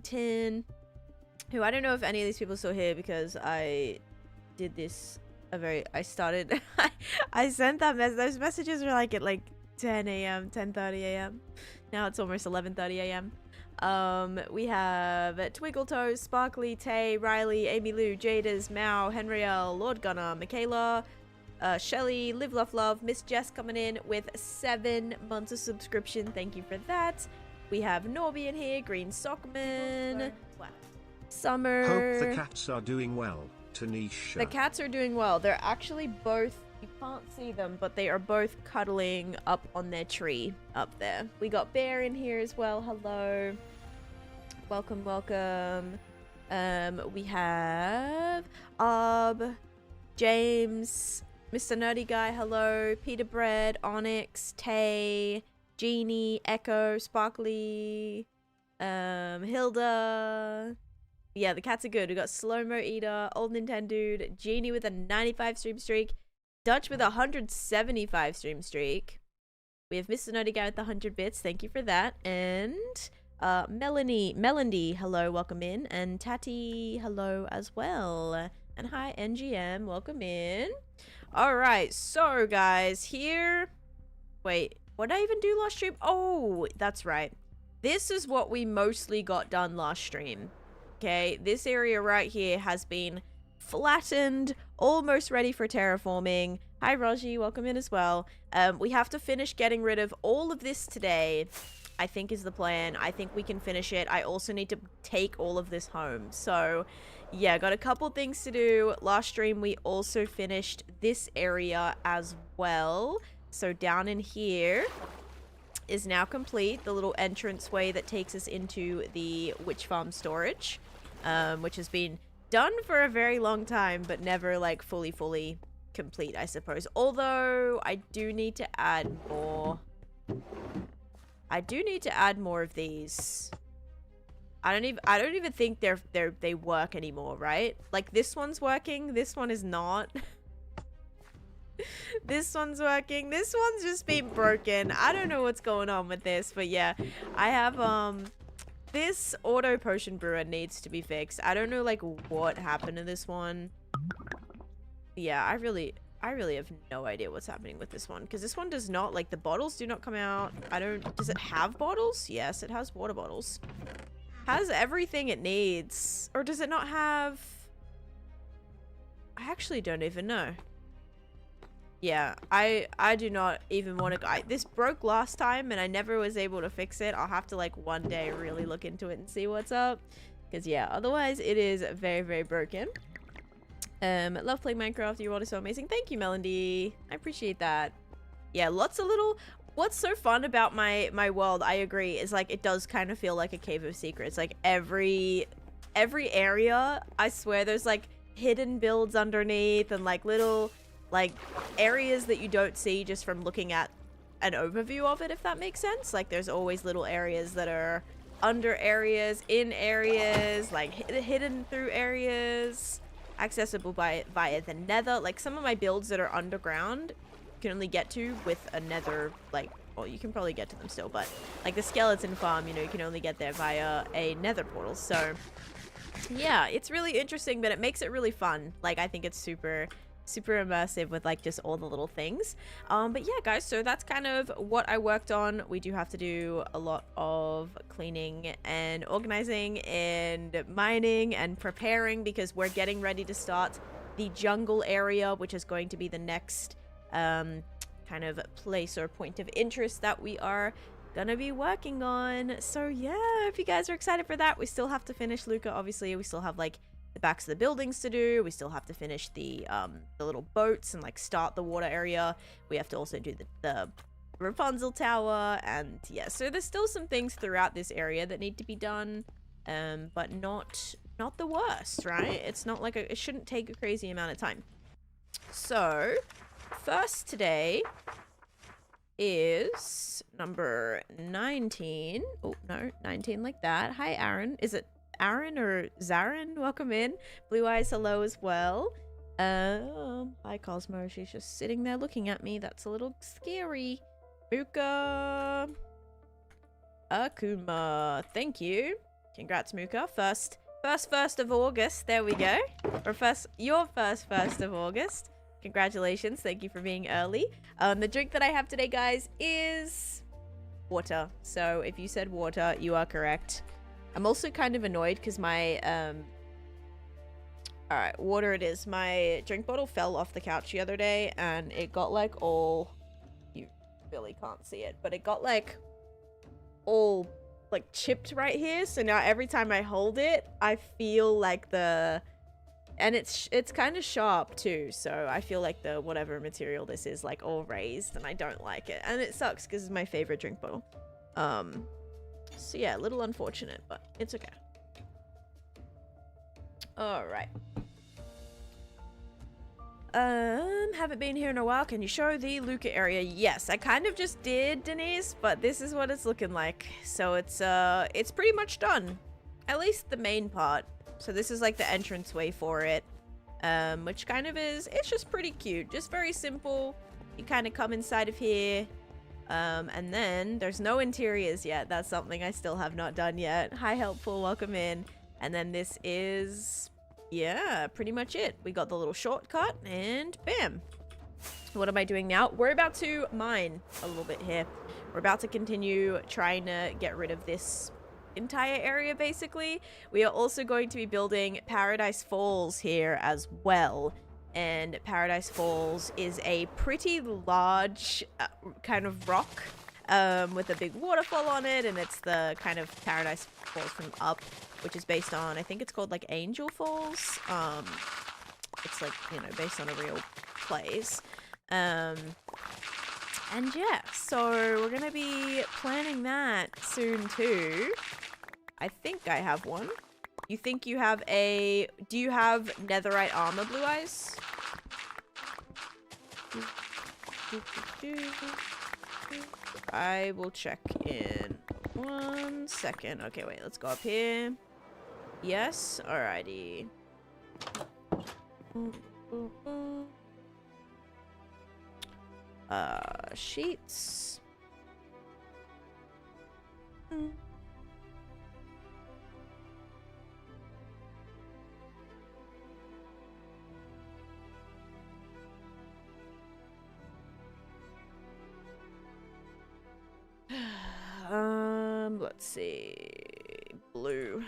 Tin, who I don't know if any of these people are still here because I did this I started I sent that those messages were like at like 10 a.m 10:30 a.m. Now it's almost 11:30 a.m. We have Twiggletoes, Sparkly, Tay, Riley, Amy Lou, Jaders, Mao, Henrielle, Lord Gunner, Michaela, Shelly, Live Love Love, Miss Jess coming in with 7 months of subscription. Thank you for that. We have Norby in here, Green Sockman, Summer. Hope the cats are doing well, Taneesha. The cats are doing well. They're actually both, you can't see them, but they are both cuddling up on their tree up there. We got Bear in here as well. Hello. Welcome, welcome. We have James, Mr. Nerdy Guy, hello. Peter Bread, Onyx, Tay, Jeannie, Echo, Sparkly, Hilda. Yeah, the cats are good. We got Slow-Mo Eater, Old Nintendo, Genie with a 95 stream streak, Dutch with a 175 stream streak. We have Mr. Nerdy Guy with the 100 bits. Thank you for that. And Melanie, hello, welcome in. And Tati, hello as well. And hi, NGM, welcome in. All right, so guys, here. Wait, what did I even do last stream? Oh, that's right. This is what we mostly got done last stream. Okay, this area right here has been flattened, almost ready for terraforming. Hi, Raji, welcome in as well. We have to finish getting rid of all of this today, I think is the plan. I think we can finish it. I also need to take all of this home. So, yeah, got a couple things to do. Last stream, we also finished this area as well. So down in here is now complete. The little entranceway that takes us into the witch farm storage, which has been done for a very long time, but never like fully complete, I suppose. Although I do need to add more. I do need to add more of these. I don't even think they work anymore, right? Like this one's working, this one is not. This one's working, this one's just been broken. I don't know what's going on with this, but yeah, I have this auto potion brewer needs to be fixed. I don't know like what happened to this one. Yeah, I really have no idea what's happening with this one, because this one does not, like, the bottles do not come out. Does it have bottles? Yes, it has water bottles. Has everything it needs. Or does it not have... I actually don't even know. Yeah, I do not even want to... This broke last time and I never was able to fix it. I'll have to, like, one day really look into it and see what's up. Because, yeah, otherwise it is very broken. Love playing Minecraft. Your world is so amazing. Thank you, Melody. I appreciate that. Yeah, lots of little... What's so fun about my world, I agree, is like it does kind of feel like a cave of secrets. Like every area, I swear there's like hidden builds underneath and like little like areas that you don't see just from looking at an overview of it, if that makes sense. Like there's always little areas that are under areas, in areas, like hidden through areas, accessible via the nether. Like some of my builds that are underground can only get to with a nether, like, well, you can probably get to them still, but like the skeleton farm, you know, you can only get there via a nether portal. So yeah, it's really interesting, but it makes it really fun. Like I think it's super immersive with like just all the little things. But yeah, guys, so that's kind of what I worked on. We do have to do a lot of cleaning and organizing and mining and preparing, because we're getting ready to start the jungle area, which is going to be the next kind of place or point of interest that we are gonna be working on. So yeah, if you guys are excited for that. We still have to finish Luca, obviously. We still have like the backs of the buildings to do. We still have to finish the little boats and like start the water area. We have to also do the Rapunzel Tower, and yeah, so there's still some things throughout this area that need to be done, but not the worst, right? It's not like it shouldn't take a crazy amount of time. So first today is number 19. Oh, no, 19 like that. Hi, Aaron. Is it Aaron or Zarin? Welcome in. Blue Eyes, hello as well. Hi, Cosmo. She's just sitting there looking at me. That's a little scary. Buka. Akuma. Thank you. Congrats, Mooka. First of August. There we go. Or your first of August. Congratulations. Thank you for being early. The drink that I have today, guys, is water. So if you said water, you are correct. I'm also kind of annoyed because my, alright, water it is. My drink bottle fell off the couch the other day and it got like all, you really can't see it, but it got like all like chipped right here. So now every time I hold it, I feel like and it's kind of sharp too. So I feel like the whatever material this is like all raised and I don't like it. And it sucks because it's my favorite drink bottle. So yeah, a little unfortunate, but it's okay. All right. Haven't been here in a while. Can you show the Luca area? Yes, I kind of just did, Denise, but this is what it's looking like. So it's pretty much done. At least the main part. So this is like the entranceway for it. Which kind of it's just pretty cute. Just very simple. You kind of come inside of here. And then there's no interiors yet. That's something I still have not done yet. Hi, Helpful, welcome in. And then this is, yeah, pretty much it. We got the little shortcut and bam. What am I doing now? We're about to mine a little bit here. We're about to continue trying to get rid of this entire area, basically. We are also going to be building Paradise Falls here as well. And Paradise Falls is a pretty large kind of rock with a big waterfall on it, and it's the kind of Paradise Falls from up, which is based on, I think it's called like Angel Falls. It's like, you know, based on a real place. And yeah, so we're gonna be planning that soon too. I think I have one. You think you have a... Do you have netherite armor, Blue Eyes? I will check in 1 second. Okay, wait, let's go up here. Yes, alrighty. Sheets. Let's see. Blue.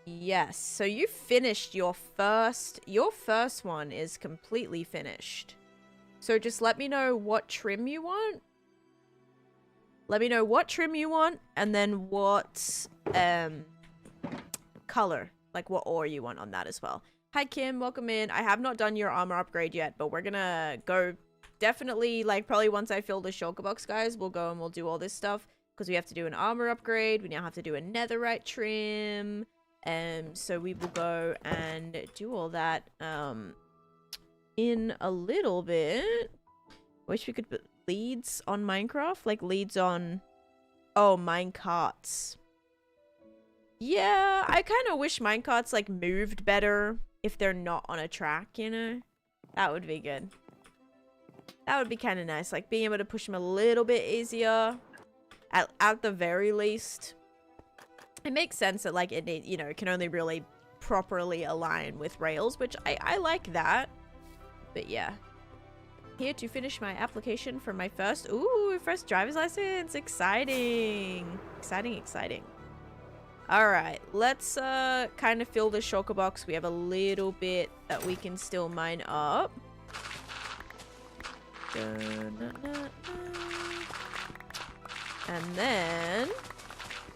Yes, so you finished your first one is completely finished. So just let me know what trim you want. Let me know what trim you want and then what color, like what ore you want on that as well. Hi Kim, welcome in. I have not done your armor upgrade yet, but we're gonna go definitely, like probably once I fill the shulker box, guys, we'll go and we'll do all this stuff because we have to do an armor upgrade. We now have to do a netherite trim. So we will go and do all that in a little bit. Wish we could put leads on Minecraft, like leads on minecarts. Yeah, I kind of wish minecarts like moved better if they're not on a track, you know? That would be good. That would be kind of nice, like being able to push them a little bit easier at the very least. It makes sense that like it, you know, can only really properly align with rails, which I like that. But yeah. Here to finish my application for my first driver's license. Exciting. Exciting, exciting. Alright, let's kind of fill the shulker box. We have a little bit that we can still mine up. And then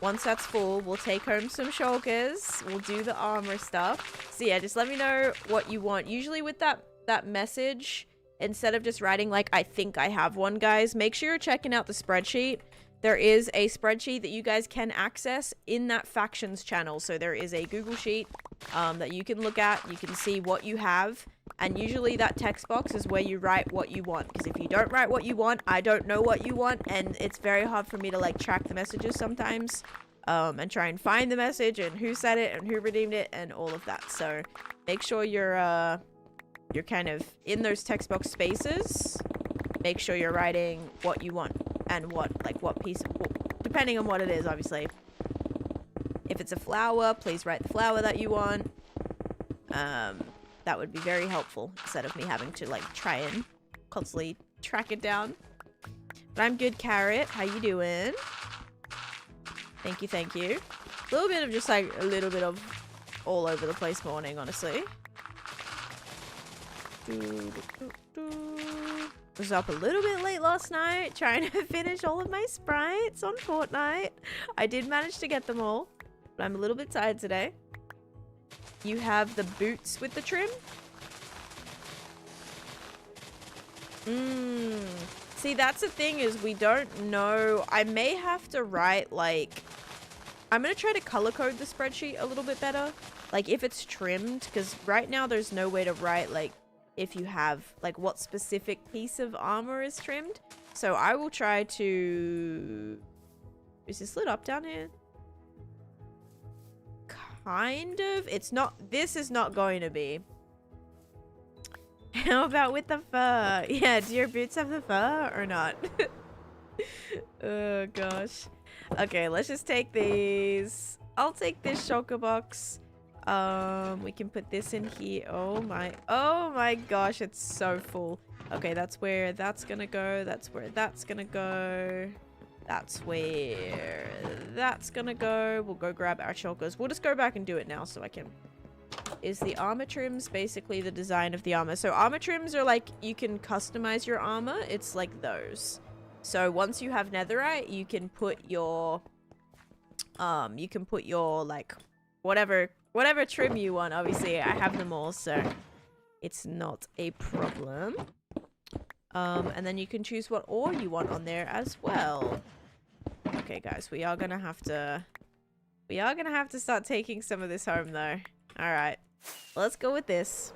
once that's full, we'll take home some shulkers. We'll do the armor stuff. So yeah, just let me know what you want. Usually with that message, instead of just writing like, I think I have one, guys, make sure you're checking out the spreadsheet. There is a spreadsheet that you guys can access in that factions channel. So there is a Google sheet that you can look at. You can see what you have. And usually that text box is where you write what you want. Because if you don't write what you want, I don't know what you want. And it's very hard for me to like track the messages sometimes. And try and find the message and who said it and who redeemed it and all of that. So make sure you're kind of in those text box spaces. Make sure you're writing what you want. and what piece of, depending on what it is, obviously. If it's a flower, please write the flower that you want. That would be very helpful instead of me having to like try and constantly track it down. But I'm good, Carrot. How you doing? Thank you, thank you. A little bit of just like a little bit of all over the place morning, honestly. Was up a little bit late last night trying to finish all of my sprites on Fortnite. I did manage to get them all, but I'm a little bit tired today. You have the boots with the trim? See, that's the thing, is we don't know. I may have to write, like, I'm going to try to color code the spreadsheet a little bit better. Like, if it's trimmed, because right now there's no way to write, like, if you have, like, what specific piece of armor is trimmed. So I will try to... Is this lit up down here? Kind of. It's not... This is not going to be. How about with the fur? Yeah, do your boots have the fur or not? Oh, gosh. Okay, let's just take these. I'll take this shulker box. We can put this in here. Oh my gosh, it's so full. Okay, that's where that's gonna go. That's where that's gonna go. That's where that's gonna go. We'll go grab our shulkers. We'll just go back and do it now so I can... Is the armor trims basically the design of the armor? So armor trims are like, you can customize your armor. It's like those. So once you have netherite, you can put your like whatever trim you want. Obviously I have them all, so it's not a problem. And then you can choose what ore you want on there as well. Okay guys, we are gonna have to start taking some of this home though. All right, let's go with this.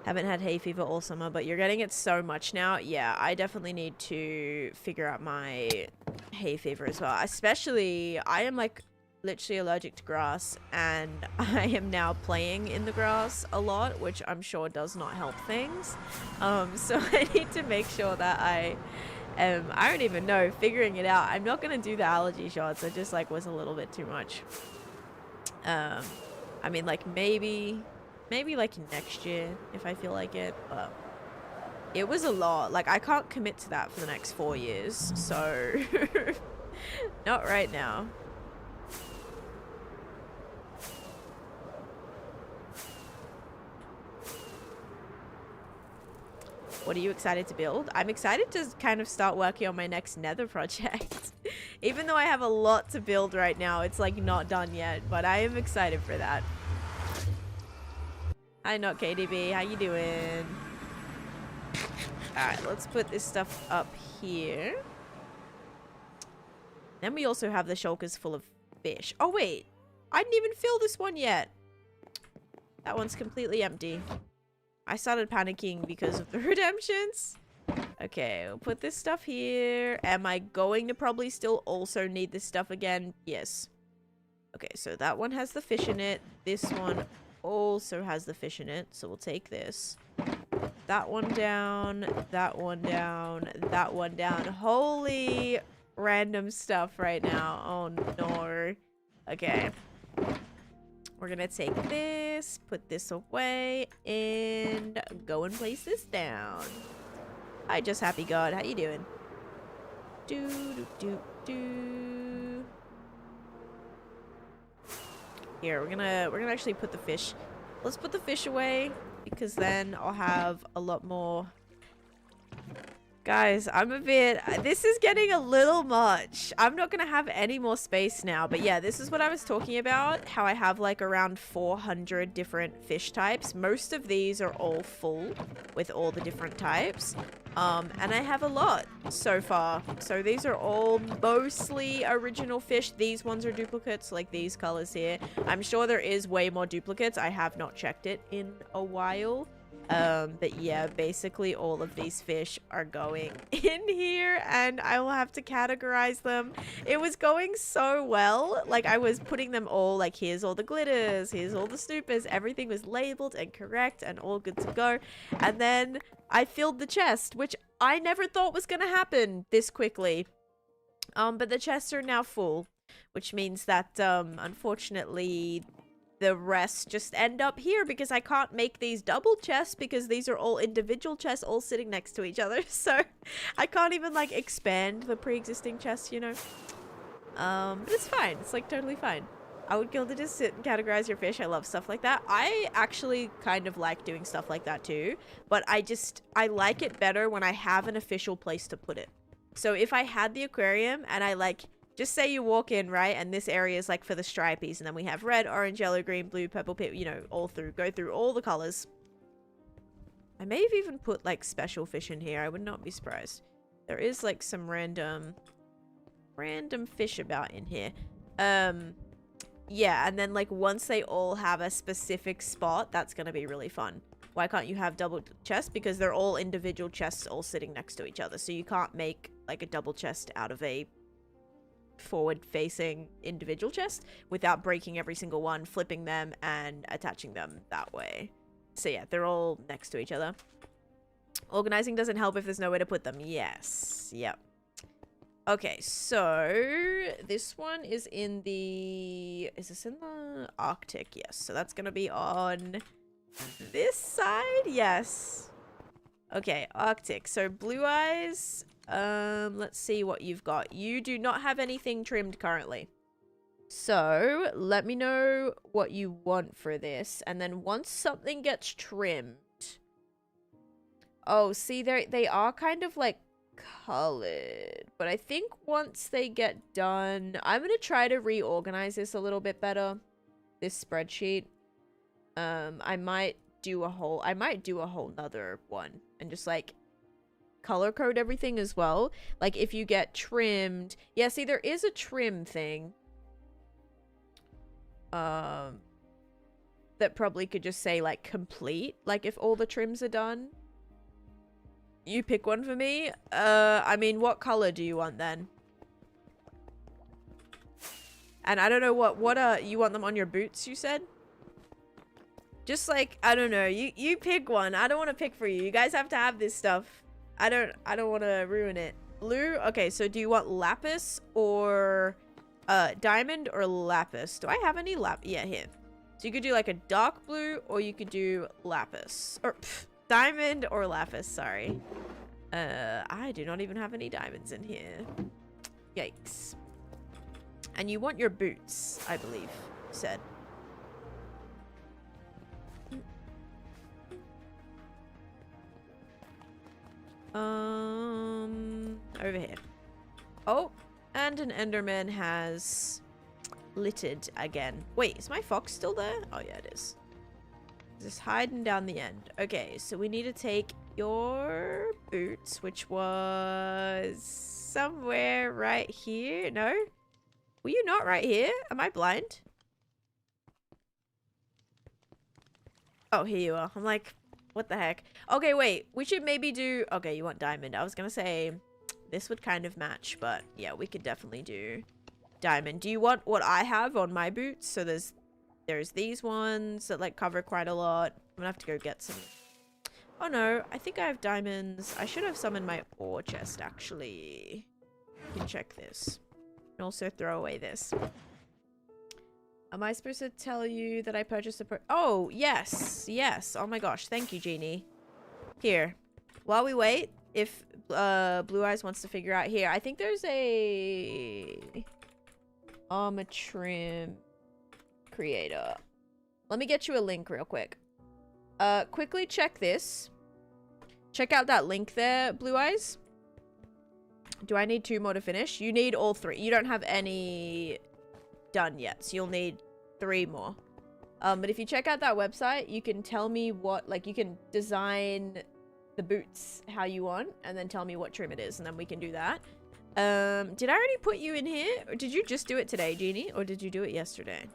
Haven't had hay fever all summer, but you're getting it so much now. Yeah, I definitely need to figure out my hay fever as well. Especially, I am like literally allergic to grass, and I am now playing in the grass a lot, which I'm sure does not help things. So I need to make sure that I don't even know, figuring it out. I'm not gonna do the allergy shots. It just like was a little bit too much. I mean, like maybe like next year if I feel like it, but it was a lot. Like I can't commit to that for the next 4 years, so not right now. What are you excited to build? I'm excited to kind of start working on my next nether project. Even though I have a lot to build right now, it's like not done yet, but I am excited for that. Hi, not KDB. How you doing? Alright, let's put this stuff up here. Then we also have the shulkers full of fish. Oh, wait. I didn't even fill this one yet. That one's completely empty. I started panicking because of the redemptions. Okay, we'll put this stuff here. Am I going to probably still also need this stuff again? Yes. Okay, so that one has the fish in it. This one also has the fish in it, so we'll take this. That one down, that one down, that one down. Holy random stuff right now. Oh no. Okay. We're gonna take this, put this away, and go and place this down. Hi, Just Happy God. How you doing? Do. Here, we're gonna actually put the fish. Let's put the fish away, because then I'll have a lot more. Guys, this is getting a little much. I'm not gonna have any more space now, but yeah, this is what I was talking about, how I have like around 400 different fish types. Most of these are all full with all the different types. And I have a lot so far. So these are all mostly original fish. These ones are duplicates, like these colors here. I'm sure there is way more duplicates. I have not checked it in a while. But yeah, basically all of these fish are going in here and I will have to categorize them. It was going so well. Like I was putting them all like, here's all the glitters, here's all the snoopers. Everything was labeled and correct and all good to go. And then I filled the chest, which I never thought was going to happen this quickly. But the chests are now full, which means that, unfortunately, the rest just end up here because I can't make these double chests because these are all individual chests all sitting next to each other. So I can't even like expand the pre-existing chests, you know. But it's fine. It's like totally fine. I would kill to just sit and categorize your fish. I love stuff like that. I actually kind of like doing stuff like that too, but I like it better when I have an official place to put it. So if I had the aquarium and I like, just say you walk in, right? And this area is like for the stripies. And then we have red, orange, yellow, green, blue, purple, you know, go through all the colors. I may have even put like special fish in here. I would not be surprised. There is like some random fish about in here. Yeah. And then like once they all have a specific spot, that's going to be really fun. Why can't you have double chests? Because they're all individual chests all sitting next to each other. So you can't make like a double chest out of a forward-facing individual chest without breaking every single one, flipping them, and attaching them that way. So yeah, they're all next to each other. Organizing doesn't help if there's nowhere to put them. Yes. Yep. Okay, so this one is in the... Is this in the Arctic? Yes. So that's going to be on this side? Yes. Okay, Arctic. So Blue Eyes... let's see what you've got. You do not have anything trimmed currently. So, let me know what you want for this. And then once something gets trimmed... Oh, see, they are kind of like colored. But I think once they get done... I'm going to try to reorganize this a little bit better. This spreadsheet. I might do a whole nother one. And just like... color code everything as well. Like if you get trimmed, yeah, see there is a trim thing that probably could just say like complete, like if all the trims are done. You pick one for me. I mean, what color do you want then? And I don't know what you want them on your boots, you said? Just like, I don't know, you pick one. I don't want to pick for you. You guys have to have this stuff. I don't want to ruin it. Blue? Okay, so do you want lapis or diamond or lapis? Do I have any yeah, here. So you could do like a dark blue or you could do lapis. Or diamond or lapis, sorry. I do not even have any diamonds in here. Yikes. And you want your boots, I believe you said. Over here. Oh, and an Enderman has littered again. Wait, is my fox still there? Oh yeah, it is. Just hiding down the end. Okay, so we need to take your boots, which was somewhere right here. No? Were you not right here? Am I blind? Oh, here you are. I'm like, what the heck? Okay, wait. We should maybe do... Okay, you want diamond. I was gonna say this would kind of match, but yeah, we could definitely do diamond. Do you want what I have on my boots? So there's these ones that like cover quite a lot. I'm gonna have to go get some. Oh no, I think I have diamonds. I should have some in my ore chest, actually. You can check this. And also throw away this. Am I supposed to tell you that I purchased a Oh, yes. Yes. Oh my gosh. Thank you, Genie. Here. While we wait, if Blue Eyes wants to figure out here, I think there's a armor trim creator. Let me get you a link real quick. Quickly check this. Check out that link there, Blue Eyes. Do I need 2 more to finish? You need all 3. You don't have any done yet, so you'll need 3 more. But if you check out that website, you can tell me what, like, you can design the boots how you want, and then tell me what trim it is, and then we can do that. Did I already put you in here? Or did you just do it today, Genie? Or did you do it yesterday?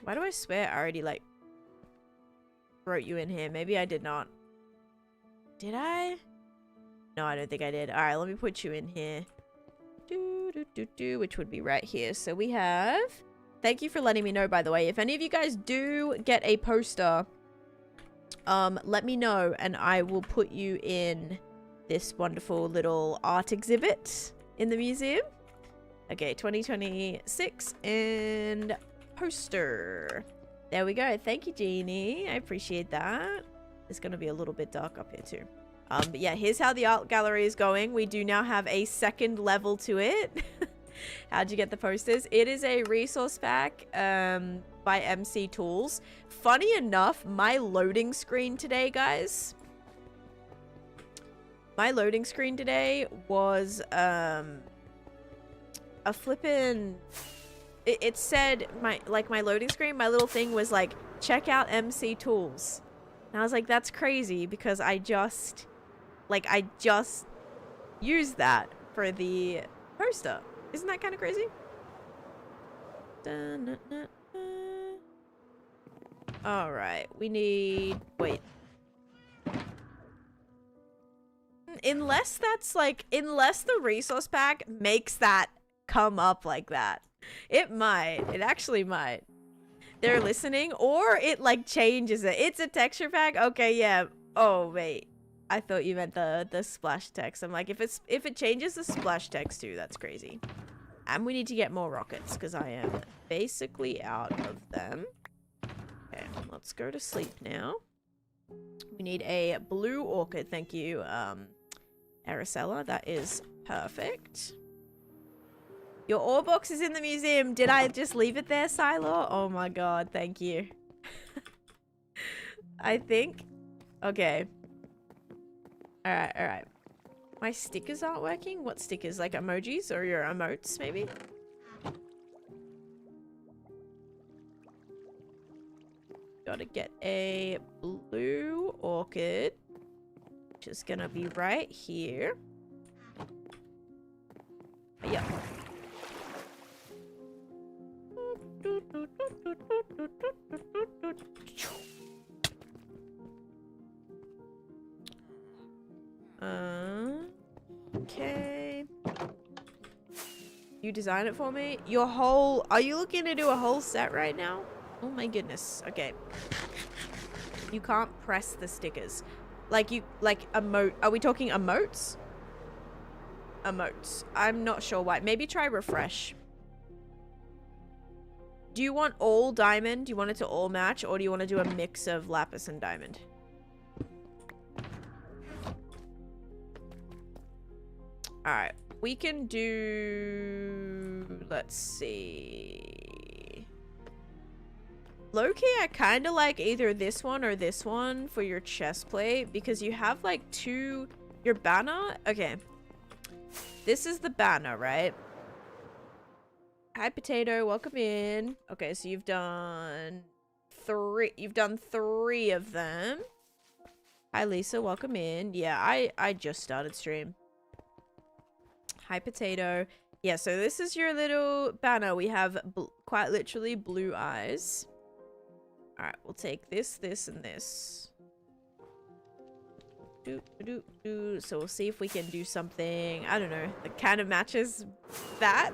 Why do I swear I already, like, wrote you in here. Maybe I did not. Did I? No, I don't think I did. All right, let me put you in here. Which would be right here. So we have... Thank you for letting me know, by the way. If any of you guys do get a poster, let me know and I will put you in this wonderful little art exhibit in the museum. Okay, 2026 and poster. There we go. Thank you, Jeannie. I appreciate that. It's going to be a little bit dark up here too. But yeah, here's how the art gallery is going. We do now have a second level to it. How'd you get the posters? It is a resource pack by MC Tools. Funny enough, my loading screen today, guys. My loading screen today was a flippin'... It said, my loading screen, my little thing was like, check out MC Tools. And I was like, that's crazy because I just used that for the poster. Isn't that kind of crazy? All right, we need... Wait. Unless that's like... Unless the resource pack makes that come up like that. It might. It actually might. They're listening, or it like changes it. It's a texture pack? Okay, yeah. Oh, wait. I thought you meant the splash text. I'm like, if it changes the splash text too, that's crazy. And we need to get more rockets because I am basically out of them. Okay, let's go to sleep now. We need a blue orchid. Thank you, Aracella. That is perfect. Your ore box is in the museum. Did I just leave it there, Silo? Oh my god, thank you. I think. Okay. Alright, alright. My stickers aren't working? What stickers? Like emojis or your emotes, maybe? Gotta get a blue orchid. Which is gonna be right here. Yeah. Okay. You design it for me? Your whole... Are you looking to do a whole set right now? Oh my goodness. Okay. You can't press the stickers. Like you... Like emote... Are we talking emotes? Emotes. I'm not sure why. Maybe try refresh. Do you want all diamond? Do you want it to all match? Or do you want to do a mix of lapis and diamond? Alright. We can do... Let's see... Low-key, I kind of like either this one or this one for your chest plate. Because you have like two... Your banner? Okay. This is the banner, right? Hi, Potato. Welcome in. Okay, so you've done three. You've done 3 of them. Hi, Lisa. Welcome in. Yeah, I just started stream. Hi, Potato. Yeah, so this is your little banner. We have quite literally blue eyes. All right, we'll take this, this, and this. So we'll see if we can do something, I don't know, that kind of matches that.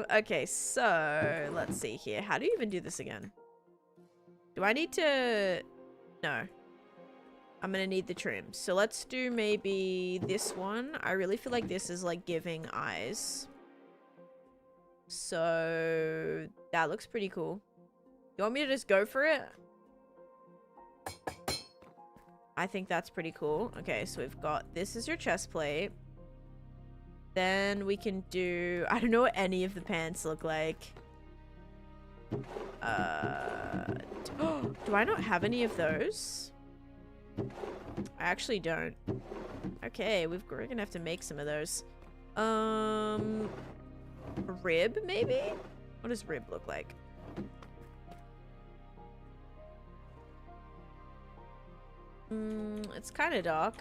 Okay, so let's see here. How do you even do this again? Do I need to... No. I'm gonna need the trim. So let's do maybe this one. I really feel like this is like giving eyes. So that looks pretty cool. You want me to just go for it? I think that's pretty cool. Okay, so we've got... This is your chest plate. Then we can do... I don't know what any of the pants look like. Do I not have any of those? I actually don't. Okay, we're gonna have to make some of those. Rib, maybe? What does rib look like? It's kind of dark.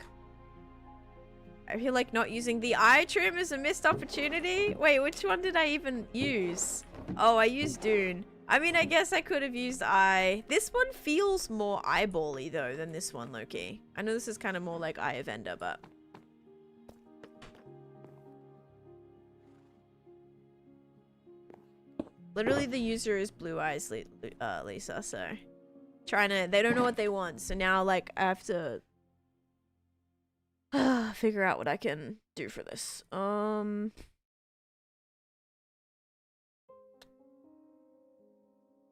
I feel like not using the eye trim is a missed opportunity. Wait, which one did I even use? Oh, I used Dune. I mean, I guess I could have used eye. This one feels more eyeball-y, though, than this one, Loki. I know this is kind of more like Eye of Ender, but... Literally, the user is Blue Eyes, Lisa, so... Trying to... They don't know what they want, so now, like, I have to... figure out what I can do for this.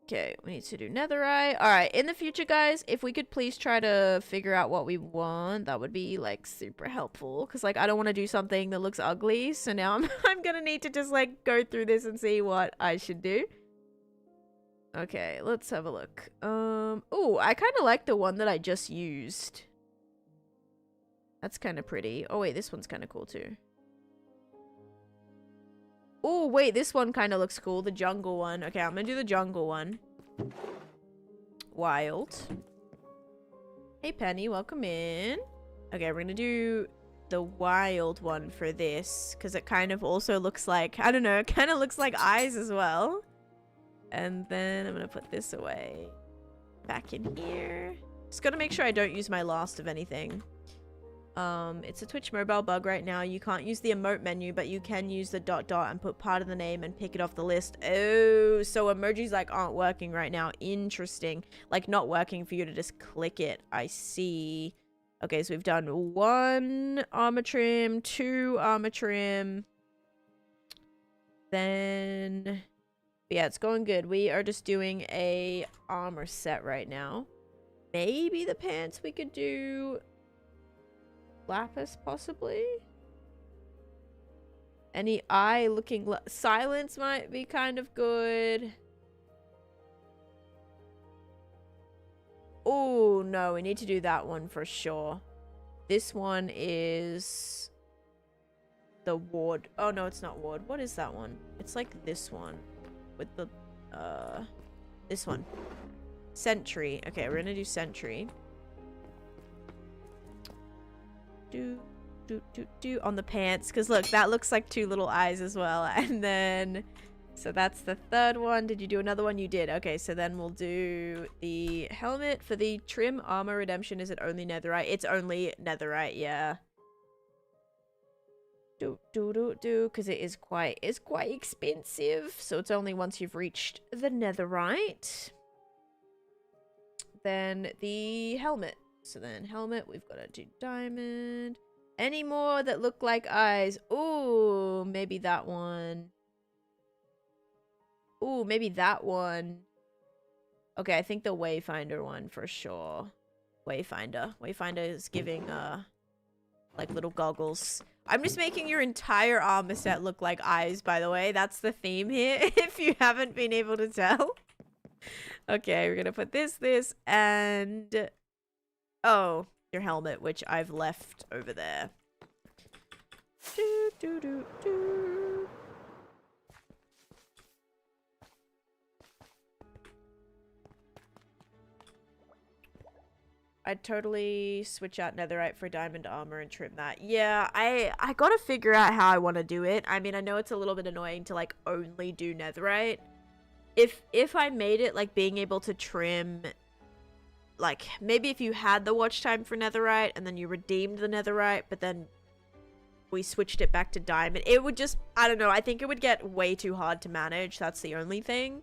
Okay, we need to do netherite. Alright, in the future, guys, if we could please try to figure out what we want, that would be, like, super helpful. Because, like, I don't want to do something that looks ugly, so now I'm gonna need to just, like, go through this and see what I should do. Okay, let's have a look. Oh, I kind of like the one that I just used. That's kind of pretty. Oh, wait, this one's kind of cool, too. Oh, wait, this one kind of looks cool. The jungle one. Okay, I'm gonna do the jungle one. Wild. Hey, Penny, welcome in. Okay, we're gonna do the wild one for this, because it kind of also looks like, I don't know, it kind of looks like eyes as well. And then I'm gonna put this away. Back in here. Just gotta make sure I don't use my last of anything. It's a Twitch mobile bug right now. You can't use the emote menu, but you can use the ... and put part of the name and pick it off the list. Oh, so emojis like aren't working right now. Interesting. Like not working for you to just click it. I see. Okay, so we've done 1 armor trim, 2 armor trim. Then, yeah, it's going good. We are just doing a armor set right now. Maybe the pants we could do... lapis, possibly? Any eye looking... silence might be kind of good. Oh, no. We need to do that one for sure. This one is... the ward. Oh, no, it's not ward. What is that one? It's like this one. With the... this one. Sentry. Okay, we're gonna do sentry. Do on the pants, because look, that looks like 2 little eyes as well. And then so that's the 3rd one. Did you do another one? You did. Okay, so then we'll do the helmet. For the trim armor redemption, is it only netherite? It's only netherite, yeah. Because it is quite expensive, so it's only once you've reached the netherite. Then the helmet. So then helmet, we've got to do diamond. Any more that look like eyes? Ooh, maybe that one. Ooh, maybe that one. Okay, I think the Wayfinder one for sure. Wayfinder. Wayfinder is giving, like little goggles. I'm just making your entire armor set look like eyes, by the way. That's the theme here, if you haven't been able to tell. Okay, we're gonna put this, and... oh, your helmet, which I've left over there. I'd totally switch out netherite for diamond armor and trim that. Yeah, I gotta figure out how I want to do it. I mean, I know it's a little bit annoying to, like, only do netherite. If I made it, like, being able to trim... like, maybe if you had the watch time for netherite and then you redeemed the netherite, but then we switched it back to diamond, it would just, I don't know, I think it would get way too hard to manage. That's the only thing.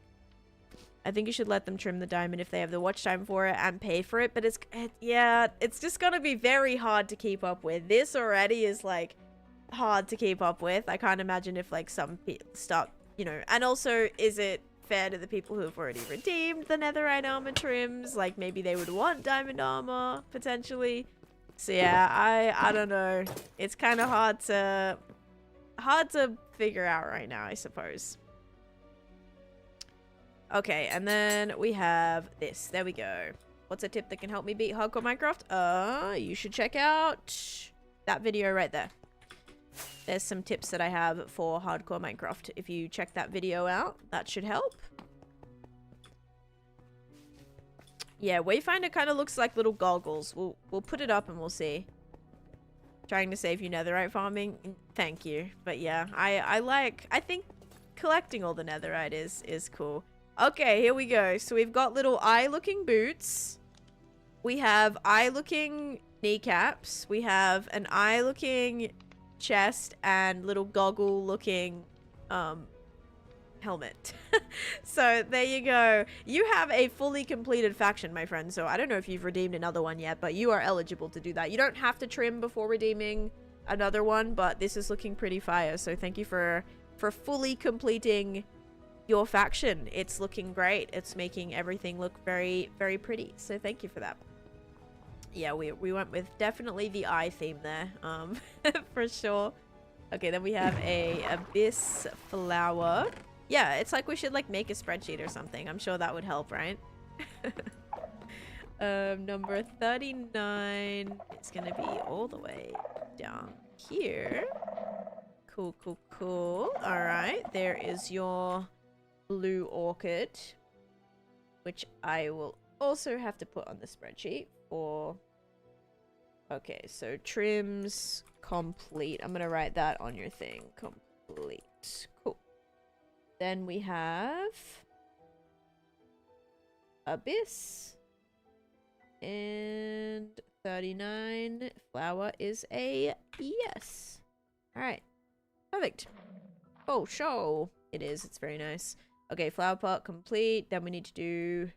I think you should let them trim the diamond if they have the watch time for it and pay for it, but yeah, it's just gonna be very hard to keep up with. This already is, like, hard to keep up with. I can't imagine if, like, some people start, you know, and also, is it fair to the people who have already redeemed the netherite armor trims? Like, maybe they would want diamond armor potentially. So yeah, I don't know. It's kind of hard to figure out right now, I suppose. Okay, and then we have this. There we go. What's a tip that can help me beat hardcore Minecraft? You should check out that video right there. There's some tips that I have for hardcore Minecraft. If you check that video out, that should help. Yeah, Wayfinder kind of looks like little goggles. We'll put it up and we'll see. Trying to save you netherite farming. Thank you. But yeah, I think collecting all the netherite is cool. Okay, here we go. So we've got little eye-looking boots. We have eye-looking kneecaps. We have an eye-looking chest and little goggle-looking helmet. So there you go. You have a fully completed faction, my friend. So I don't know if you've redeemed another one yet, but you are eligible to do that. You don't have to trim before redeeming another one, but this is looking pretty fire. So thank you for fully completing your faction. It's looking great. It's making everything look very, very pretty. So thank you for that. Yeah, we went with definitely the eye theme there, for sure. Okay, then we have a abyss flower. Yeah, it's like we should like make a spreadsheet or something. I'm sure that would help, right? Number 39 is gonna be all the way down here. Cool, cool, cool. All right, there is your blue orchid, which I will also have to put on the spreadsheet for... Okay, so trims complete. I'm gonna write that on your thing. Complete. Cool. Then we have abyss. And 39 flower is a yes. Alright. Perfect. Oh, show. It is. It's very nice. Okay, flower pot complete. Then we need to do...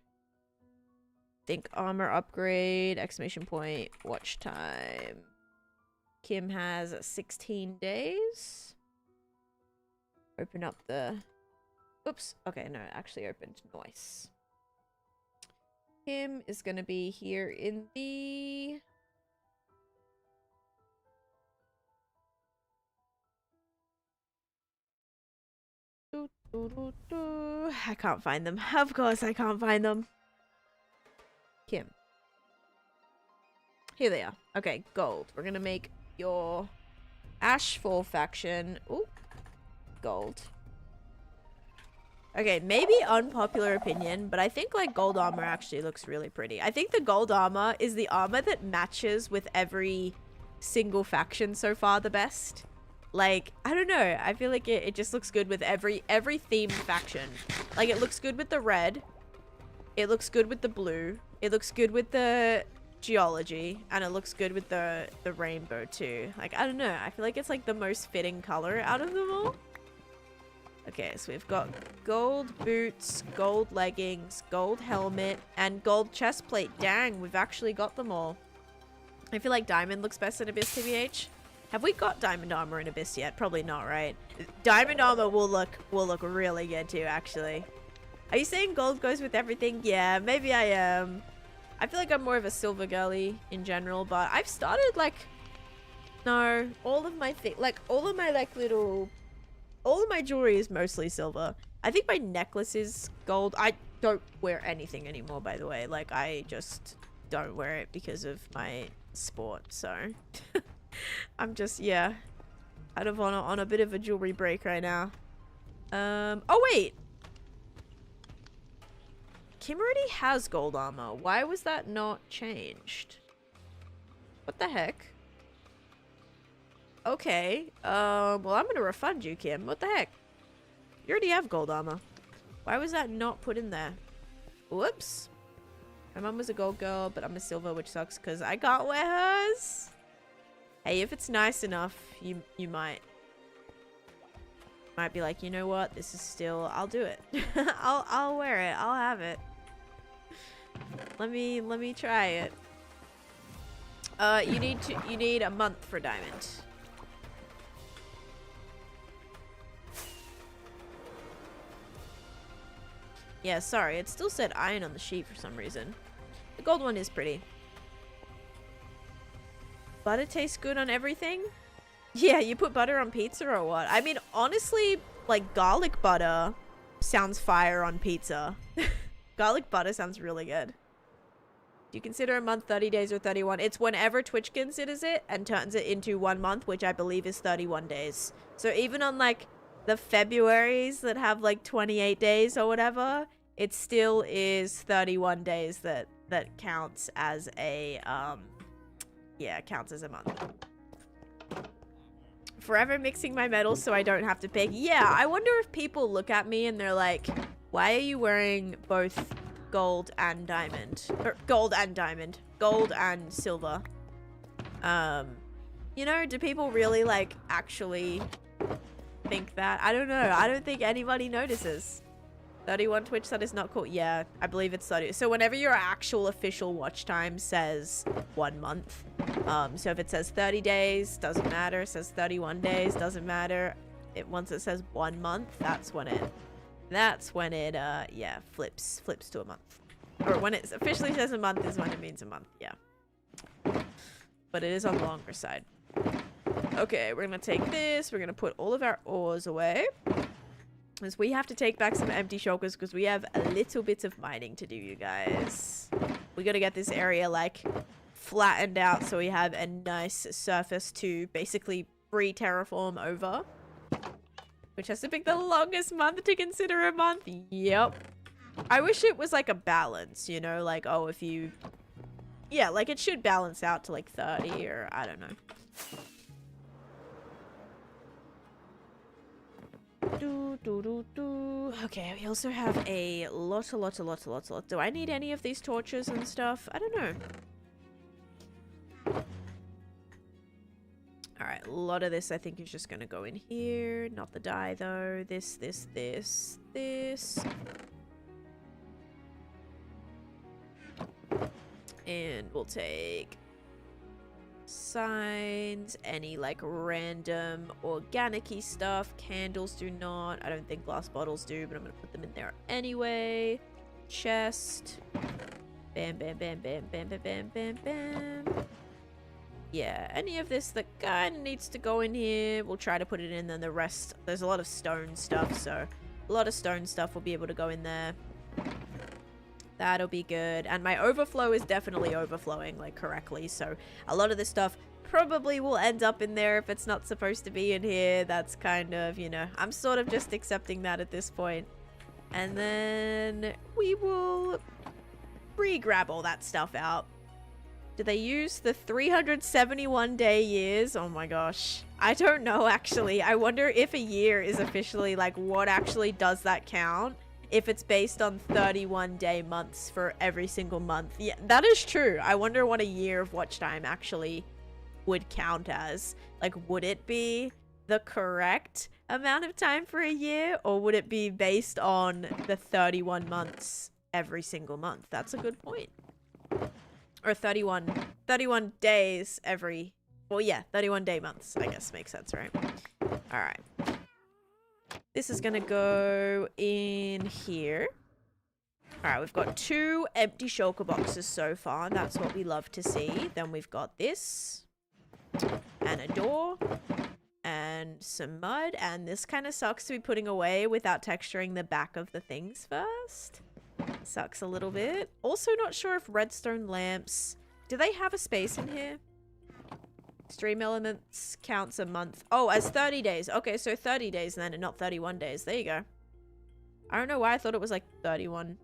think armor upgrade, exclamation point, watch time. Kim has 16 days. Open up the... Oops. Okay, no, it actually opened. Nice. Kim is going to be here in the... I can't find them. Of course I can't find them. Kim. Here they are. Okay, gold. We're gonna make your Ashfall faction. Ooh. Gold. Okay, maybe unpopular opinion, but I think like gold armor actually looks really pretty. I think the gold armor is the armor that matches with every single faction so far the best. Like, I don't know. I feel like it just looks good with every themed faction. Like, it looks good with the red. It looks good with the blue. It looks good with the geology. And it looks good with the rainbow, too. Like, I don't know. I feel like it's, like, the most fitting color out of them all. Okay, so we've got gold boots, gold leggings, gold helmet, and gold chest plate. Dang, we've actually got them all. I feel like diamond looks best in Abyss, TBH. Have we got diamond armor in Abyss yet? Probably not, right? Diamond armor will look really good too, actually. Are you saying gold goes with everything? Yeah, maybe I am. I feel like I'm more of a silver girly in general, but I've started like... No, all of my jewelry is mostly silver. I think my necklace is gold. I don't wear anything anymore, by the way. Like, I just don't wear it because of my sport, so... I'm just, yeah, kind of on a bit of a jewelry break right now. Oh wait! Kim already has gold armor. Why was that not changed? What the heck? Okay, well I'm gonna refund you, Kim. What the heck? You already have gold armor. Why was that not put in there? Whoops. My mom was a gold girl, but I'm a silver, which sucks because I can't wear hers. Hey, if it's nice enough, you might be like, you know what? This is still... I'll do it. I'll wear it. I'll have it. Let me try it. You need a month for diamond. Yeah, sorry. It still said iron on the sheet for some reason. The gold one is pretty. Butter tastes good on everything? Yeah, you put butter on pizza or what? I mean, honestly, like, garlic butter sounds fire on pizza. Garlic butter sounds really good. Do you consider a month 30 days or 31? It's whenever Twitch considers it and turns it into 1 month, which I believe is 31 days. So even on, like, the Februaries that have, like, 28 days or whatever, it still is 31 days that counts as a, yeah, it counts as a month. Forever mixing my metals so I don't have to pick. Yeah, I wonder if people look at me and they're like, Why are you wearing both gold and diamond? Or gold and diamond. Gold and silver. You know, do people really, like, actually think that? I don't know. I don't think anybody notices. 31 Twitch, that is not cool. Yeah, I believe it's 30. So whenever your actual official watch time says 1 month, so if it says 30 days, doesn't matter. It says 31 days, doesn't matter. Once it says 1 month, that's when it, yeah, flips to a month. Or when it officially says a month is when it means a month, yeah. But it is on the longer side. Okay, we're gonna take this. We're gonna put all of our ores away. Because we have to take back some empty shulkers because we have a little bit of mining to do, you guys. We gotta get this area, like, flattened out so we have a nice surface to basically re-terraform over. Which has to pick the longest month to consider a month. Yep. I wish it was, like, a balance, you know? Like, oh, if you... Yeah, like, it should balance out to, like, 30 or... I don't know. Okay, we also have a lot. Do I need any of these torches and stuff? I don't know. Alright, a lot of this I think is just gonna go in here. Not the dye though. This. And we'll take signs, any like random organic-y stuff. Candles do not. I don't think glass bottles do, but I'm gonna put them in there anyway. Chest. Bam. Yeah, any of this that kind of needs to go in here, we'll try to put it in. Then the rest, there's a lot of stone stuff, so a lot of stone stuff will be able to go in there. That'll be good. And my overflow is definitely overflowing, like, correctly. So a lot of this stuff probably will end up in there if it's not supposed to be in here. That's kind of, you know, I'm sort of just accepting that at this point. And then we will re-grab all that stuff out. Do they use the 371-day years? Oh my gosh. I don't know, actually. I wonder if a year is officially, like, what actually does that count? If it's based on 31-day months for every single month. Yeah, that is true. I wonder what a year of watch time actually would count as. Like, would it be the correct amount of time for a year? Or would it be based on the 31 months every single month? That's a good point. Or 31 days every... Well, yeah, 31-day months, I guess. Makes sense, right? Alright. This is gonna go in here. Alright, we've got 2 empty shulker boxes so far. That's what we love to see. Then we've got this. And a door. And some mud. And this kind of sucks to be putting away without texturing the back of the things first. Sucks a little bit. Also not sure if redstone lamps... Do they have a space in here? Stream elements counts a month. Oh, as 30 days. Okay, so 30 days then and not 31 days. There you go. I don't know why I thought it was like 31.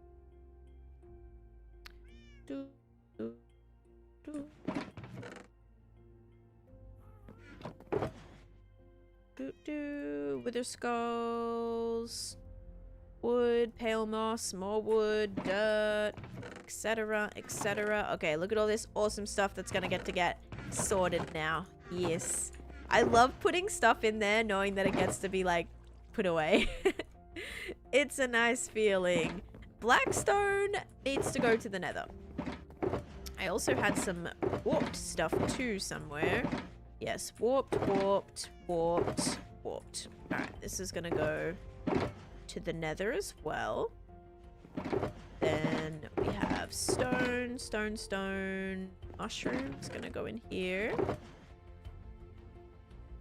Wither skulls. Wood, pale moss, more wood, dirt, etc, etc. Okay, look at all this awesome stuff that's gonna get sorted now. Yes. I love putting stuff in there knowing that it gets to be, like, put away. It's a nice feeling. Blackstone needs to go to the nether. I also had some warped stuff too somewhere. Yes, warped. Alright, this is gonna go to the nether as well. Then we have stone. Mushrooms gonna go in here.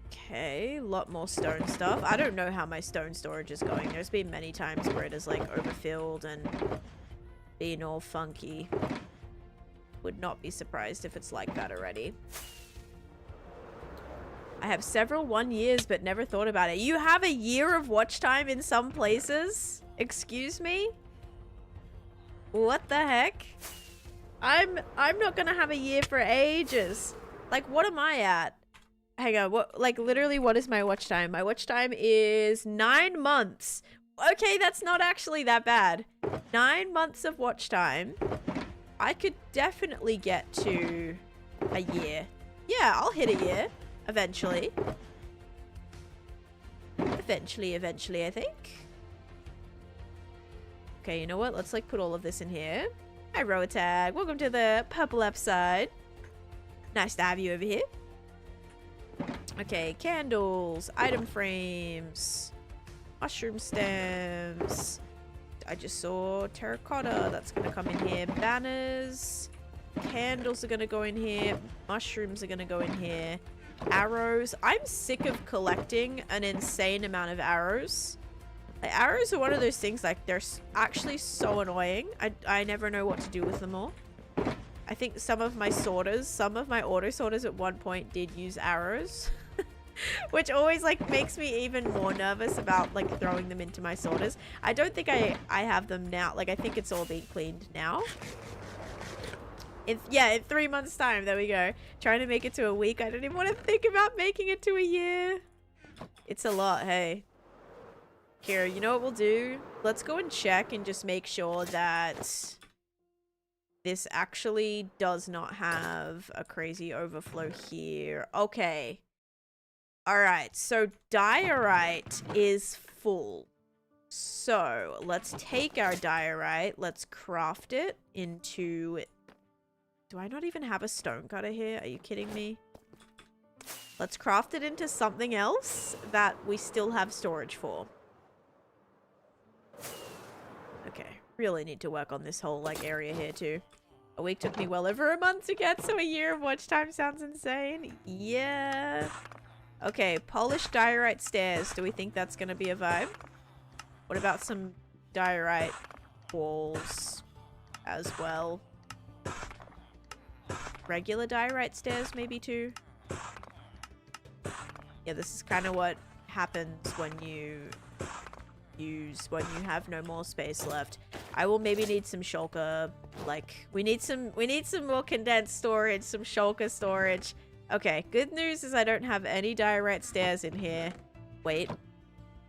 Okay, a lot more stone stuff. I don't know how my stone storage is going. There's been many times where it is like overfilled and being all funky. Would not be surprised if it's like that already. I have several 1 years but never thought about it. You have a year of watch time in some places? Excuse me? What the heck? I'm not gonna have a year for ages. Like, what am I at? Hang on, what, like, literally, what is my watch time? My watch time is 9 months. Okay, that's not actually that bad. 9 months of watch time. I could definitely get to a year. Yeah, I'll hit a year. Eventually. Eventually, I think. Okay, you know what? Let's like put all of this in here. Hi, Rotag. Welcome to the purple upside. Nice to have you over here. Okay, candles, item frames, mushroom stems. I just saw terracotta. That's going to come in here. Banners. Candles are going to go in here. Mushrooms are going to go in here. Arrows. I'm sick of collecting an insane amount of arrows. Like, arrows are one of those things, like, they're actually so annoying. I never know what to do with them all. I think some of my sorters, some of my auto sorters at one point did use arrows. Which always, like, makes me even more nervous about, like, throwing them into my sorters. I don't think I have them now. Like, I think it's all being cleaned now. Yeah, in 3 months' time. There we go. Trying to make it to a week. I don't even want to think about making it to a year. It's a lot, hey. Here, you know what we'll do? Let's go and check and just make sure that this actually does not have a crazy overflow here. Okay. Alright, so diorite is full. So, let's take our diorite. Let's craft it into... Do I not even have a stone cutter here? Are you kidding me? Let's craft it into something else that we still have storage for. Okay, really need to work on this whole, like, area here, too. A week took me well over a month to get, so a year of watch time sounds insane. Yeah. Okay, polished diorite stairs. Do we think that's gonna be a vibe? What about some diorite walls as well? Regular diorite stairs, maybe, too? Yeah, this is kind of what happens when you have no more space left. I will maybe need some shulker, like, we need some more condensed storage, some shulker storage. Okay, good news is I don't have any diorite stairs in here. Wait,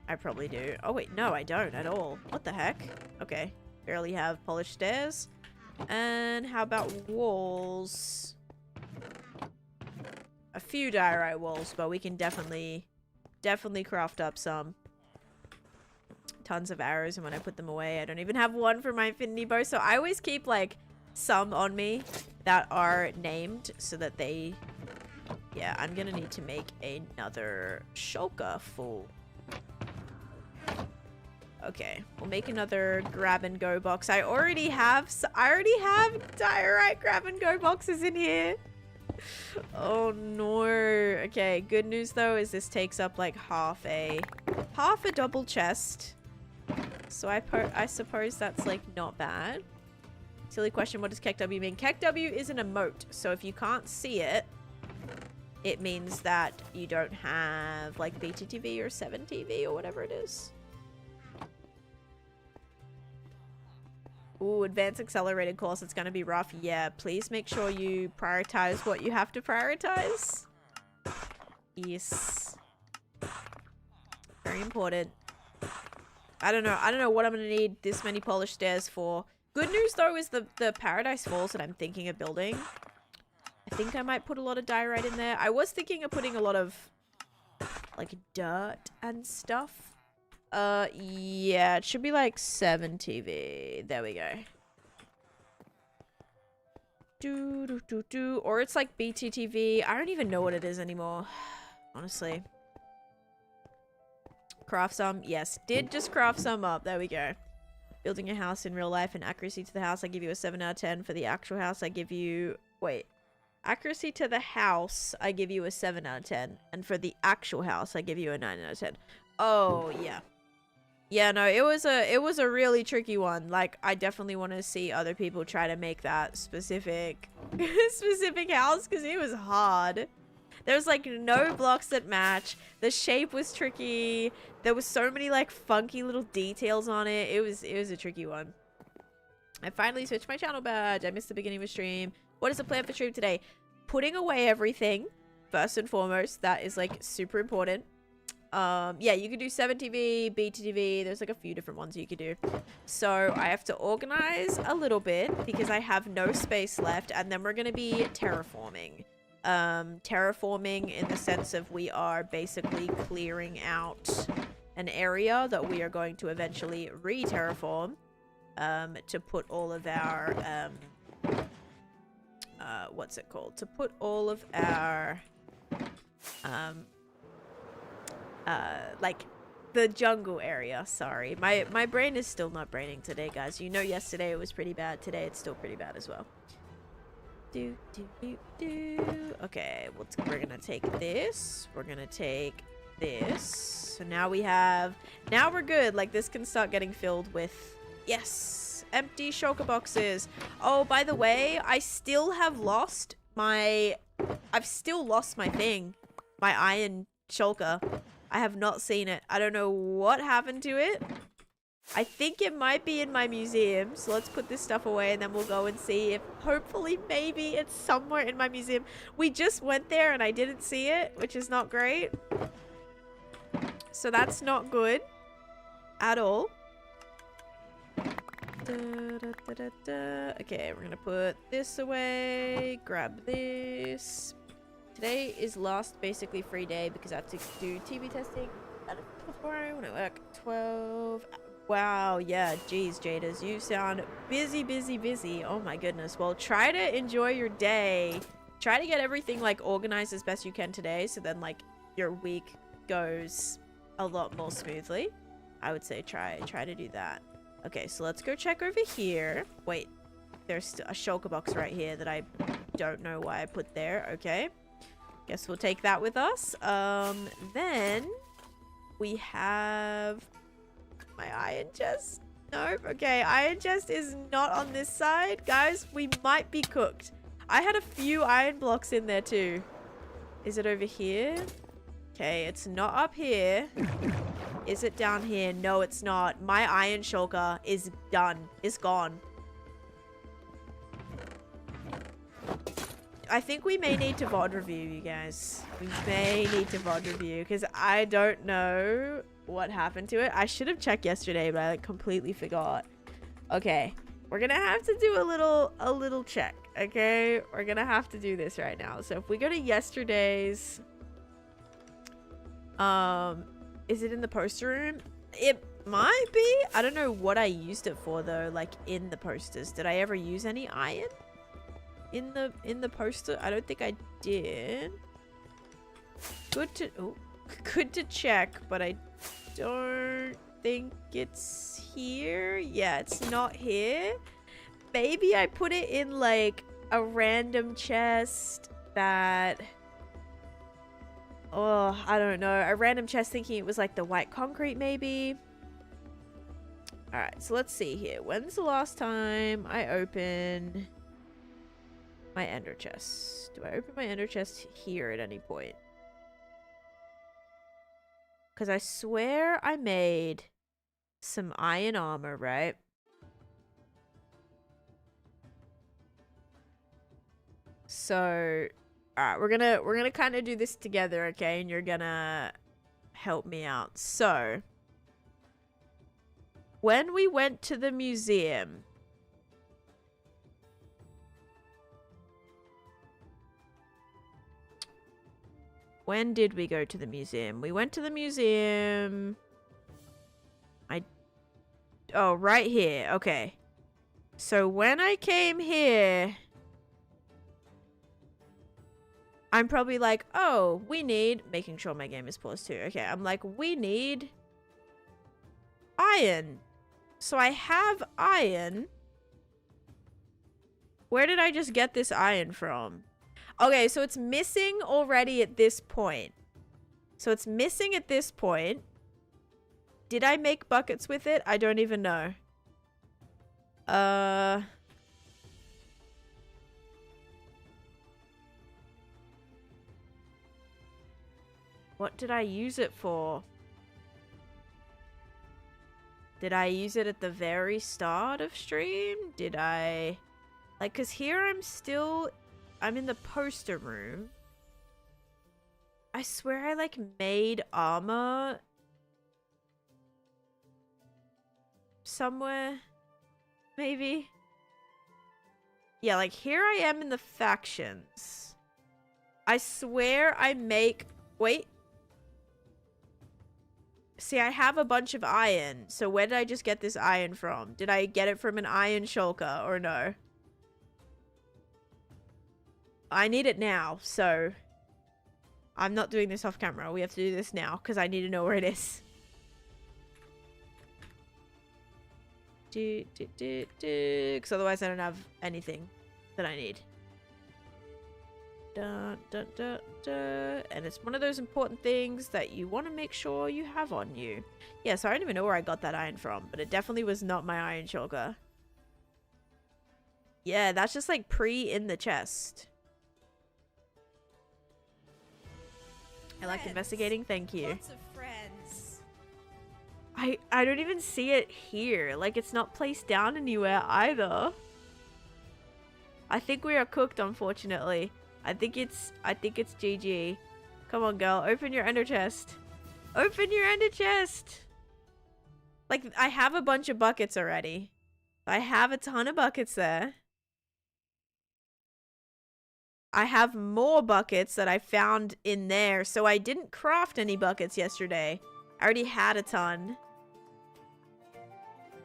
I probably do. Oh wait, no, I don't at all. What the heck? Okay, barely have polished stairs. And how about walls? A few diorite walls, but we can definitely craft up some. Tons of arrows, and when I put them away, I don't even have one for my infinity bow, so I always keep like some on me that are named so that they... Yeah, I'm gonna need to make another shulker full. Okay, we'll make another grab and go box. I already have diorite grab and go boxes in here. Oh no. Okay, good news though is this takes up like half a double chest. So I suppose that's like not bad. Silly question, what does KEKW mean? KEKW is an emote, so if you can't see it, it means that you don't have like BTTV or 7TV or whatever it is. Ooh, advanced accelerated course. It's gonna be rough. Yeah, please make sure you prioritize what you have to prioritize. Yes. Very important. I don't know what I'm gonna need this many polished stairs for. Good news though is the Paradise Falls that I'm thinking of building. I think I might put a lot of diorite in there. I was thinking of putting a lot of like dirt and stuff. Yeah, it should be like 7 TV. There we go. Or it's like BTTV. I don't even know what it is anymore, honestly. Craft some. Yes, did just craft some up. There we go. Building a house in real life and accuracy to the house, I give you a 7 out of 10. For the actual house, I give you... Wait. Accuracy to the house, I give you a 7 out of 10. And for the actual house, I give you a 9 out of 10. Oh, yeah. Yeah, no, it was a really tricky one. Like, I definitely want to see other people try to make that specific house, because it was hard. There's like no blocks that match. The shape was tricky. There was so many like funky little details on it. It was a tricky one. I finally switched my channel badge. I missed the beginning of the stream. What is the plan for stream today? Putting away everything, first and foremost. That is like super important. Yeah, you could do 7TV, BTTV. There's like a few different ones you could do. So I have to organize a little bit because I have no space left, and then we're gonna be terraforming. Terraforming in the sense of we are basically clearing out an area that we are going to eventually re-terraform to put all of our what's it called? To put all of our like the jungle area. Sorry, my brain is still not braining today, guys. You know, yesterday it was pretty bad. Today it's still pretty bad as well. Okay, we're gonna take this. We're gonna take this. So now we're good. Like, this can start getting filled with, yes, empty shulker boxes. Oh, by the way, I've still lost my thing, my iron shulker. I have not seen it. I don't know what happened to it. I think it might be in my museum. So let's put this stuff away and then we'll go and see if hopefully maybe it's somewhere in my museum. We just went there and I didn't see it, which is not great. So that's not good at all. Okay, we're gonna put this away. Grab this. Today is last basically free day because I have to do TV testing tomorrow when I work 12. Wow, yeah, geez, Jaders, you sound busy, busy, busy. Oh my goodness. Well, try to enjoy your day. Try to get everything like organized as best you can today, so then like your week goes a lot more smoothly. I would say try to do that. Okay, so let's go check over here. Wait, there's a shulker box right here that I don't know why I put there. Okay, guess we'll take that with us. Then we have my iron chest. Nope. Okay, iron chest is not on this side. Guys, we might be cooked. I had a few iron blocks in there too. Is it over here? Okay, it's not up here. Is it down here? No, it's not. My iron shulker is done. It's gone. I think we may need to VOD review, you guys. We may need to VOD review because I don't know what happened to it. I should have checked yesterday, but I like completely forgot. Okay, we're gonna have to do a little check. Okay, we're gonna have to do this right now. So if we go to yesterday's, is it in the poster room? It might be. I don't know what I used it for though. Like in the posters, did I ever use any iron in the poster? I don't think I did. Good to check, but I don't think it's here. Yeah, it's not here. Maybe I put it in like a random chest that, oh, I don't know, a random chest thinking it was like the white concrete maybe. All right, so let's see here. When's the last time I opened my ender chest? Do I open my ender chest here at any point? Because I swear I made some iron armor, right? So, alright, we're gonna kind of do this together, okay? And you're gonna help me out. So, when we went to the museum, when did we go to the museum? We went to the museum. Oh, right here. Okay. So when I came here, I'm probably like, oh, we need, making sure my game is paused too. Okay, I'm like, we need iron. So I have iron. Where did I just get this iron from? Okay, so it's missing already at this point. So it's missing at this point. Did I make buckets with it? I don't even know. What did I use it for? Did I use it at the very start of stream? Did I... Like, because here I'm in the poster room. I swear I like made armor somewhere. Maybe. Yeah, like here I am in the factions. I swear I make... Wait. See, I have a bunch of iron. So where did I just get this iron from? Did I get it from an iron shulker or no? I need it now, so... I'm not doing this off camera. We have to do this now because I need to know where it is. Because otherwise I don't have anything that I need. Dun, dun, dun, dun. And it's one of those important things that you want to make sure you have on you. Yeah, so I don't even know where I got that iron from, but it definitely was not my iron shulker. Yeah, that's just like in the chest. I like investigating, thank you. Lots of friends. I don't even see it here. Like, it's not placed down anywhere either. I think we are cooked, unfortunately. I think it's GG. Come on, girl. Open your ender chest. Open your ender chest. Like, I have a bunch of buckets already. I have a ton of buckets there. I have more buckets that I found in there. So I didn't craft any buckets yesterday. I already had a ton.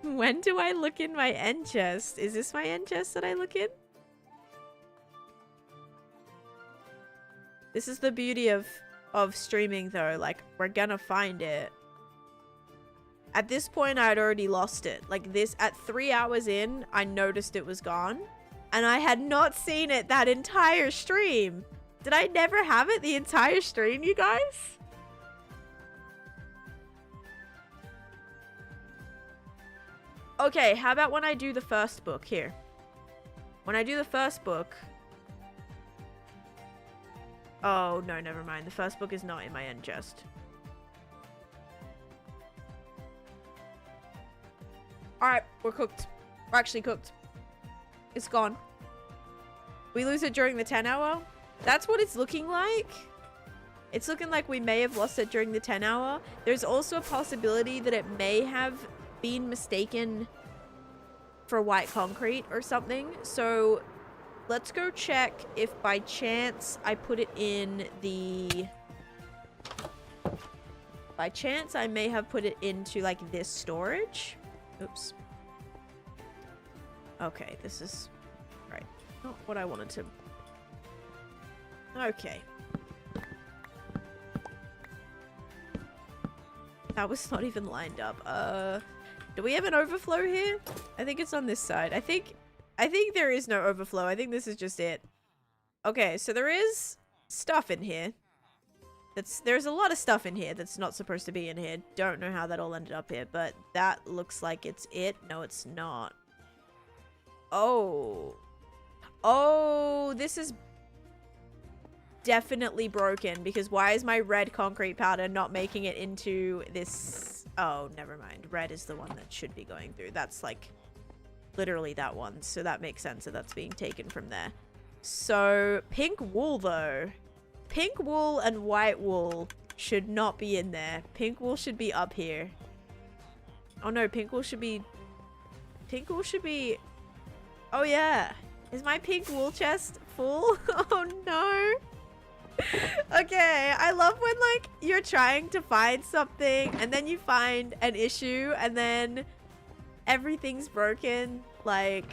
When do I look in my end chest? Is this my end chest that I look in? This is the beauty of streaming though. Like, we're gonna find it. At this point, I had already lost it. Like this, at 3 hours in, I noticed it was gone. And I had not seen it that entire stream. Did I never have it the entire stream, you guys? Okay, how about when I do the first book here? When I do the first book... Oh, no, never mind. The first book is not in my end chest. Alright, we're cooked. We're actually cooked. It's gone. We lose it during the 10 hour? That's what it's looking like. It's looking like we may have lost it during the 10 hour. There's also a possibility that it may have been mistaken for white concrete or something. So let's go check if by chance I put it in the... By chance I may have put it into like this storage. Oops. Okay, this is... Right. Not what I wanted to... Okay. That was not even lined up. Do we have an overflow here? I think it's on this side. I think there is no overflow. I think this is just it. Okay, so there is stuff in here. There's a lot of stuff in here that's not supposed to be in here. Don't know how that all ended up here, but that looks like it's it. No, it's not. Oh. Oh, this is definitely broken because why is my red concrete powder not making it into this? Oh, never mind. Red is the one that should be going through. That's like literally that one. So that makes sense that that's being taken from there. So pink wool though. Pink wool and white wool should not be in there. Pink wool should be up here. Oh no, pink wool should be... Pink wool should be... Oh yeah. Is my pink wool chest full? Oh no. Okay, I love when like you're trying to find something and then you find an issue and then everything's broken. Like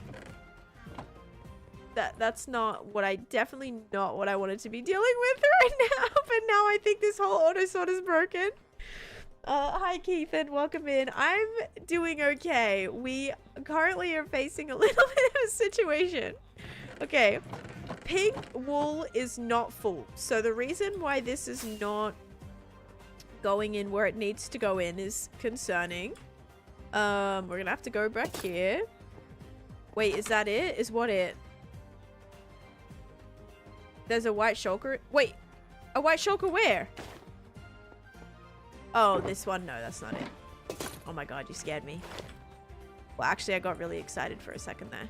that's not what definitely not what I wanted to be dealing with right now. But now I think this whole auto sort is broken. Hi Keithan, welcome in. I'm doing okay. We currently are facing a little bit of a situation. Okay, pink wool is not full. So the reason why this is not going in where it needs to go in is concerning. We're gonna have to go back here. Wait, is that it? Is what it? There's a white shulker. Wait, a white shulker where? Oh, this one. No, that's not it. Oh my god, you scared me. Well, actually, I got really excited for a second there.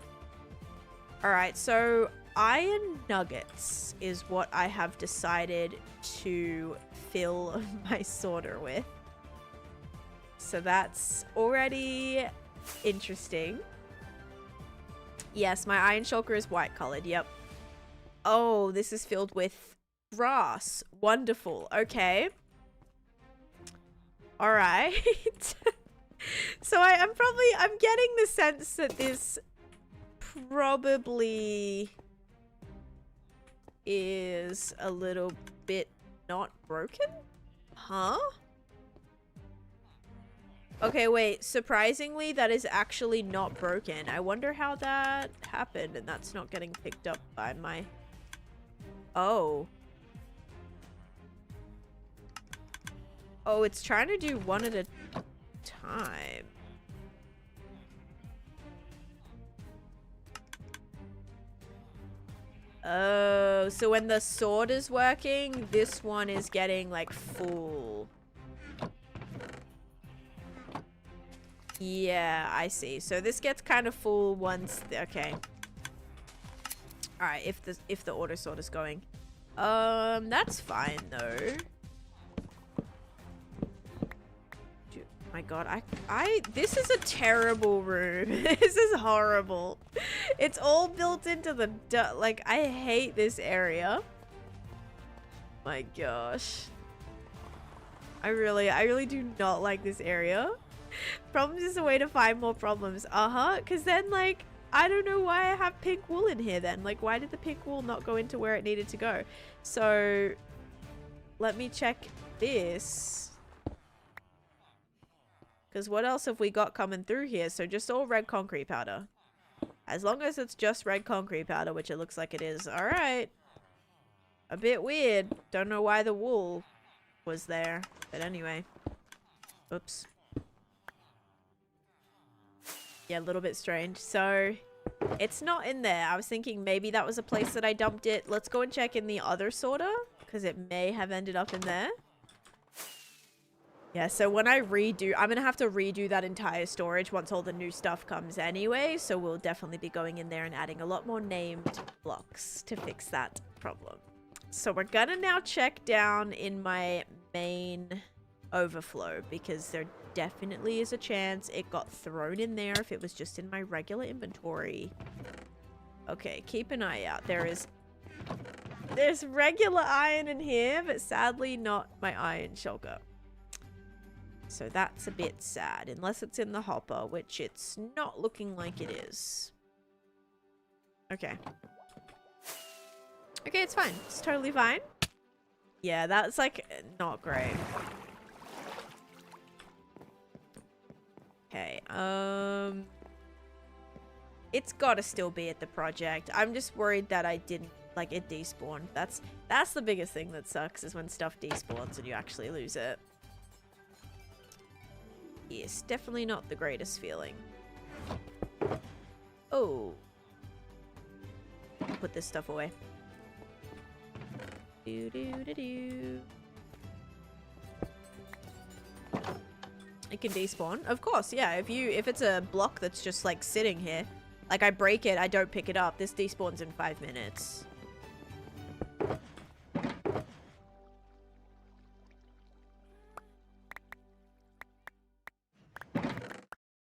Alright, so iron nuggets is what I have decided to fill my sorter with. So that's already interesting. Yes, my iron shulker is white colored. Yep. Oh, this is filled with grass. Wonderful. Okay. All right. So I'm getting the sense that this probably is a little bit not broken? Huh? Okay, wait. Surprisingly, that is actually not broken. I wonder how that happened and that's not getting picked up by my... Oh. Oh, it's trying to do one at a time. Oh, so when the sword is working, this one is getting like full. Yeah, I see. So this gets kind of full once. Okay. All right. If the auto sword is going, that's fine though. My god, this is a terrible room. This is horrible. It's all built into the like, I hate this area. My gosh. I really do not like this area. Problems is a way to find more problems. Because then, like, I don't know why I have pink wool in here then. Like, why did the pink wool not go into where it needed to go? So, let me check this. Because what else have we got coming through here? So just all red concrete powder. As long as it's just red concrete powder, which it looks like it is. Alright. A bit weird. Don't know why the wool was there. But anyway. Oops. Yeah, a little bit strange. So, it's not in there. I was thinking maybe that was a place that I dumped it. Let's go and check in the other sorter. Because it may have ended up in there. Yeah, so when I redo, I'm going to have to redo that entire storage once all the new stuff comes anyway. So we'll definitely be going in there and adding a lot more named blocks to fix that problem. So we're going to now check down in my main overflow because there definitely is a chance it got thrown in there if it was just in my regular inventory. Okay, keep an eye out. There's regular iron in here, but sadly not my iron shulker. So that's a bit sad, unless it's in the hopper, which it's not looking like it is. Okay. Okay, it's fine. It's totally fine. Yeah, that's like not great. Okay, it's gotta still be at the project. I'm just worried that I didn't, like, it despawned. That's the biggest thing that sucks, is when stuff despawns and you actually lose it. Yes, definitely not the greatest feeling. Oh. Put this stuff away. Do do do do. It can despawn. Of course, yeah. If it's a block that's just like sitting here, like I break it, I don't pick it up. This despawns in 5 minutes.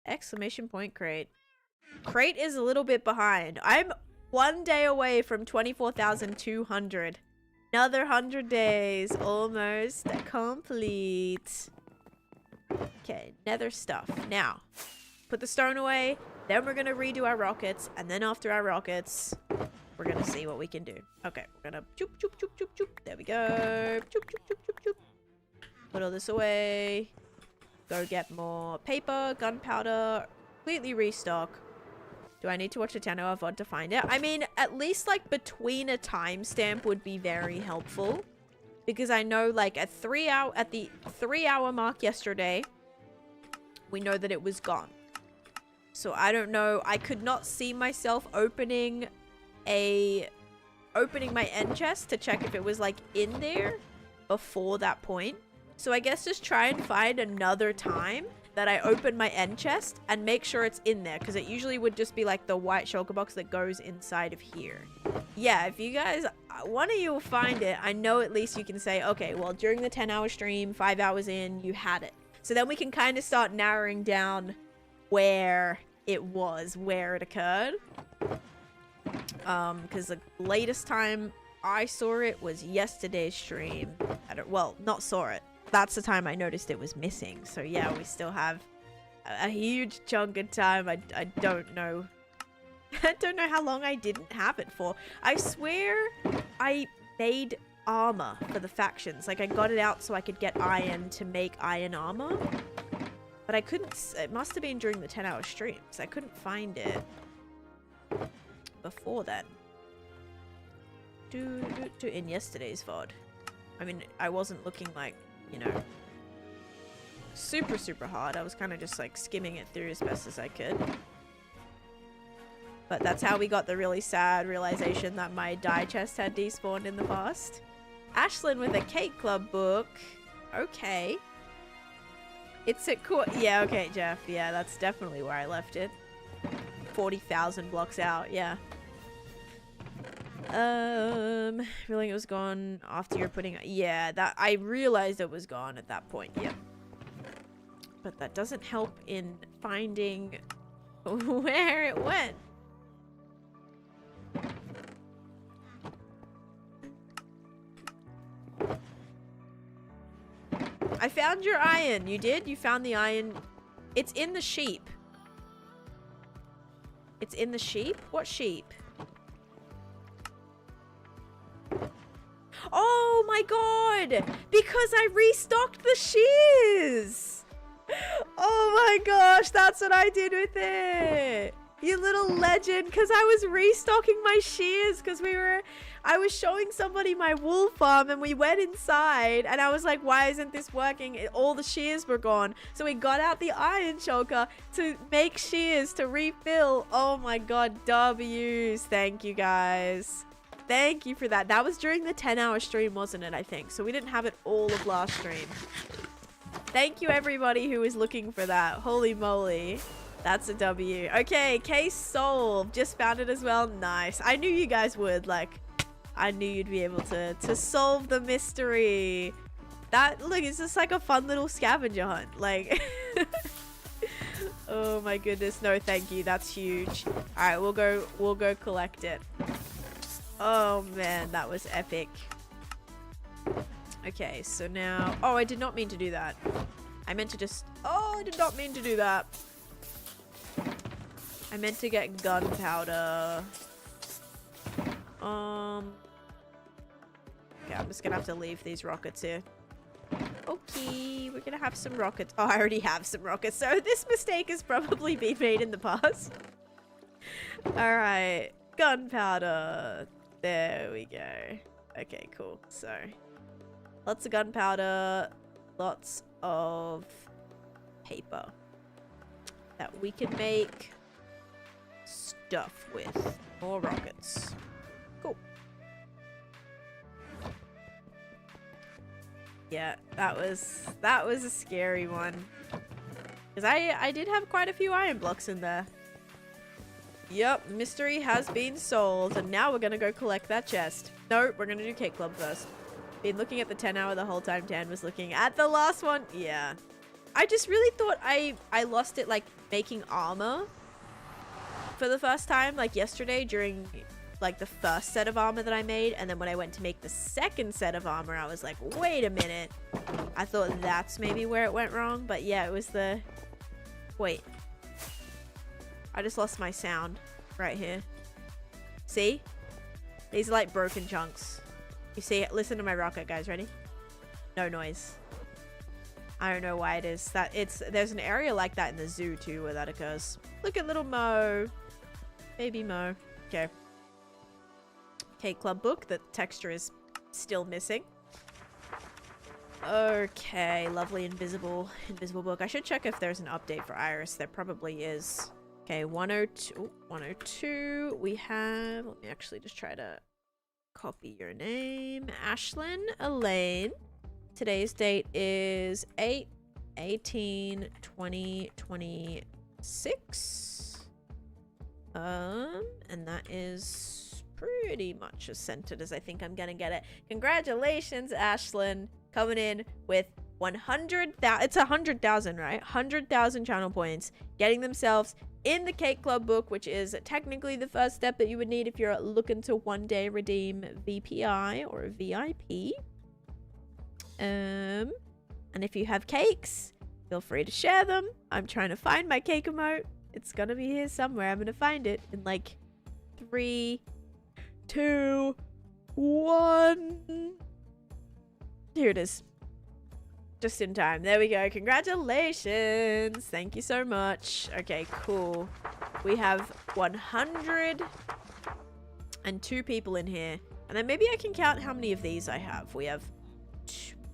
Exclamation point crate. Crate is a little bit behind. I'm 1 day away from 24,200. Another 100 days. Almost complete. Okay, nether stuff. Now, put the stone away. Then we're going to redo our rockets. And then after our rockets, we're going to see what we can do. Okay, we're going to choop, choop, choop, choop, choop. There we go. Choop, choop, choop, choop, choop. Put all this away. Go get more paper, gunpowder, completely restock. Do I need to watch a 10-hour VOD to find it? I mean, at least like between a timestamp would be very helpful. Because I know like at the 3 hour mark yesterday, we know that it was gone. So I don't know. I could not see myself opening my end chest to check if it was like in there before that point. So I guess just try and find another time that I open my end chest and make sure it's in there. Because it usually would just be like the white shulker box that goes inside of here. yeah, if you guys, one of you will find it, I know at least you can say, okay, well, during the 10-hour stream, 5 hours in, you had it. So then we can kind of start narrowing down where it was, where it occurred. Because the latest time I saw it was yesterday's stream. Well, not saw it. That's the time I noticed it was missing. So yeah, we still have a huge chunk of time. I don't know. I don't know how long I didn't have it for. I swear I made armor for the factions. Like, I got it out so I could get iron to make iron armor. But I couldn't... It must have been during the 10-hour streams. I couldn't find it before then. In yesterday's VOD. I mean, I wasn't looking like, you know, super hard. I was kind of just like skimming it through as best as I could. But that's how we got the really sad realization that my dye chest had despawned in the past. Ashlyn with a Cake Club book. Okay. It's at court. Yeah, okay, Jeff. Yeah, that's definitely where I left it. 40,000 blocks out. Yeah. Feeling it was gone after you're putting... Yeah, that I realized it was gone at that point. Yep. But that doesn't help in finding where it went. I found your iron. You did? You found the iron. It's in the sheep. It's in the sheep? What sheep? Oh my god! Because I restocked the shears! Oh my gosh, that's what I did with it! You little legend, because I was restocking my shears because I was showing somebody my wool farm and we went inside and I was like, why isn't this working? All the shears were gone. So we got out the iron choker to make shears to refill. Oh my god, W's. Thank you guys. Thank you for that. That was during the 10-hour stream, wasn't it, I think? So we didn't have it all of last stream. Thank you everybody who was looking for that. Holy moly. That's a W. Okay, case solved. Just found it as well. Nice. I knew you guys would. Like, I knew you'd be able to solve the mystery. That, look, it's just like a fun little scavenger hunt. Like, oh my goodness. No, thank you. That's huge. All right, we'll go collect it. Oh man, that was epic. Okay, so now, oh, I did not mean to do that. I meant to just, oh, I did not mean to do that. I meant to get gunpowder. Okay, I'm just gonna have to leave these rockets here. Okay, we're gonna have some rockets. Oh, I already have some rockets, so this mistake has probably been made in the past. Alright, gunpowder. There we go. Okay, cool. So, lots of gunpowder, lots of paper that we can make stuff with. More rockets. Cool. Yeah, that was a scary one. Because I did have quite a few iron blocks in there. Yep, mystery has been solved. And now we're going to go collect that chest. No, we're going to do Cake Club first. Been looking at the 10-hour the whole time Dan was looking at the last one. Yeah. I just really thought I lost it, like, making armor for the first time, like, yesterday during, like, the first set of armor that I made. And then when I went to make the second set of armor, I was like, wait a minute. I thought that's maybe where it went wrong. But yeah, it was the... Wait. I just lost my sound right here. See? These are like broken chunks. You see? Listen to my rocket, guys. Ready? No noise. I don't know why it is. There's an area like that in the zoo too where that occurs. Look at little Mo. Baby Mo. Okay. Cake Club book. The texture is still missing. Okay. Lovely invisible book. I should check if there's an update for Iris. There probably is. Okay, 102. Oh, 102. We have... Let me actually just try to copy your name. Ashlyn Elaine. Today's date is 8/18/2026. And that is pretty much as centered as I think I'm gonna get it. Congratulations, Ashlyn, coming in with 100,000. It's 100,000, right? 100,000 channel points, getting themselves in the Cake Club book, which is technically the first step that you would need if you're looking to one day redeem VPI or VIP. And if you have cakes, feel free to share them. I'm trying to find my cake emote. It's gonna be here somewhere. I'm gonna find it in like 3, 2, 1. Here it is. Just in time. There we go. Congratulations. Thank you so much. Okay, cool. We have 102 people in here. And then maybe I can count how many of these I have. We have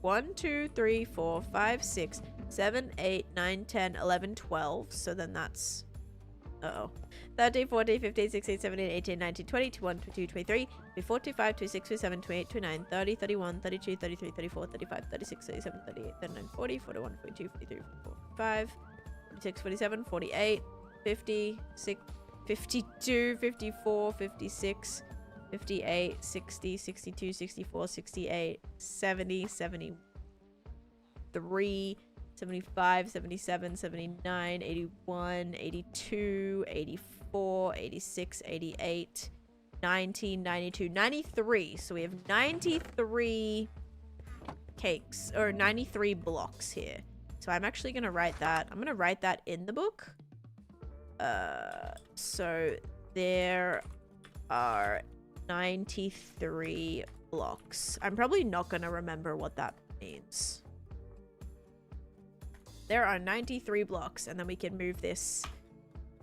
1, 2, 3, 4, 5, 6, 7, 8, 9, 10, 11, 12. So then that's... Uh-oh. 13, 14, 15, 16, 17, 18, 19, 20, 21, 22, 23, 24, 25, 26, 27, 28, 29, 30, 31, 32, 33, 34, 35, 36, 37, 38, 39, 40, 41, 42, 43, 44, 45, 46, 47, 48, 50, 52, 54, 56, 58, 60, 62, 64, 68, 70, 73, 75, 77, 79, 81, 82, 84, 86, 88, 90, 92, 93. So we have 93 cakes, or 93 blocks here. So I'm actually going to write that. I'm going to write that in the book. So there are 93 blocks. I'm probably not going to remember what that means. There are 93 blocks, and then we can move this.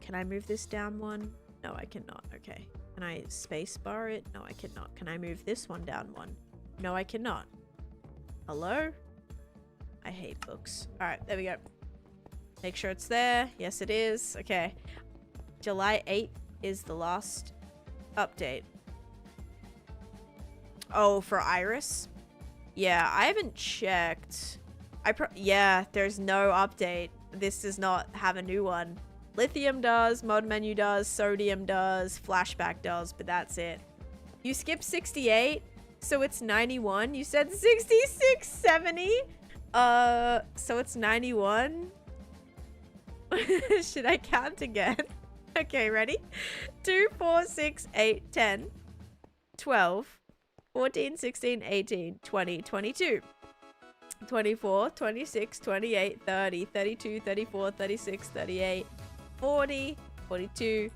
Can I move this down one? No, I cannot. Okay. Can I space bar it? No, I cannot. Can I move this one down one? No, I cannot. Hello? I hate books. All right, there we go. Make sure it's there. Yes, it is. Okay. July 8th is the last update. Oh, for Iris? Yeah, I haven't checked. Yeah, there's no update. This does not have a new one. Lithium does, mod menu does, sodium does, flashback does, but that's it. You skipped 68, so it's 91. You said 66, 70. So it's 91. Should I count again? Okay, ready? 2, 4, 6, 8, 10, 12, 14, 16, 18, 20, 22. 24, 26, 28, 30, 32, 34, 36, 38, 40, 42,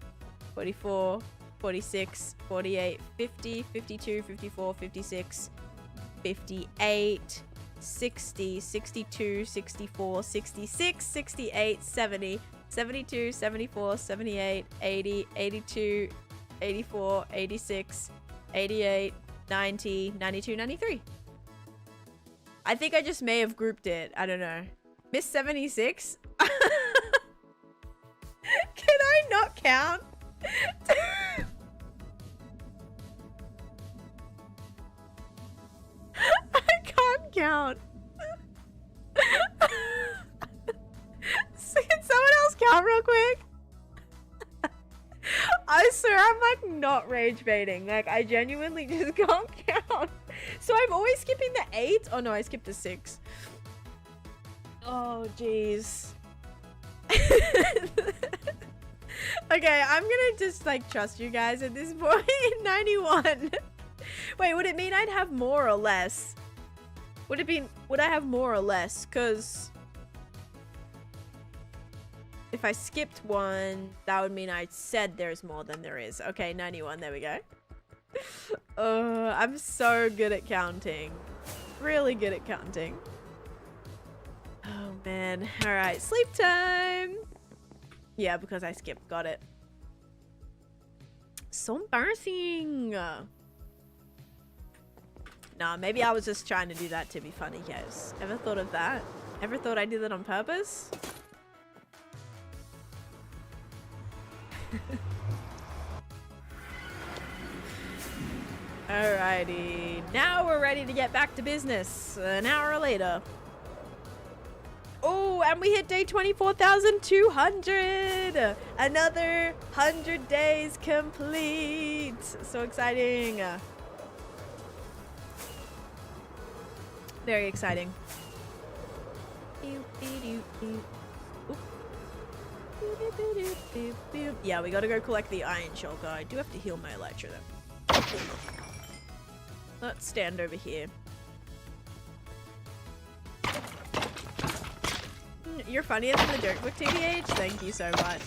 44, 46, 48, 50, 52, 54, 56, 58, 60, 62, 64, 66, 68, 70, 72, 74, 78, 80, 82, 84, 86, 88, 90, 92, 93. I think I just may have grouped it. I don't know. Miss 76? Can I not count? I can't count. Can someone else count real quick? I swear I'm like not rage baiting. Like I genuinely just can't count. So I'm always skipping the 8. Oh no, I skipped the 6. Oh jeez. Okay, I'm gonna just like trust you guys at this point. 91. Wait, would it mean I'd have more or less? Would I have more or less? Cause if I skipped 1, that would mean I said there's more than there is. Okay, 91, there we go. I'm so good at counting. Really good at counting. Oh man. Alright, sleep time. Yeah, because I skipped. Got it. So embarrassing. Nah, maybe I was just trying to do that to be funny, guys. Ever thought of that? Ever thought I did that on purpose? Alrighty, now we're ready to get back to business. An hour later. Oh, and we hit day 24,200. Another 100 days complete. So exciting. Very exciting. Yeah, we gotta go collect the iron shulker. I do have to heal my elytra though. Let's stand over here. You're funnier than the joke book, TBH. Thank you so much.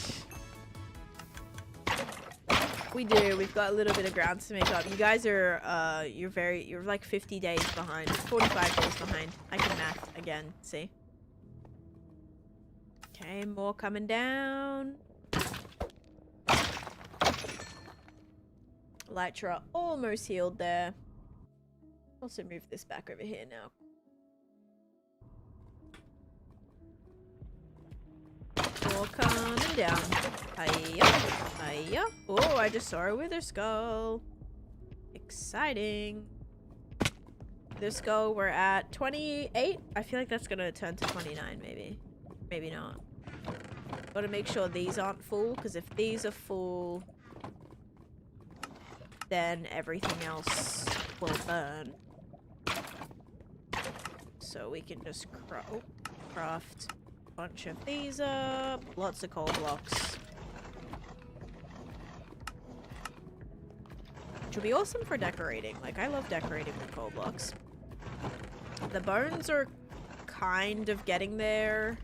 We do. We've got a little bit of ground to make up. You guys are, you're like 50 days behind. 45 days behind. I can math again. See? Okay, more coming down. Elytra almost healed there. Also move this back over here now. More coming down. Hiya. Hiya. Oh, I just saw a wither skull. Exciting. Wither skull, we're at 28. I feel like that's gonna turn to 29 maybe. Maybe not. Gotta make sure these aren't full, because if these are full, then everything else will burn. So we can just craft a bunch of these up. Lots of coal blocks. Which will be awesome for decorating. Like, I love decorating with coal blocks. The bones are kind of getting there.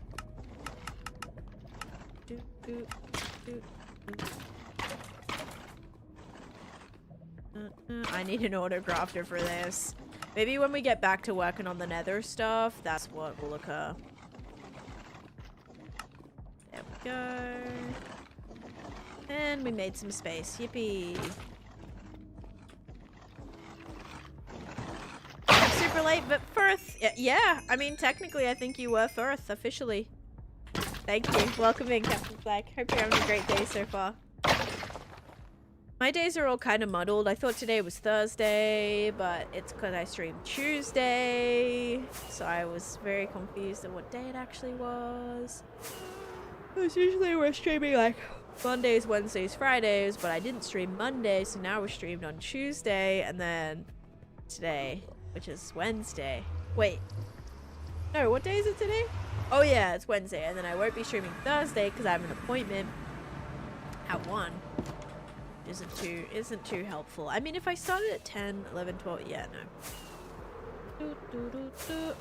I need an auto crafter for this. Maybe when we get back to working on the nether stuff, that's what will occur. There we go. And we made some space. Yippee. I'm super late, but Firth. Yeah, I mean, technically, I think you were Firth officially. Thank you. Welcome in, Captain Flag. Hope you're having a great day so far. My days are all kind of muddled. I thought today was Thursday, but it's because I streamed Tuesday. So I was very confused on what day it actually was. Because usually we're streaming like Mondays, Wednesdays, Fridays, but I didn't stream Monday, so now we're streamed on Tuesday, and then today, which is Wednesday. Wait. No, what day is it today? Oh yeah, it's Wednesday, and then I won't be streaming Thursday because I have an appointment at 1. Isn't too helpful. I mean, if I started at 10, 11, 12, yeah, no.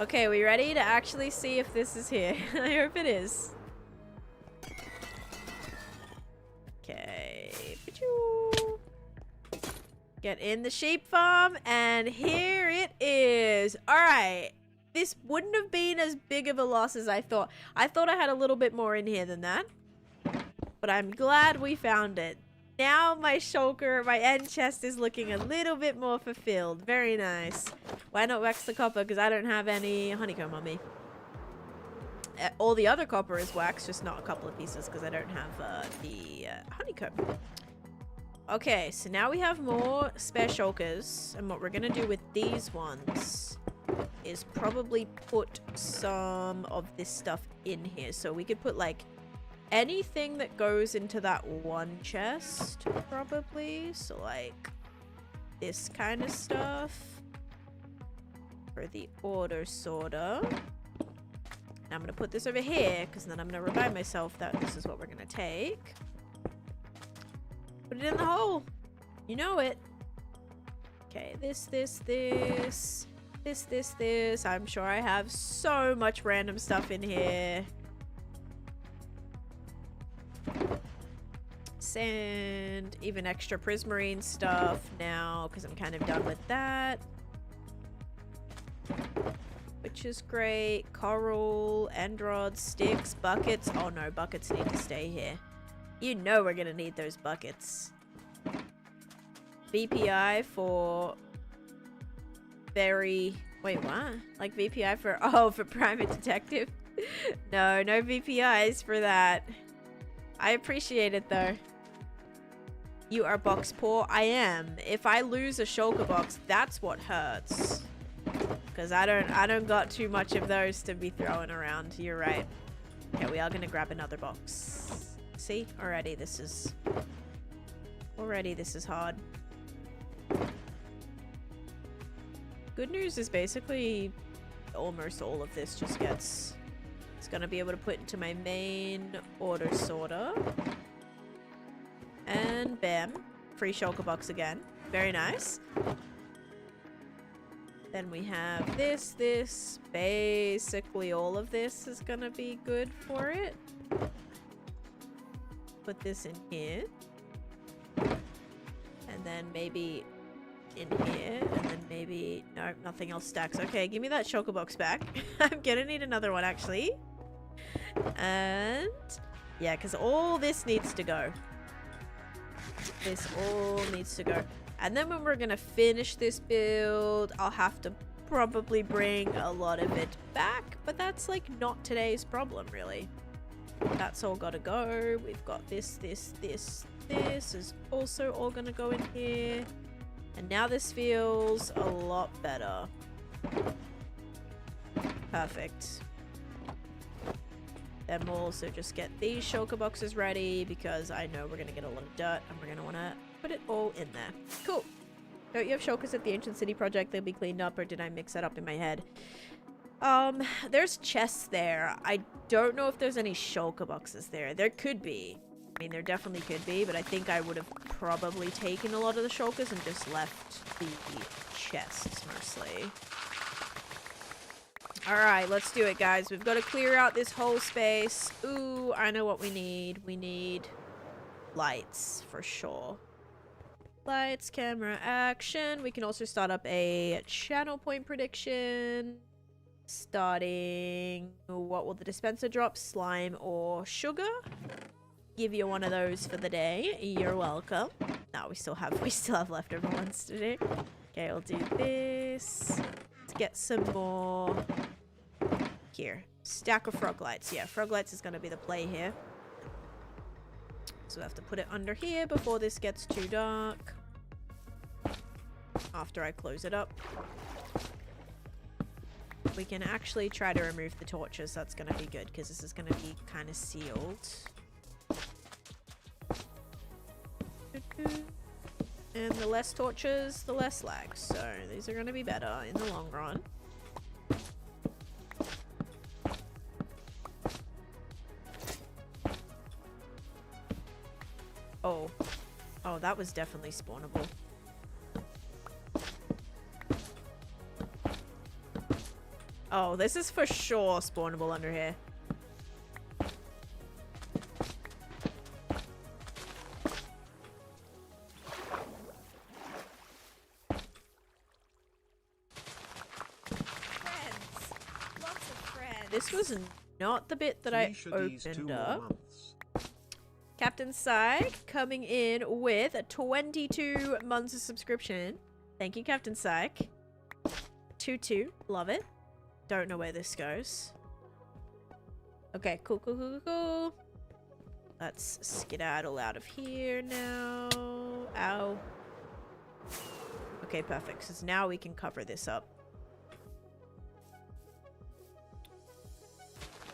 Okay, are we ready to actually see if this is here? I hope it is. Okay. Get in the sheep farm, and here it is. All right. This wouldn't have been as big of a loss as I thought. I thought I had a little bit more in here than that. But I'm glad we found it. Now my shulker, my end chest is looking a little bit more fulfilled. Very nice. Why not wax the copper? Because I don't have any honeycomb on me. All the other copper is waxed, just not a couple of pieces because I don't have the honeycomb. Okay, so now we have more spare shulkers. And what we're going to do with these ones is probably put some of this stuff in here. So we could put like anything that goes into that one chest, probably. So like this kind of stuff for the order sorter. And I'm going to put this over here because then I'm going to remind myself that this is what we're going to take. Put it in the hole. You know it. Okay, this. I'm sure I have so much random stuff in here. Sand, even extra prismarine stuff now because I'm kind of done with that. Which is great. Coral, end rods, sticks, buckets. Oh no, buckets need to stay here. You know we're gonna need those buckets. VPI for very... Wait, what? Like VPI for... Oh, for private detective? No VPIs for that. I appreciate it though. You are box poor? I am. If I lose a shulker box, that's what hurts. Because I don't got too much of those to be throwing around. You're right. Okay, we are gonna grab another box. See? Already this is hard. Good news is basically almost all of this just gets... It's gonna be able to put into my main auto sorter. And bam. Free shulker box again. Very nice. Then we have this. Basically all of this is gonna be good for it. Put this in here. And then maybe in here. And then maybe... No, nothing else stacks. Okay, give me that shulker box back. I'm gonna need another one actually. And... yeah, because all this needs to go. This all needs to go. And then when we're gonna finish this build, I'll have to probably bring a lot of it back. But that's like not today's problem really. That's all gotta go. We've got this is also all gonna go in here. And now this feels a lot better. Perfect. Then we'll also just get these shulker boxes ready because I know we're gonna get a lot of dirt and we're gonna wanna put it all in there. Cool. Don't you have shulkers at the Ancient City project? They'll be cleaned up, or did I mix that up in my head? There's chests there. I don't know if there's any shulker boxes there. There could be. I mean, there definitely could be, but I think I would have probably taken a lot of the shulkers and just left the chests mostly. Alright, let's do it, guys. We've got to clear out this whole space. Ooh, I know what we need. We need lights, for sure. Lights, camera, action. We can also start up a channel point prediction. Starting... what will the dispenser drop? Slime or sugar? Give you one of those for the day. You're welcome. No, we still have leftover ones to do. Okay, we'll do this. Let's get some more... here. Stack of frog lights. Yeah, frog lights is going to be the play here. So we have to put it under here before this gets too dark. After I close it up. We can actually try to remove the torches. That's going to be good because this is going to be kind of sealed. And the less torches, the less lag. So these are going to be better in the long run. Oh. Oh, that was definitely spawnable. Oh, this is for sure spawnable under here. This was not the bit that I opened up. Captain Psych coming in with 22 months of subscription. Thank you, Captain Psych. 2-2. Love it. Don't know where this goes. Okay, cool. Let's skedaddle out of here now. Ow. Okay, perfect. So now we can cover this up.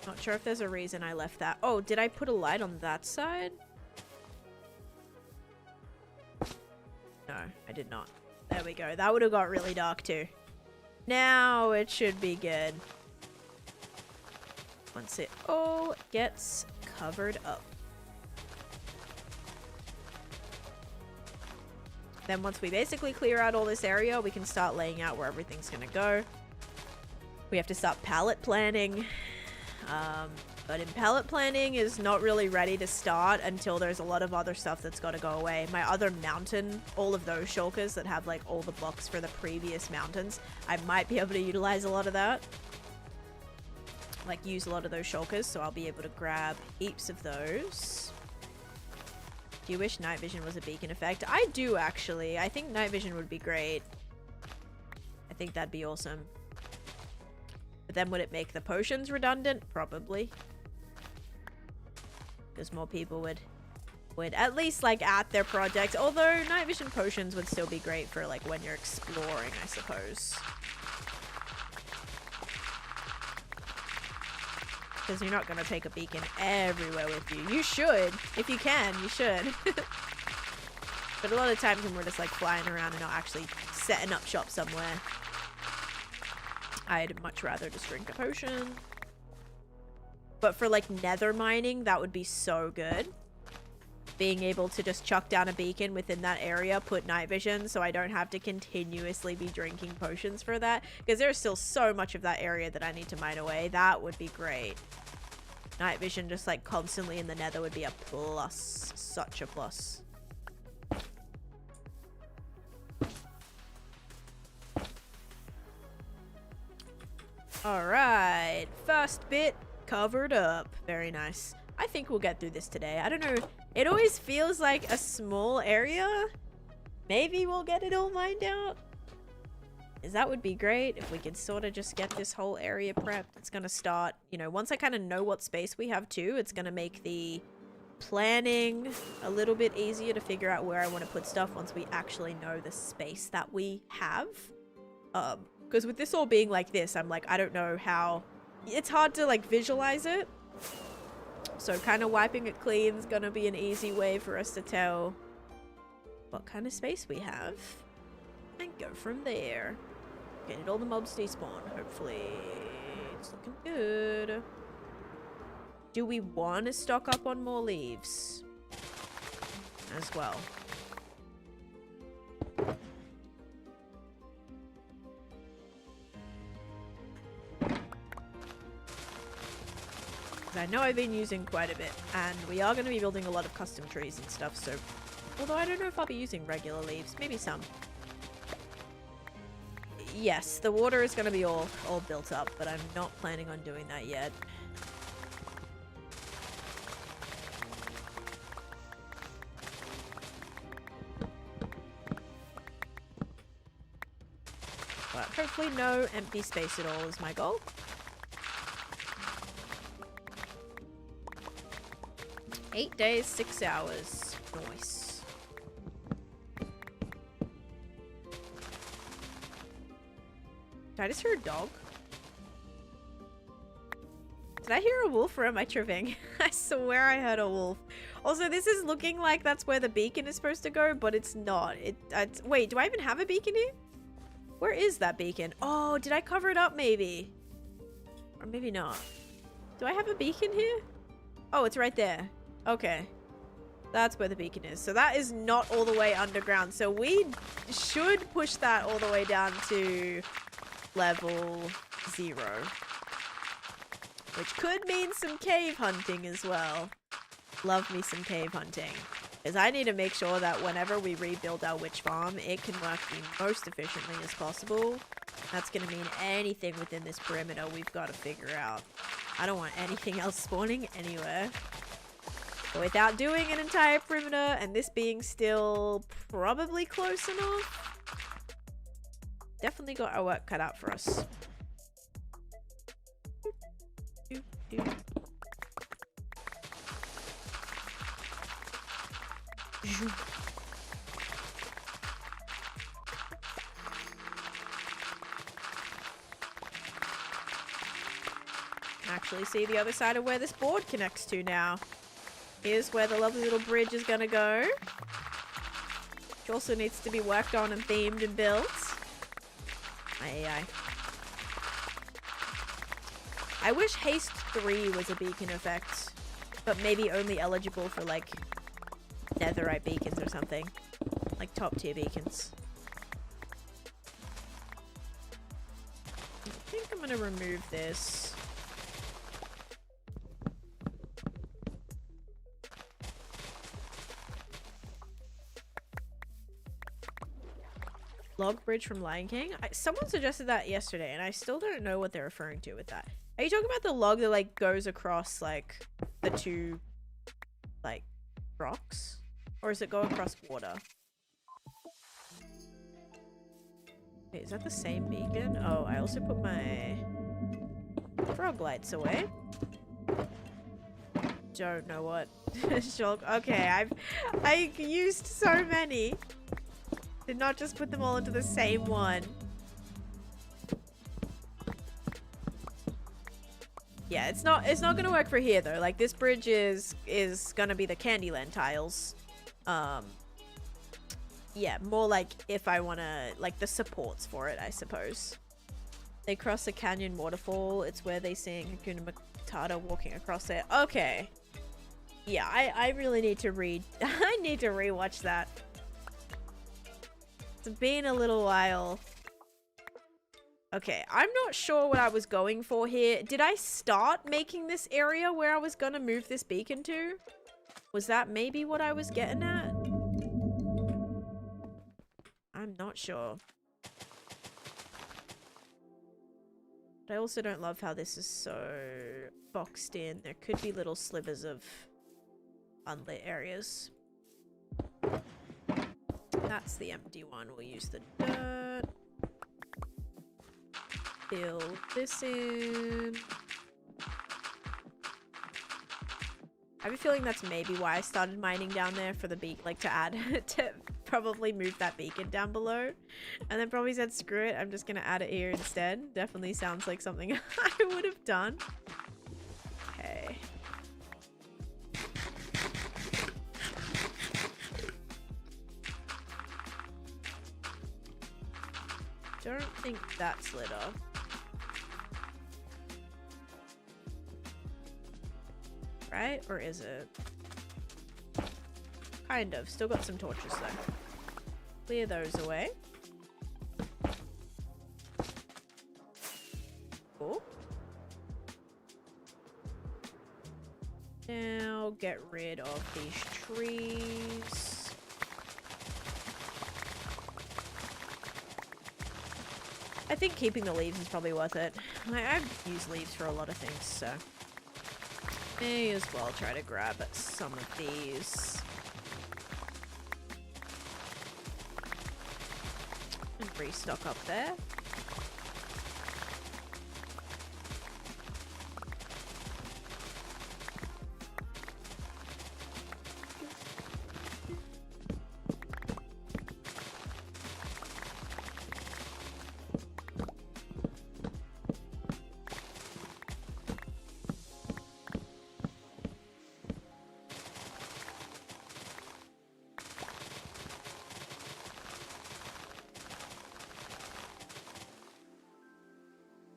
Not sure if there's a reason I left that. Oh, did I put a light on that side? No, I did not. There we go. That would have got really dark too. Now it should be good. Once it all gets covered up. Then once we basically clear out all this area, we can start laying out where everything's gonna go. We have to start pallet planning. But in pallet planning is not really ready to start until there's a lot of other stuff that's got to go away. My other mountain, all of those shulkers that have like all the blocks for the previous mountains, I might be able to utilize a lot of that. Like use a lot of those shulkers, so I'll be able to grab heaps of those. Do you wish night vision was a beacon effect? I do actually. I think night vision would be great. I think that'd be awesome. But then would it make the potions redundant? Probably. Because more people would at least like at their projects. Although night vision potions would still be great for like when you're exploring, I suppose. Because you're not going to take a beacon everywhere with you. You should. If you can, you should. But a lot of times when we're just like flying around and not actually setting up shop somewhere, I'd much rather just drink a potion. But for like nether mining, that would be so good. Being able to just chuck down a beacon within that area, put night vision, so I don't have to continuously be drinking potions for that. Because there's still so much of that area that I need to mine away. That would be great. Night vision just like constantly in the nether would be a plus. Such a plus. Alright. First bit covered up. Very nice. I think we'll get through this today. I don't know. It always feels like a small area. Maybe we'll get it all mined out. Because that would be great if we could sort of just get this whole area prepped. It's going to start, you know, once I kind of know what space we have too, it's going to make the planning a little bit easier to figure out where I want to put stuff once we actually know the space that we have. Because with this all being like this, I'm like, I don't know how... It's hard to like visualize it. So kind of wiping it clean is going to be an easy way for us to tell what kind of space we have. And go from there. Get all the mobs despawn, hopefully. It's looking good. Do we want to stock up on more leaves? As well. I know I've been using quite a bit, and we are going to be building a lot of custom trees and stuff, so... Although I don't know if I'll be using regular leaves. Maybe some. Yes, the water is going to be all built up, but I'm not planning on doing that yet. But hopefully no empty space at all is my goal. Eight days, 6 hours. Nice. Did I just hear a dog? Did I hear a wolf or am I tripping? I swear I heard a wolf. Also, this is looking like that's where the beacon is supposed to go, but it's not. Wait, do I even have a beacon here? Where is that beacon? Oh, did I cover it up maybe? Or maybe not. Do I have a beacon here? Oh, it's right there. Okay. That's where the beacon is. So that is not all the way underground. So we should push that all the way down to level 0. Which could mean some cave hunting as well. Love me some cave hunting. Because I need to make sure that whenever we rebuild our witch farm, it can work the most efficiently as possible. That's going to mean anything within this perimeter we've got to figure out. I don't want anything else spawning anywhere. But without doing an entire perimeter, and this being still probably close enough, definitely got our work cut out for us. Actually see the other side of where this board connects to now. Here's where the lovely little bridge is gonna go. Which also needs to be worked on and themed and built. My AI. I wish Haste 3 was a beacon effect, but maybe only eligible for like netherite beacons or something. Like top tier beacons. I think I'm gonna remove this. Log bridge from Lion King? Someone suggested that yesterday, and I still don't know what they're referring to with that. Are you talking about the log that, like, goes across, like, the two, like, rocks? Or does it go across water? Wait, is that the same beacon? Oh, I also put my frog lights away. Don't know what. Okay, I used so many. Did not just put them all into the same one. Yeah, it's not gonna work for here though. Like this bridge is gonna be the Candyland tiles. Yeah, more like if I wanna like the supports for it, I suppose. They cross a canyon waterfall. It's where they sing Hakuna Matata walking across it. Okay. Yeah, I really need to I need to rewatch that. It's been a little while. Okay, I'm not sure what I was going for here. Did I start making this area where I was gonna move this beacon to? Was that maybe what I was getting at? I'm not sure. But I also don't love how this is so boxed in. There could be little slivers of unlit areas. That's the empty one. We'll use the dirt. Fill this in. I have a feeling that's maybe why I started mining down there for the like to add to probably move that beacon down below, and then probably said screw it, I'm just gonna add it here instead. Definitely sounds like something I would have done. Okay. Don't think that's lit up. Right? Or is it? Kind of. Still got some torches though. Clear those away. Cool. Now get rid of these trees. I think keeping the leaves is probably worth it. I've used leaves for a lot of things, so may as well try to grab some of these. And restock up there.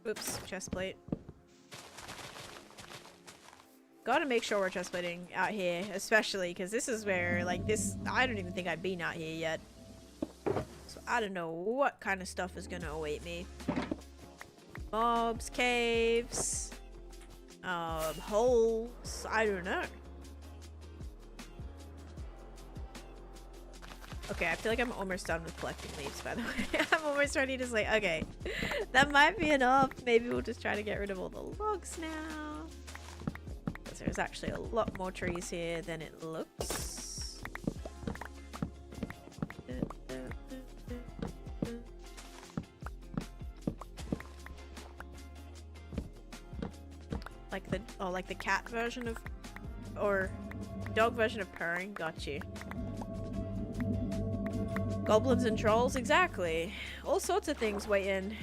Oops, chest plate. Gotta make sure we're chest plating out here, especially because this is where, like, this, I don't even think I've been out here yet. So I don't know what kind of stuff is gonna await me. Mobs, caves, holes, I don't know. Okay, I feel like I'm almost done with collecting leaves, by the way. I'm almost ready to say, okay, that might be enough. Maybe we'll just try to get rid of all the logs now. Because there's actually a lot more trees here than it looks. Like the, oh, like the cat version of, or dog version of purring. Got you. Goblins and trolls, exactly. All sorts of things waiting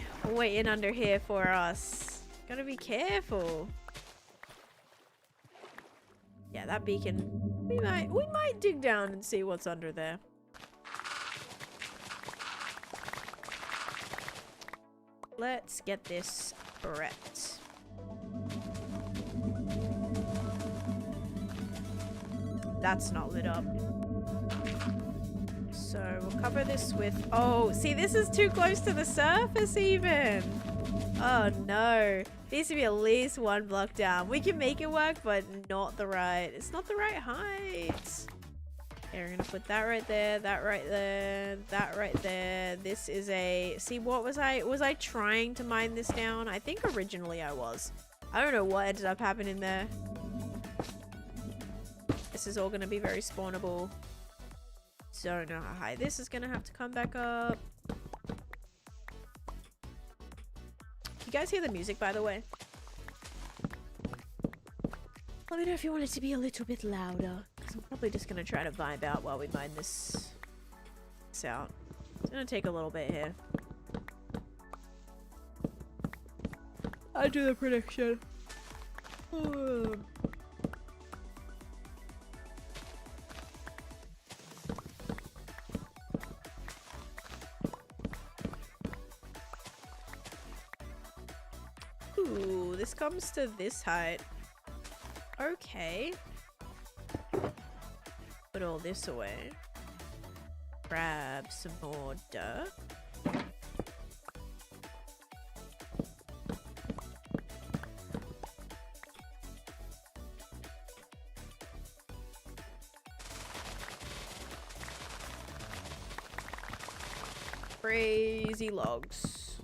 under here for us. Gotta be careful. Yeah, that beacon. We might dig down and see what's under there. Let's get this prepped. That's not lit up. So we'll cover this with, oh, see, this is too close to the surface even. Oh no, needs to be at least one block down. We can make it work, but not the right, it's not the right height. Okay, we're gonna put that right there, that right there, that right there. This is a, see, what was I trying to mine this down? I think originally I was. I don't know what ended up happening there. This is all gonna be very spawnable. Don't know how high this is gonna have to come back up. You guys hear the music, by the way? Let me know if you want it to be a little bit louder, because I'm probably just gonna try to vibe out while we mine this out. It's gonna take a little bit here. I do the prediction. Ooh, this comes to this height. Okay. Put all this away. Grab some more dirt. Crazy logs.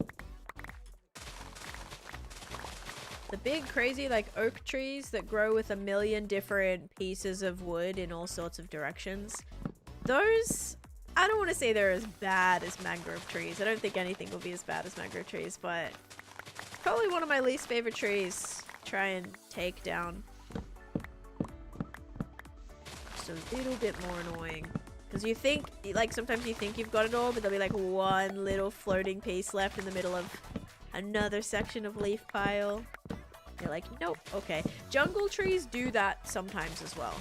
The big crazy like oak trees that grow with a million different pieces of wood in all sorts of directions. Those, I don't want to say they're as bad as mangrove trees. I don't think anything will be as bad as mangrove trees, but probably one of my least favorite trees to try and take down. Just a little bit more annoying. Because you think, like sometimes you think you've got it all, but there'll be like one little floating piece left in the middle of another section of leaf pile. You're like, nope, okay. Jungle trees do that sometimes as well.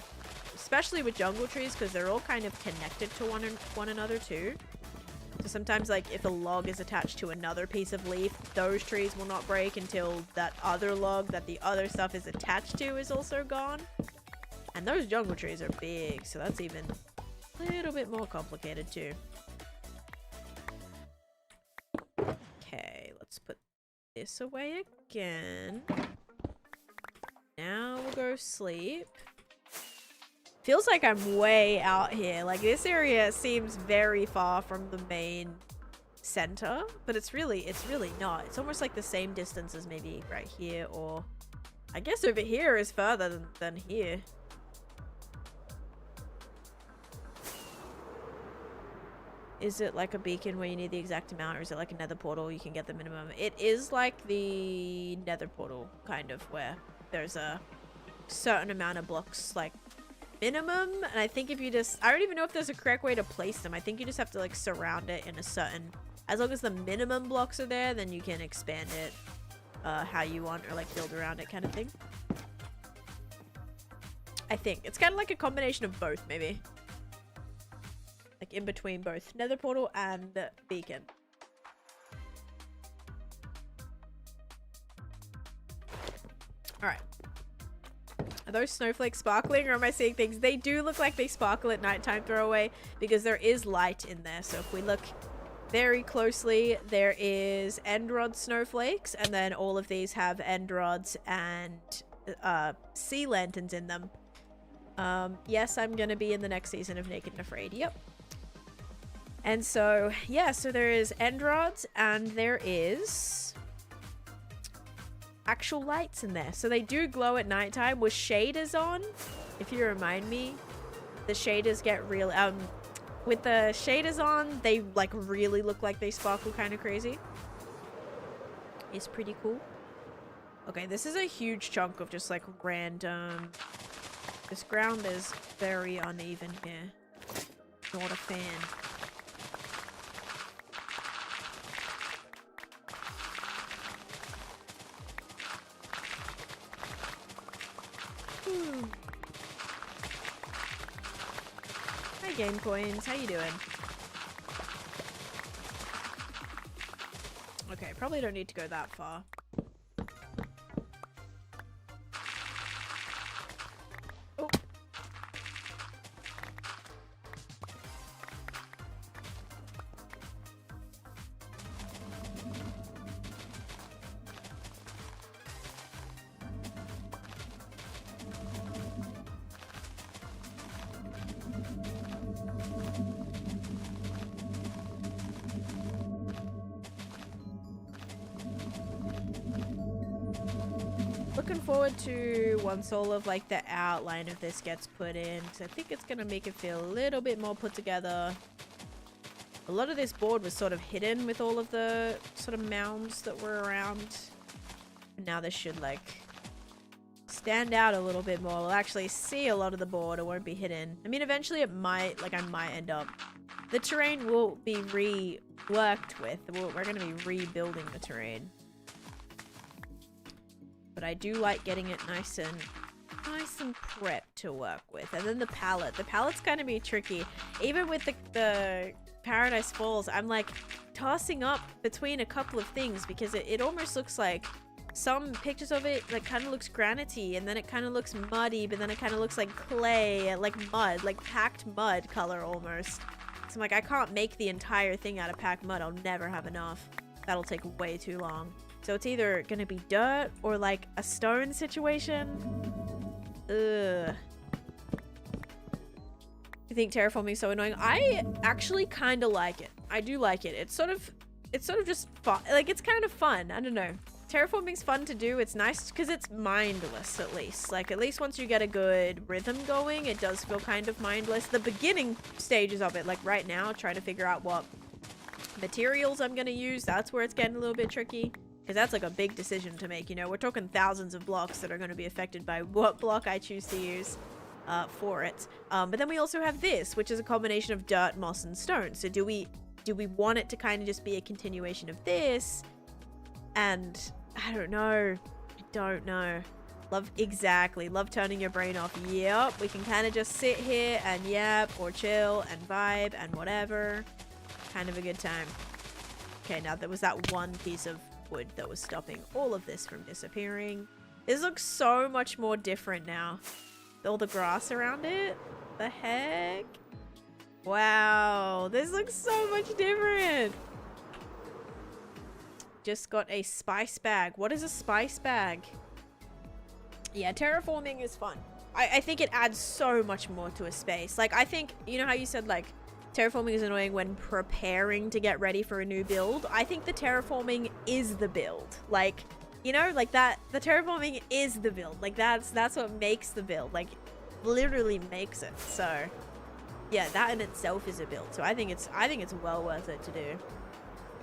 Especially with jungle trees, because they're all kind of connected to one another too. So sometimes like if a log is attached to another piece of leaf, those trees will not break until that other log that the other stuff is attached to is also gone. And those jungle trees are big, so that's even a little bit more complicated too. Okay, let's put this away again. Now we'll go sleep. Feels like I'm way out here. Like this area seems very far from the main center, but it's really not. It's almost like the same distance as maybe right here, or I guess over here is further than here. Is it like a beacon where you need the exact amount, or is it like a nether portal you can get the minimum? It is like the nether portal, kind of, where there's a certain amount of blocks, like, minimum. And I think if you just... I don't even know if there's a correct way to place them. I think you just have to, like, surround it in a certain... As long as the minimum blocks are there, then you can expand it how you want, or, like, build around it kind of thing. I think. It's kind of like a combination of both, maybe. Like in between both nether portal and beacon. Alright. Are those snowflakes sparkling, or am I seeing things? They do look like they sparkle at nighttime, throwaway, because there is light in there. So if we look very closely, there is end rod snowflakes, and then all of these have end rods and sea lanterns in them. Yes, I'm gonna be in the next season of Naked and Afraid. Yep. And so, yeah, so there is end rods and there is actual lights in there. So they do glow at nighttime with shaders on. If you remind me, the shaders get real, with the shaders on, they like really look like they sparkle kind of crazy. It's pretty cool. Okay, this is a huge chunk of just like random, this ground is very uneven here. Not a fan. Hi Game Coins, how you doing? Okay, probably don't need to go that far. Oh. Looking forward to once all of like the outline of this gets put in, because I think it's gonna make it feel a little bit more put together. A lot of this board was sort of hidden with all of the sort of mounds that were around. And now this should like stand out a little bit more. We'll actually see a lot of the board. It won't be hidden. I mean, eventually it might, like I might end up. The terrain will be reworked with. We're going to be rebuilding the terrain. but I do like getting it nice and prepped to work with. And then the palette. The palette's gonna be tricky. Even with the Paradise Falls, I'm like tossing up between a couple of things because it almost looks like some pictures of it like kind of looks granity, and then it kind of looks muddy, but then it kind of looks like clay, like mud, like packed mud color almost. So I'm like, I can't make the entire thing out of packed mud. I'll never have enough. That'll take way too long. So it's either gonna be dirt or like a stone situation. Ugh. I think terraforming is so annoying. I actually kind of like it. I do like it. It's sort of just fun. Like, it's kind of fun. I don't know. Terraforming's fun to do. It's nice because it's mindless, at least. Like, at least once you get a good rhythm going, it does feel kind of mindless. The beginning stages of it, like right now, trying to figure out what materials I'm going to use, that's where it's getting a little bit tricky. Because that's like a big decision to make, you know? We're talking thousands of blocks that are going to be affected by what block I choose to use for it. But then we also have this, which is a combination of dirt, moss, and stone. So do we want it to kind of just be a continuation of this? And I don't know. I don't know. Love turning your brain off. Yep, we can kind of just sit here and yap or chill and vibe and whatever. Kind of a good time. Okay, now there was that one piece of wood that was stopping all of this from disappearing. This looks so much more different now. All the grass around it. The heck? Wow, this looks so much different. Just got a spice bag. What is a spice bag? Yeah, terraforming is fun. I think it adds so much more to a space. Like, I think, you know how you said, like, terraforming is annoying when preparing to get ready for a new build? I think the terraforming is the build. Like, you know, like that, the terraforming is the build. Like, that's what makes the build. Like, literally makes it. So, yeah, that in itself is a build. So I think it's well worth it to do.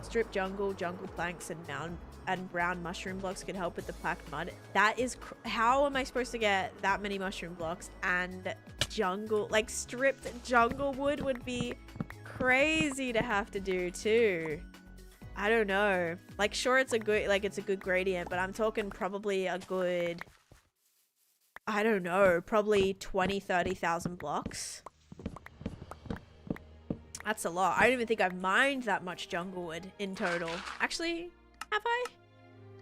Strip jungle planks, and brown mushroom blocks could help with the packed mud. That is, how am I supposed to get that many mushroom blocks and jungle, like stripped jungle wood would be crazy to have to do too. I don't know. Like, sure, it's a good gradient, but I'm talking probably a good, I don't know, probably 20,000-30,000 blocks. That's a lot. I don't even think I've mined that much jungle wood in total. Actually, have I?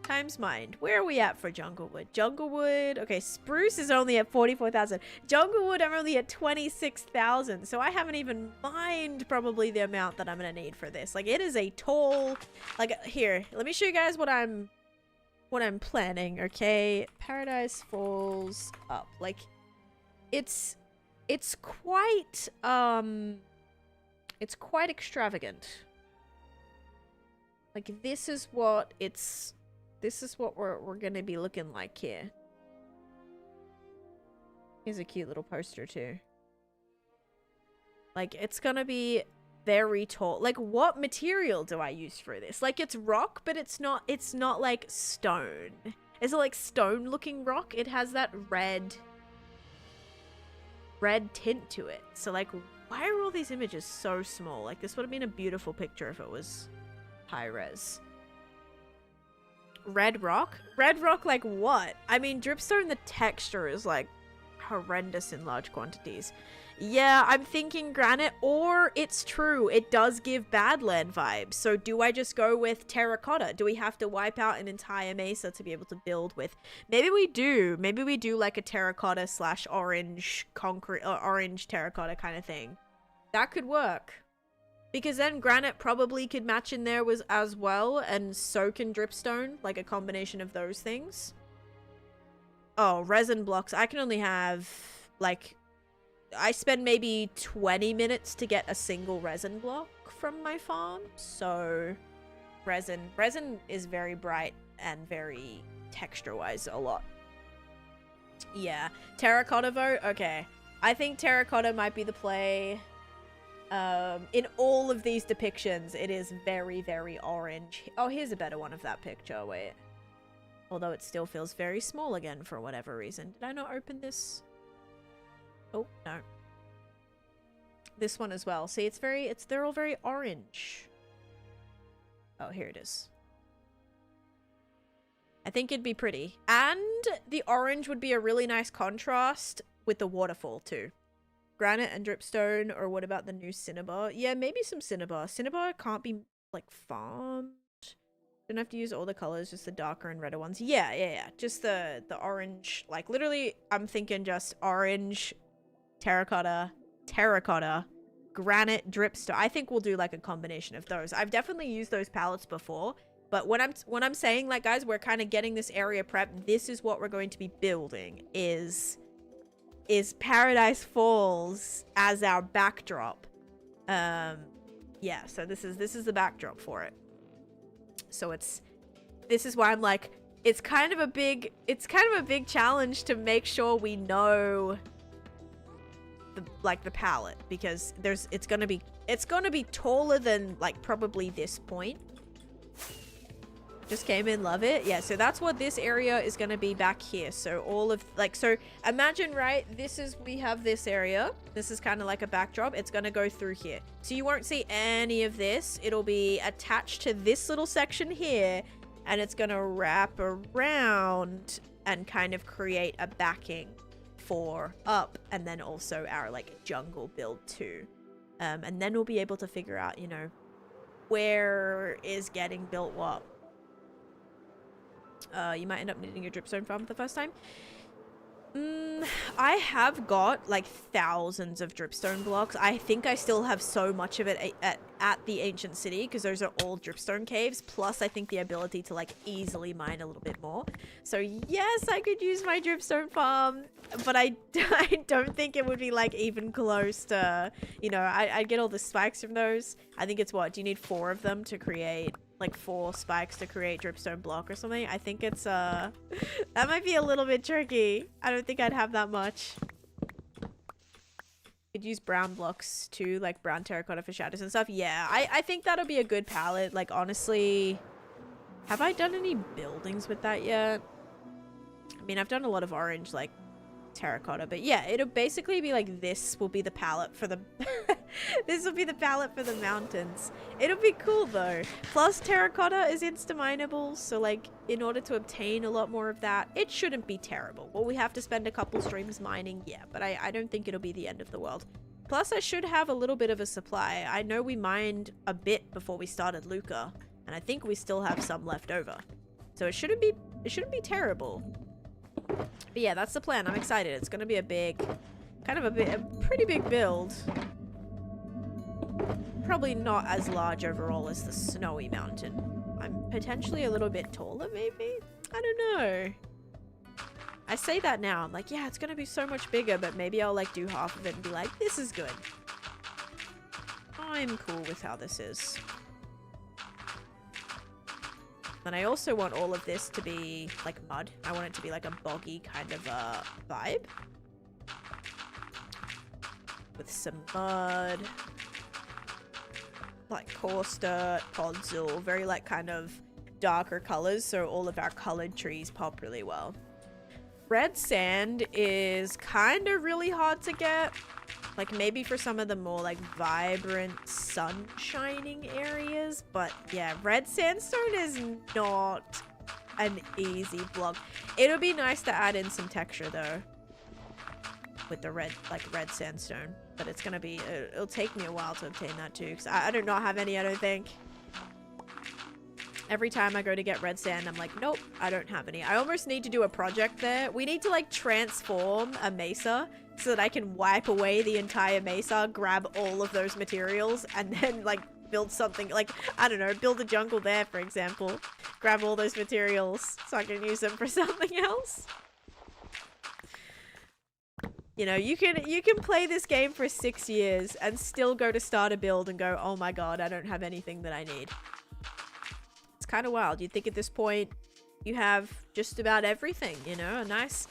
Times mined. Where are we at for jungle wood? Jungle wood. Okay, spruce is only at 44,000. Jungle wood, I'm only at 26,000. So I haven't even mined probably the amount that I'm going to need for this. Like, it is a tall... Like, here, let me show you guys what I'm planning, okay? Paradise Falls up. Like, it's quite, it's quite extravagant. Like, this is what we're gonna be looking like here. Here's a cute little poster too. Like, it's gonna be very tall. Like, what material do I use for this? Like, it's rock, but it's not like stone. Is it like stone looking rock? It has that red tint to it. So, like, why are all these images so small? Like, this would have been a beautiful picture if it was high res. Red rock? Red rock, like what? I mean, dripstone, the texture is like horrendous in large quantities. Yeah, I'm thinking granite, or it's true, it does give Badland vibes. So do I just go with terracotta? Do we have to wipe out an entire mesa to be able to build with? Maybe we do. Maybe we do like a terracotta / orange concrete or orange terracotta kind of thing. That could work. Because then granite probably could match in there as well, and so can dripstone, like a combination of those things. Oh, resin blocks. I can only have, like, I spend maybe 20 minutes to get a single resin block from my farm. So, resin is very bright and very texture-wise a lot. Yeah, terracotta vote? Okay. I think terracotta might be the play. In all of these depictions, it is very, very orange. Oh, here's a better one of that picture. Wait. Although it still feels very small again for whatever reason. Did I not open this? Oh, no. This one as well. See, they're all very orange. Oh, here it is. I think it'd be pretty. And the orange would be a really nice contrast with the waterfall too. Granite and dripstone, or what about the new cinnabar? Yeah, maybe some cinnabar. Cinnabar can't be like farmed. Don't have to use all the colors, just the darker and redder ones. Yeah. Just the orange. Like literally, I'm thinking just orange, terracotta, granite, dripstone. I think we'll do like a combination of those. I've definitely used those palettes before, but when I'm saying like, guys, we're kind of getting this area prepped. This is what we're going to be building. Is Paradise Falls as our backdrop. Yeah, so this is the backdrop for it. So this is why I'm like, it's kind of a big challenge to make sure we know the palette, because it's gonna be taller than like probably this point. Just came in, love it. Yeah, so that's what this area is going to be back here. So all of like, so imagine, right, we have this area. This is kind of like a backdrop. It's going to go through here. So you won't see any of this. It'll be attached to this little section here, and it's going to wrap around and kind of create a backing for up, and then also our like jungle build too. And then we'll be able to figure out, you know, where is getting built what. You might end up needing your dripstone farm the first time. I have got like thousands of dripstone blocks. I think I still have so much of it at the ancient city, because those are all dripstone caves. Plus, I think the ability to like easily mine a little bit more. So yes, I could use my dripstone farm, but I don't think it would be like even close to, you know, I'd get all the spikes from those. I think it's what? Do you need 4 of them to create? Like 4 spikes to create dripstone block or something? I think it's that might be a little bit tricky. I don't think I'd have that much. Could use brown blocks too, like brown terracotta for shadows and stuff. Yeah, I think that'll be a good palette. Like honestly, have I done any buildings with that yet? I mean, I've done a lot of orange like terracotta, but yeah, it'll basically be like, this will be the palette for the this will be the palette for the mountains. It'll be cool though. Plus terracotta is insta-mineable, so like in order to obtain a lot more of that, it shouldn't be terrible. Well, we have to spend a couple streams mining, yeah, but I don't think it'll be the end of the world. Plus I should have a little bit of a supply. I know we mined a bit before we started Luca, and I think we still have some left over, so it shouldn't be terrible. But yeah, that's the plan. I'm excited. It's gonna be a pretty big build. Probably not as large overall as the snowy mountain. I'm potentially a little bit taller, maybe? I don't know. I say that now. I'm like, yeah, it's gonna be so much bigger, but maybe I'll like do half of it and be like, this is good. I'm cool with how this is. And I also want all of this to be like mud. I want it to be like a boggy kind of vibe. With some mud. Like coarse dirt, podzol, very like kind of darker colors, so all of our colored trees pop really well. Red sand is kind of really hard to get. Like maybe for some of the more like vibrant sun shining areas, but yeah, red sandstone is not an easy block. It'll be nice to add in some texture though with the red sandstone, but it's gonna be, it'll take me a while to obtain that too, because I do not have any, I don't think. Every time I go to get red sand, I'm like, nope, I don't have any. I almost need to do a project there. We need to like transform a mesa so that I can wipe away the entire mesa, grab all of those materials, and then like build something like, I don't know, build a jungle there, for example. Grab all those materials so I can use them for something else. You know, you can play this game for 6 years and still go to start a build and go, oh my god, I don't have anything that I need. It's kind of wild. You'd think at this point you have just about everything, you know, a nice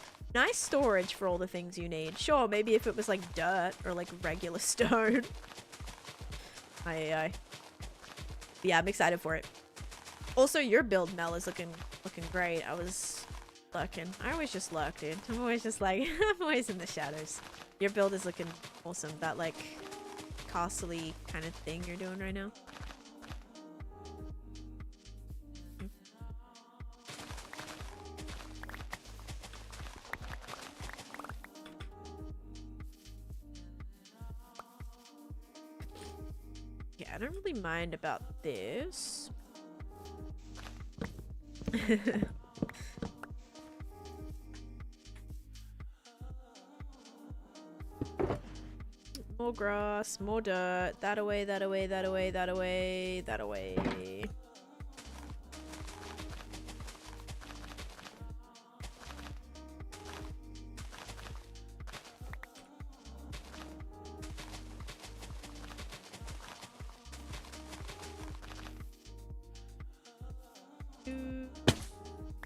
storage for all the things you need. Sure, maybe if it was like dirt or like regular stone. Yeah, I'm excited for it. Also, your build, Mel, is looking great. I was lurking. I always just lurk, dude. I'm always just like, I'm always in the shadows. Your build is looking awesome. That like castle-y kind of thing you're doing right now. Yeah, I don't really mind about this. More grass, more dirt. That away, that away, that away, that away, that away.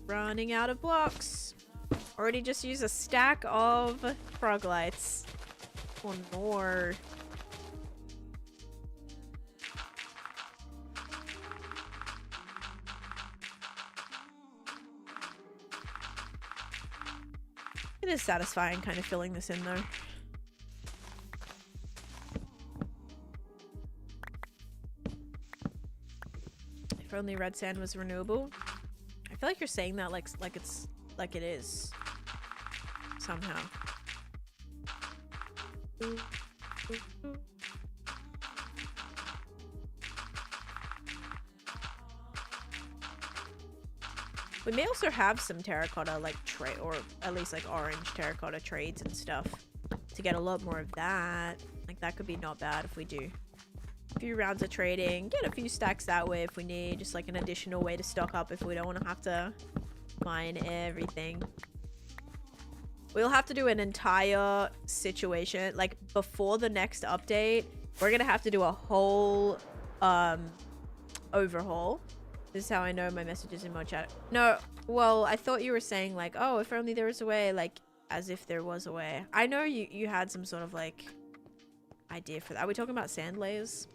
Running out of blocks. Already just used a stack of frog lights. Oh no. It is satisfying kind of filling this in though. If only red sand was renewable. I feel like you're saying that like it is somehow. We may also have some terracotta like trade, or at least like orange terracotta trades and stuff to get a lot more of that. Like that could be not bad if we do a few rounds of trading, get a few stacks that way if we need, just like an additional way to stock up if we don't want to have to mine everything. We'll have to do an entire situation like before the next update. We're gonna have to do a whole overhaul. This is how I know my messages in mod chat. No, well, I thought you were saying like, oh, if only there was a way, like as if there was a way. I know you had some sort of like idea for that. Are we talking about sand layers?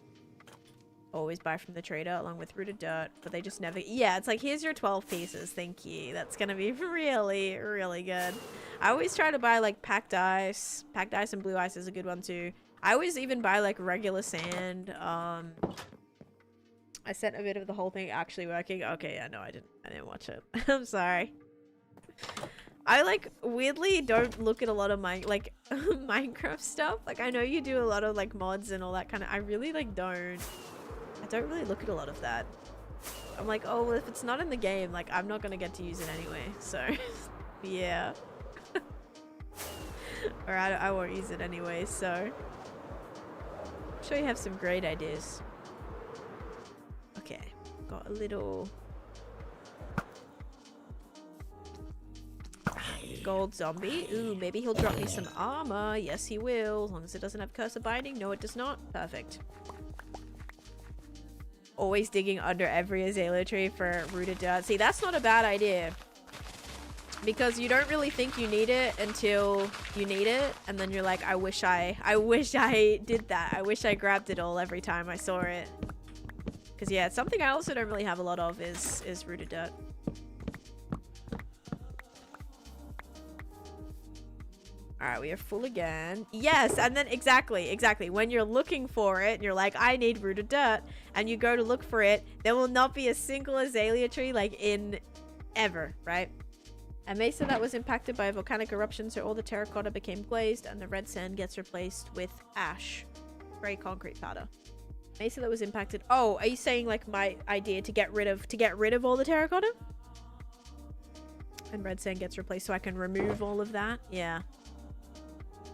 Always buy from the trader along with rooted dirt, but they just never... Yeah, it's like, here's your 12 pieces. Thank you. That's gonna be really, really good. I always try to buy like packed ice. Packed ice and blue ice is a good one too. I always even buy like regular sand. I sent a bit of the whole thing actually working. Okay, yeah, no, I didn't watch it. I'm sorry. I like weirdly don't look at a lot of my like Minecraft stuff. Like I know you do a lot of like mods and all that kind of... I really like don't... I don't really look at a lot of that. I'm like, oh, well, if it's not in the game, like, I'm not gonna get to use it anyway. So, yeah. Or I won't use it anyway, so. I'm sure you have some great ideas. Okay, got a little... gold zombie. Ooh, maybe he'll drop me some armor. Yes, he will. As long as it doesn't have Curse of Binding. No, it does not. Perfect. Always digging under every azalea tree for rooted dirt. See, that's not a bad idea. Because you don't really think you need it until you need it. And then you're like, I wish I did that. I wish I grabbed it all every time I saw it. Because yeah, it's something I also don't really have a lot of is rooted dirt. Alright, we are full again. Yes, and then exactly. When you're looking for it, and you're like, I need rooted dirt, and you go to look for it, there will not be a single azalea tree, like, in ever, right? A mesa that was impacted by a volcanic eruption, so all the terracotta became glazed, and the red sand gets replaced with ash. Gray concrete powder. Mesa that was impacted... Oh, are you saying, like, my idea to get rid of all the terracotta? And red sand gets replaced so I can remove all of that? Yeah.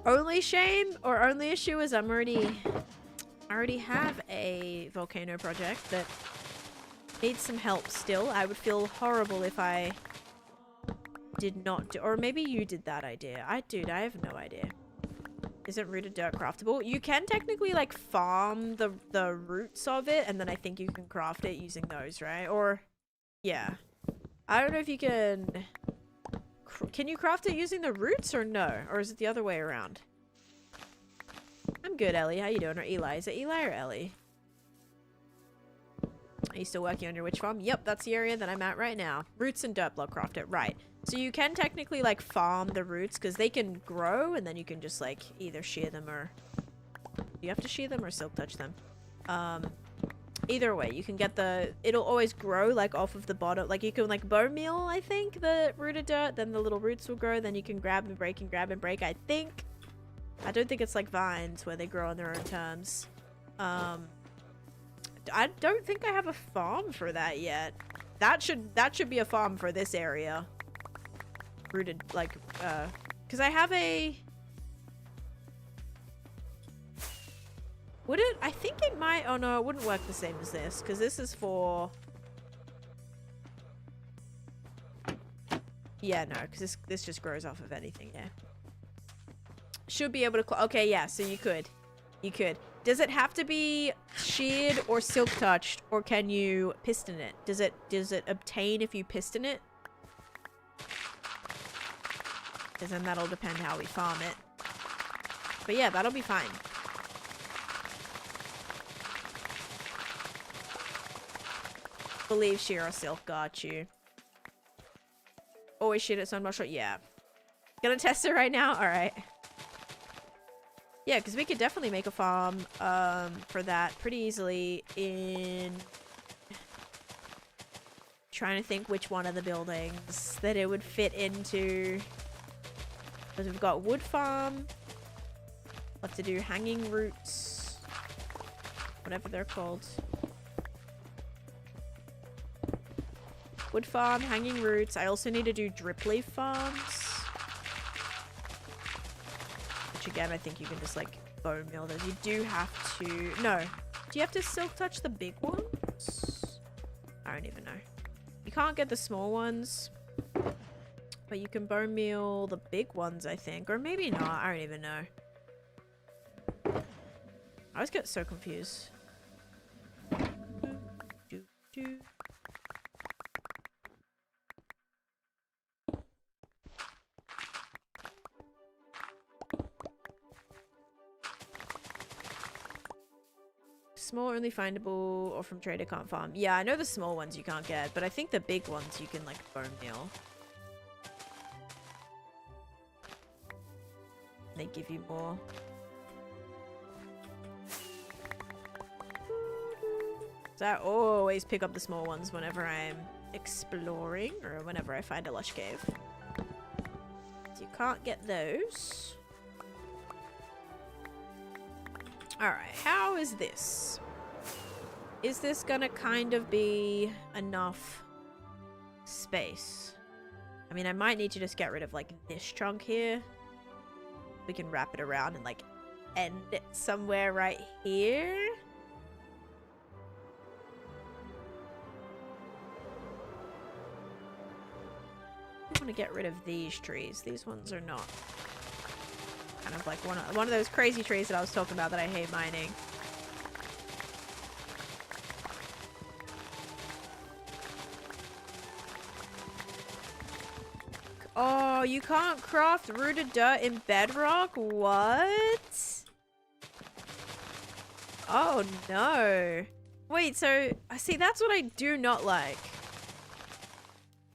Only shame or only issue is I already have a volcano project that needs some help still. I would feel horrible if I did not do, or maybe you did that idea. I have no idea. Isn't rooted dirt craftable? You can technically like farm the roots of it, and then I think you can craft it using those, right? Or yeah, I don't know if you can. Can you craft it using the roots or no? Or is it the other way around? I'm good, Ellie. How you doing? Or Eli? Is it Eli or Ellie? Are you still working on your witch farm? Yep, that's the area that I'm at right now. Roots and dirt block craft it. Right. So you can technically like farm the roots because they can grow and then you can just like either shear them or... Do you have to shear them or silk touch them? Either way, you can get the... It'll always grow, like, off of the bottom. Like, you can, like, bone meal, I think, the rooted dirt. Then the little roots will grow. Then you can grab and break and grab and break, I think. I don't think it's like vines where they grow on their own terms. I don't think I have a farm for that yet. That should be a farm for this area. Rooted, like, because I have a... Would it? I think it might... Oh, no, it wouldn't work the same as this, because this is for... Yeah, no, because this just grows off of anything, yeah. Should be able to... Okay, yeah, so you could. You could. Does it have to be sheared or silk touched, or can you piston it? Does it obtain if you piston it? Because then that'll depend how we farm it. But yeah, that'll be fine. Believe shear or silk, got you. Always sheared it, so I'm not sure. Yeah. Gonna test it right now? Alright. Yeah, because we could definitely make a farm for that pretty easily in... Trying to think which one of the buildings that it would fit into. Because we've got wood farm. We'll have to do hanging roots. Whatever they're called. Wood farm, hanging roots. I also need to do drip leaf farms. Which again, I think you can just like bone mill those. You do have to... No. Do you have to silk touch the big ones? I don't even know. You can't get the small ones. But you can bone meal the big ones, I think. Or maybe not. I don't even know. I always get so confused. Small only findable or from trader can't farm. Yeah, I know the small ones you can't get, but I think the big ones you can like bone meal. They give you more. So I always pick up the small ones whenever I'm exploring or whenever I find a lush cave. So you can't get those. Alright, how is this? Is this gonna kind of be enough space? I mean, I might need to just get rid of like this chunk here. We can wrap it around and like end it somewhere right here. I want to get rid of these trees. These ones are not. Kind of like one of those crazy trees that I was talking about that I hate mining. Oh, you can't craft rooted dirt in bedrock? What? Oh no. Wait, so see, that's what I do not like.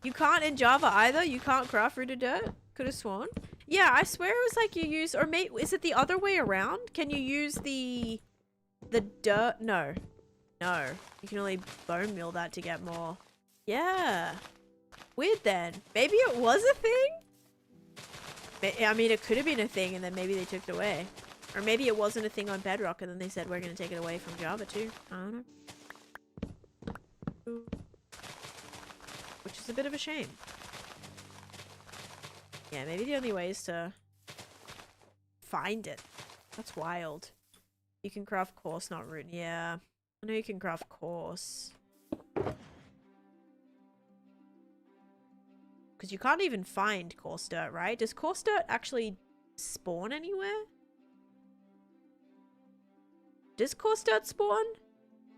You can't in Java either? You can't craft rooted dirt? Could have sworn. Yeah, I swear it was like you use, or maybe, is it the other way around? Can you use the dirt? No. No. You can only bone meal that to get more. Yeah. Weird then. Maybe it was a thing? I mean, it could have been a thing and then maybe they took it away. Or maybe it wasn't a thing on Bedrock and then they said we're going to take it away from Java too. I don't know. Which is a bit of a shame. Yeah, maybe the only way is to find it. That's wild. You can craft coarse, not root. Yeah. I know you can craft coarse. Because you can't even find coarse dirt, right? Does coarse dirt actually spawn anywhere? Does coarse dirt spawn?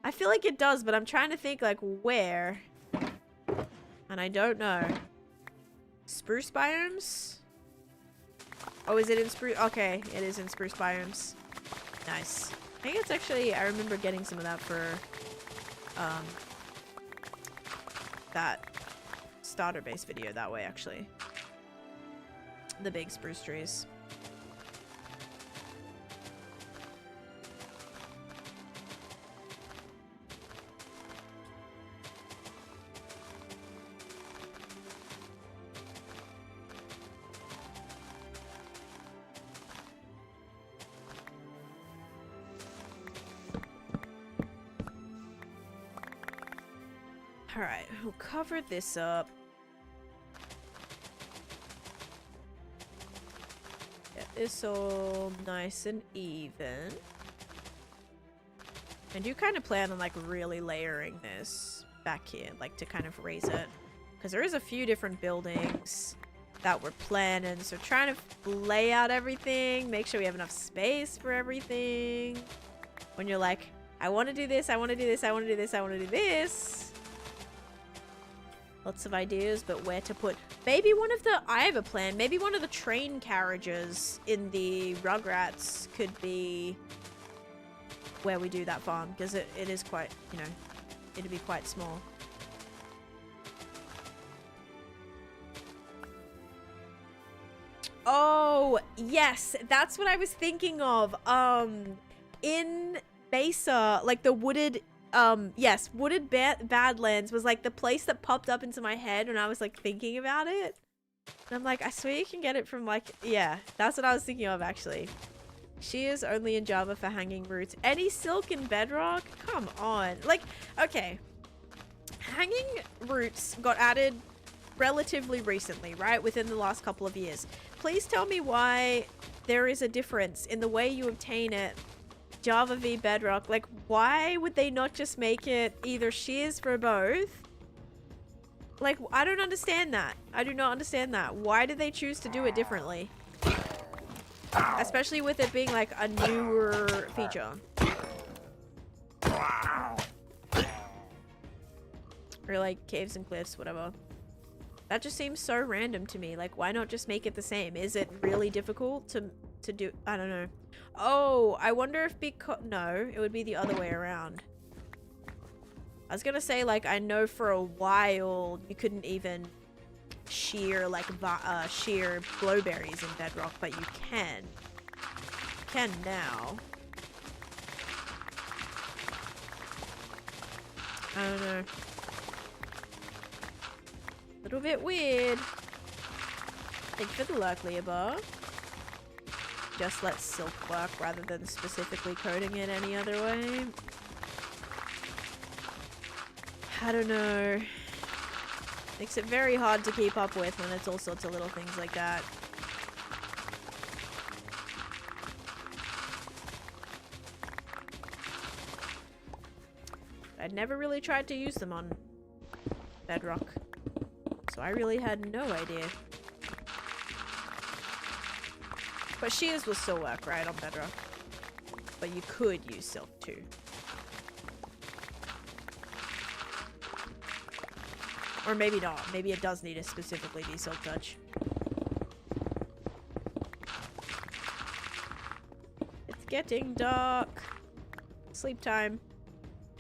I feel like it does, but I'm trying to think like where. And I don't know. Spruce biomes? Oh, is it in spruce? Okay, it is in spruce biomes. Nice. I think it's actually, I remember getting some of that for that starter base video that way, actually. The big spruce trees. Alright, we'll cover this up. Get this all nice and even. I do kind of plan on like really layering this back here, like to kind of raise it. Because there is a few different buildings that we're planning. So trying to lay out everything, make sure we have enough space for everything. When you're like, I want to do this, I want to do this, I want to do this, I want to do this. Lots of ideas, but where to put... Maybe one of the... I have a plan. Maybe one of the train carriages in the Rugrats could be where we do that farm. Because it is quite, you know, it'd be quite small. Oh, yes. That's what I was thinking of. In Mesa, like the wooded... yes, Wooded Badlands was like the place that popped up into my head when I was like thinking about it. And I'm like, I swear you can get it from like, yeah, that's what I was thinking of actually. She is only in Java for hanging roots. Any silk in Bedrock? Come on. Like, okay. Hanging roots got added relatively recently, right? Within the last couple of years. Please tell me why there is a difference in the way you obtain it. Java v Bedrock, like why would they not just make it either shears for both? Like I don't understand that. I do not understand that. Why did they choose to do it differently? Especially with it being like a newer feature. Or like caves and cliffs, whatever. That just seems so random to me. Like why not just make it the same? Is it really difficult to do? I don't know. Oh, I wonder if because... No, it would be the other way around. I was gonna say, like, I know for a while you couldn't even shear, like, shear glowberries in Bedrock, but you can. You can now. I don't know. Little bit weird. Thank you for the lurk, Leobar. Just let silk work rather than specifically coding it any other way. I don't know. Makes it very hard to keep up with when it's all sorts of little things like that. I'd never really tried to use them on Bedrock, so I really had no idea. But shears will still work, right, on Bedrock. But you could use silk too. Or maybe not. Maybe it does need to specifically be silk touch. It's getting dark. Sleep time.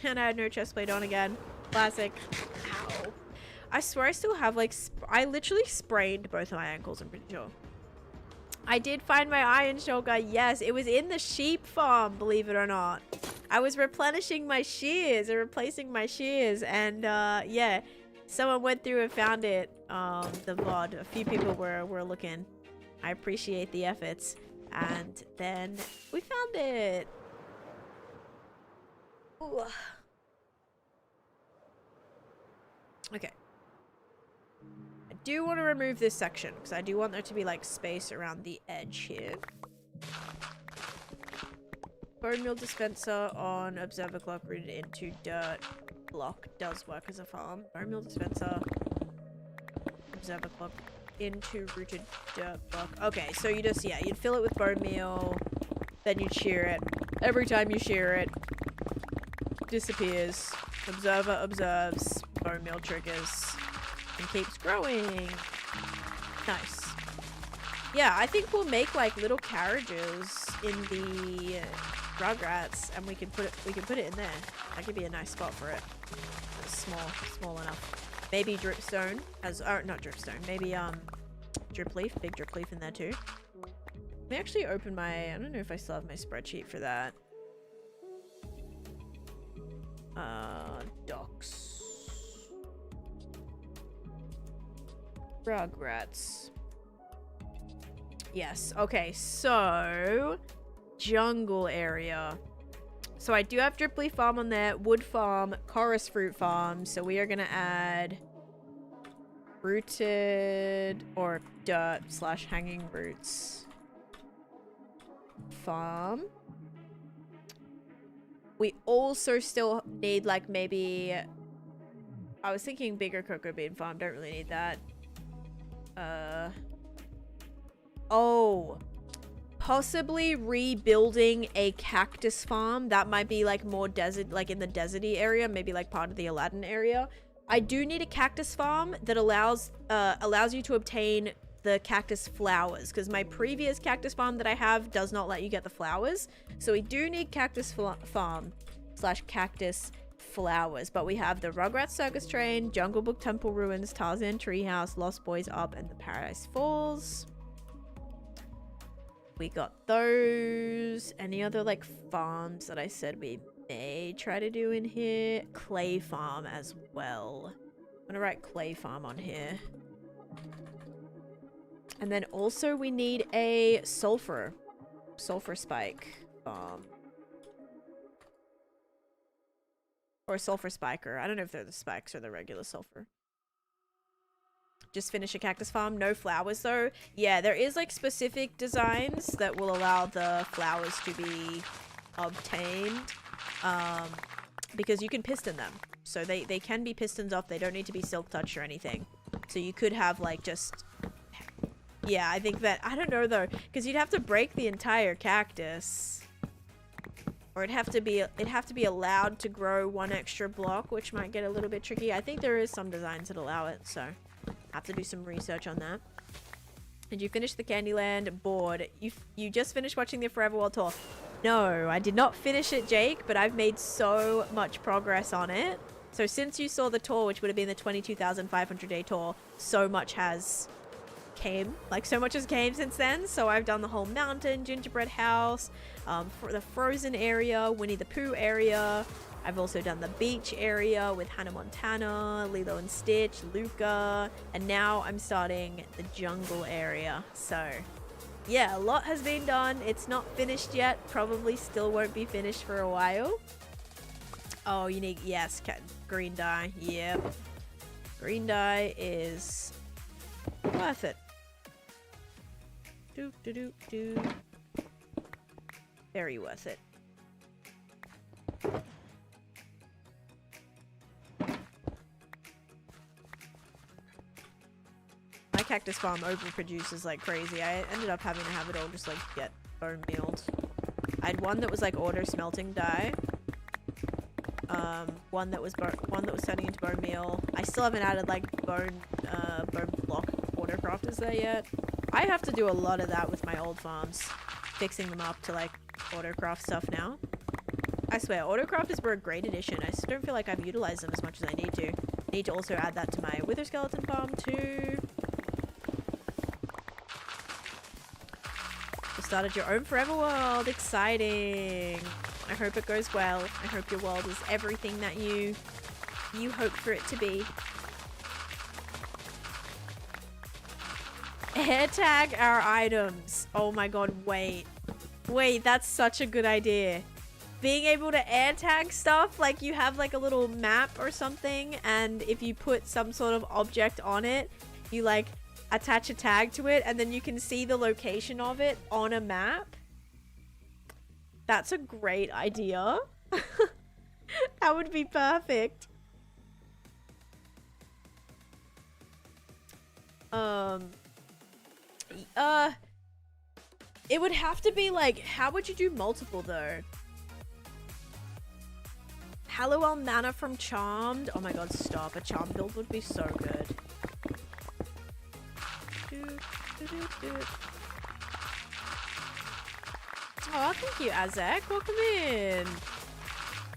And I had no chest plate on again. Classic. Ow. I swear I still have like... I literally sprained both of my ankles, I'm pretty sure. I did find my iron shoulder. Yes, it was in the sheep farm, believe it or not. I was replenishing my shears and replacing my shears. And yeah, someone went through and found it. The VOD. A few people were looking. I appreciate the efforts. And then we found it. Ooh. Okay. I do want to remove this section because I do want there to be like space around the edge here. Bone meal dispenser on observer clock rooted into dirt block does work as a farm. Bone meal dispenser, observer clock into rooted dirt block. Okay, so you just, yeah, you'd fill it with bone meal, then you'd shear it. Every time you shear it, disappears. Observer observes, bone meal triggers, and keeps growing. Nice. Yeah, I think we'll make like little carriages in the Rugrats, and we can put it in there. That could be a nice spot for it. It's small enough. Maybe dripstone as, or not dripstone. Maybe drip leaf, big drip leaf in there too. Let me actually open my. I don't know if I still have my spreadsheet for that. Docs. Rugrats. Yes. Okay. So, jungle area. So I do have Dripply Farm on there, Wood Farm, Chorus Fruit Farm. So we are going to add rooted or dirt / hanging roots farm. We also still need like maybe, I was thinking bigger cocoa bean farm. Don't really need that. Oh, possibly rebuilding a cactus farm. That might be like more desert, like in the deserty area, maybe like part of the Aladdin area. I do need a cactus farm that allows you to obtain the cactus flowers, because my previous cactus farm that I have does not let you get the flowers. So we do need cactus farm / cactus flowers. But we have the Rugrats Circus Train, Jungle Book Temple Ruins, Tarzan Treehouse, Lost Boys Up, and the Paradise Falls. We got those. Any other like farms that I said we may try to do in here? Clay farm as well. I'm gonna write clay farm on here. And then also we need a sulfur spike farm. Or a sulfur spiker. I don't know if they're the spikes or the regular sulfur. Just finish a cactus farm. No flowers though. Yeah, there is like specific designs that will allow the flowers to be obtained. Because you can piston them. So they can be pistons off. They don't need to be silk touch or anything. So you could have like just... Yeah, I think that... I don't know though. Because you'd have to break the entire cactus. Or it'd have to be allowed to grow one extra block, which might get a little bit tricky. I think there is some designs that allow it, so... have to do some research on that. Did you finish the Candyland board? You just finished watching the Forever World tour. No, I did not finish it, Jake, but I've made so much progress on it. So since you saw the tour, which would have been the 22,500 day tour, so much has came since then. So I've done the whole mountain, gingerbread house, for the frozen area, Winnie the Pooh area. I've also done the beach area with Hannah Montana, Lilo and Stitch, Luca, and now I'm starting the jungle area. So yeah, a lot has been done. It's not finished yet. Probably still won't be finished for a while. Oh, you need, yes, green dye. Yep. Green dye is worth it. Very worth it. My cactus farm overproduces like crazy. I ended up having to have it all just like get bone mealed. I had one that was like auto smelting dye. One that was turning into bone meal. I still haven't added like bone block autocrafters there yet. I have to do a lot of that with my old farms, fixing them up to like autocraft stuff now. I swear, autocrafters were a great addition. I just don't feel like I've utilized them as much as I need to. Need to also add that to my wither skeleton farm too. You started your own forever world. Exciting. I hope it goes well. I hope your world is everything that you hope for it to be. Air tag our items. Oh my god, wait. Wait, that's such a good idea. Being able to air tag stuff, like you have like a little map or something, and if you put some sort of object on it, you like attach a tag to it, and then you can see the location of it on a map. That's a great idea. That would be perfect. It would have to be like, how would you do multiple though? Hallowell Manor from Charmed. Oh my god, stop. A Charmed build would be so good. Oh, thank you, Azek. Welcome in.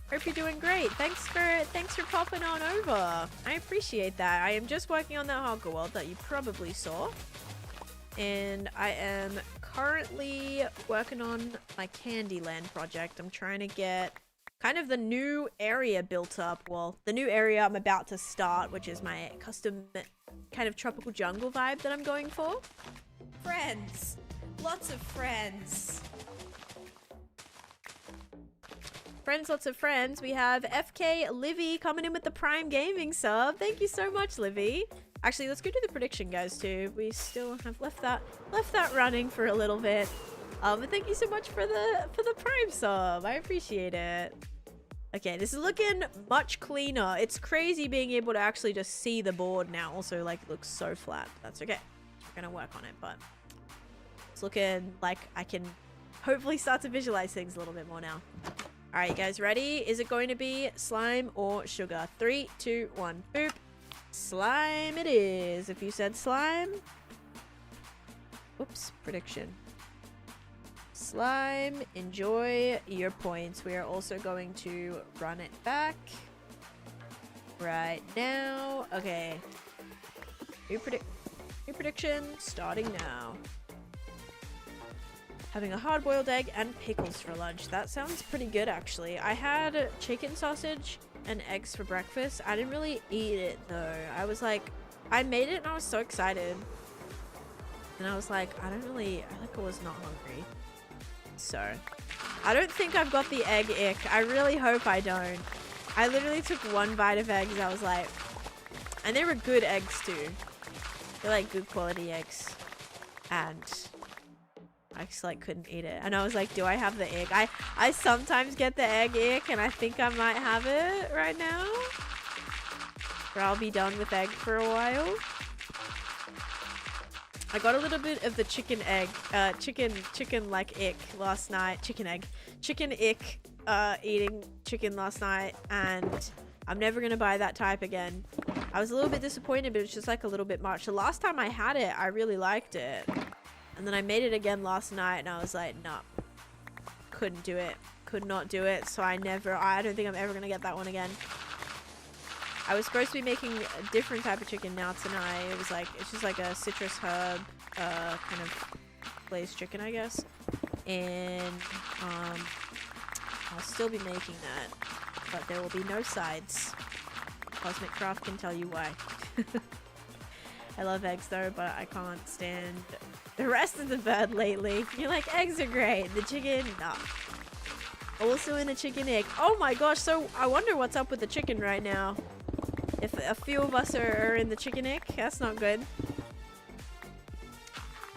Hope you're doing great. Thanks for popping on over. I appreciate that. I am just working on that hardcore world that you probably saw. And I am currently working on my Candyland project. I'm trying to get kind of the new area built up. Well, the new area I'm about to start, which is my custom kind of tropical jungle vibe that I'm going for. Friends. Lots of friends. lots of friends. We have FK Livy coming in with the Prime Gaming sub. Thank you so much, Livy. Actually, let's go do the prediction, guys, too. We still have left that running for a little bit. But thank you so much for the Prime sub. I appreciate it. Okay, this is looking much cleaner. It's crazy being able to actually just see the board now. Also, like, it looks so flat. That's okay. We're gonna work on it, but it's looking like I can hopefully start to visualize things a little bit more now. All right, you guys ready? Is it going to be slime or sugar? 3, 2, 1, boop. Slime it is. If you said slime. Oops, prediction. Slime, enjoy your points. We are also going to run it back right now. Okay. New prediction starting now. Having a hard-boiled egg and pickles for lunch. That sounds pretty good, actually. I had chicken sausage and eggs for breakfast. I didn't really eat it, though. I was like, I made it and I was so excited. And I was like, I was not hungry. So, I don't think I've got the egg ick. I really hope I don't. I literally took one bite of eggs. I was like, and they were good eggs, too. They're like good quality eggs. And I just like couldn't eat it. And I was like, do I have the ick? I sometimes get the egg ick and I think I might have it right now. Or I'll be done with egg for a while. I got a little bit of the chicken like ick last night. Chicken ick eating chicken last night, and I'm never gonna buy that type again. I was a little bit disappointed, but it's just like a little bit much. The last time I had it, I really liked it. And then I made it again last night and I was like, nah, couldn't do it. Could not do it. So I don't think I'm ever gonna get that one again. I was supposed to be making a different type of chicken now tonight. It was like, it's just like a citrus herb, kind of glazed chicken, I guess. And, I'll still be making that, but there will be no sides. Cosmic Craft can tell you why. I love eggs though, but I can't stand the rest of the bird lately. You're like, eggs are great. The chicken, nah. Also in a chicken egg. Oh my gosh, so I wonder what's up with the chicken right now. If a few of us are in the chicken egg, that's not good.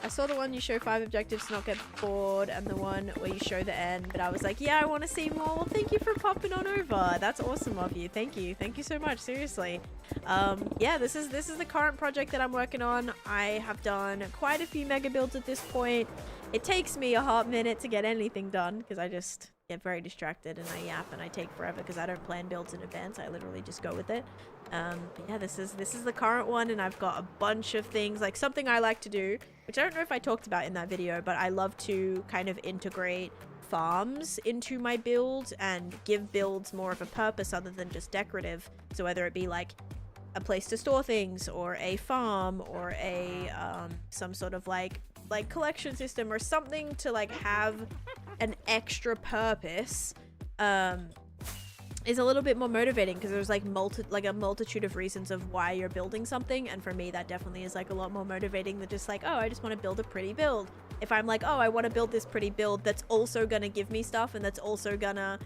I saw the one you show 5 objectives to not get bored and the one where you show the end, but I was like, yeah, I want to see more. Well, thank you for popping on over. That's awesome of you. Thank you. Thank you so much. Seriously. Yeah, this is the current project that I'm working on. I have done quite a few mega builds at this point. It takes me a hot minute to get anything done because I just get very distracted and I yap and I take forever because I don't plan builds in advance. I literally just go with it. But yeah, this is the current one, and I've got a bunch of things, like something I like to do, which I don't know if I talked about in that video, but I love to kind of integrate farms into my build and give builds more of a purpose other than just decorative. So whether it be like a place to store things or a farm or a some sort of like collection system or something to like have an extra purpose is a little bit more motivating because there's like a multitude of reasons of why you're building something, and for me that definitely is like a lot more motivating than just like, oh, I just want to build a pretty build. If I'm like, oh, I want to build this pretty build that's also gonna give me stuff and that's also gonna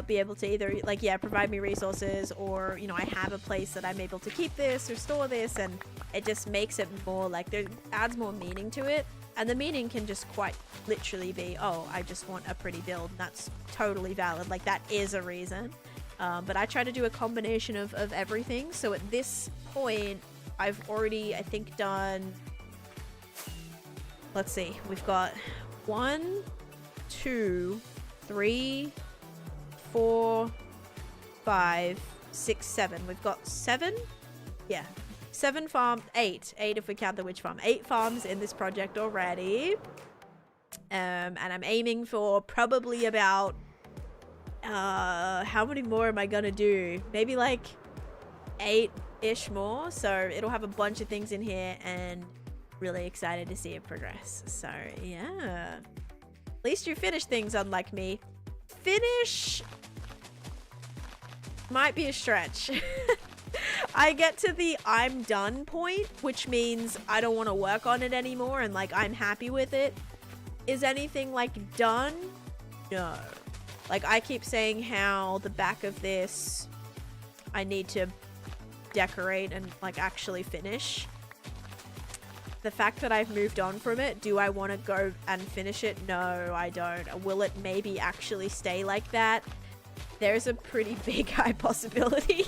be able to either like, yeah, provide me resources, or, you know, I have a place that I'm able to keep this or store this, and it just makes it more like, there adds more meaning to it. And the meaning can just quite literally be, oh, I just want a pretty build. That's totally valid. Like, that is a reason. But I try to do a combination of everything. So at this point, I've already, I think, done... Let's see. We've got 1, 2, 3, 4, 5, 6, 7. We've got 7? Yeah. 7 farms, 8 if we count the witch farm. 8 farms in this project already. And I'm aiming for probably about, how many more am I gonna do? Maybe like 8-ish more. So it'll have a bunch of things in here, and really excited to see it progress. So yeah. At least you finish things, unlike me. Finish might be a stretch. I get to the I'm done point, which means I don't want to work on it anymore and like I'm happy with it. Is anything like done? No. Like, I keep saying how the back of this I need to decorate and, like, actually finish. The fact that I've moved on from it, do I want to go and finish it? No, I don't. Will it maybe actually stay like that? There's a pretty big high possibility.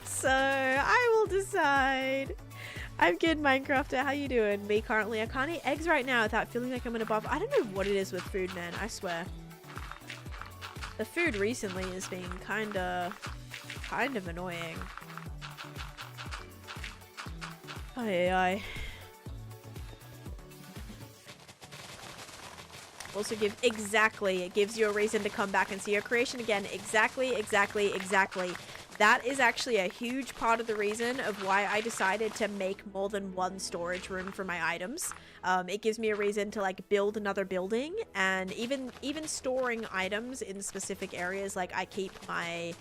So, I will decide. I'm good, Minecrafter. How you doing? Me currently. I can't eat eggs right now without feeling like I'm in a buff. I don't know what it is with food, man. I swear. The food recently has been kind of annoying. Aye. Also it gives you a reason to come back and see your creation again. Exactly. That is actually a huge part of the reason of why I decided to make more than one storage room for my items. It gives me a reason to like build another building, and even storing items in specific areas. Like I keep my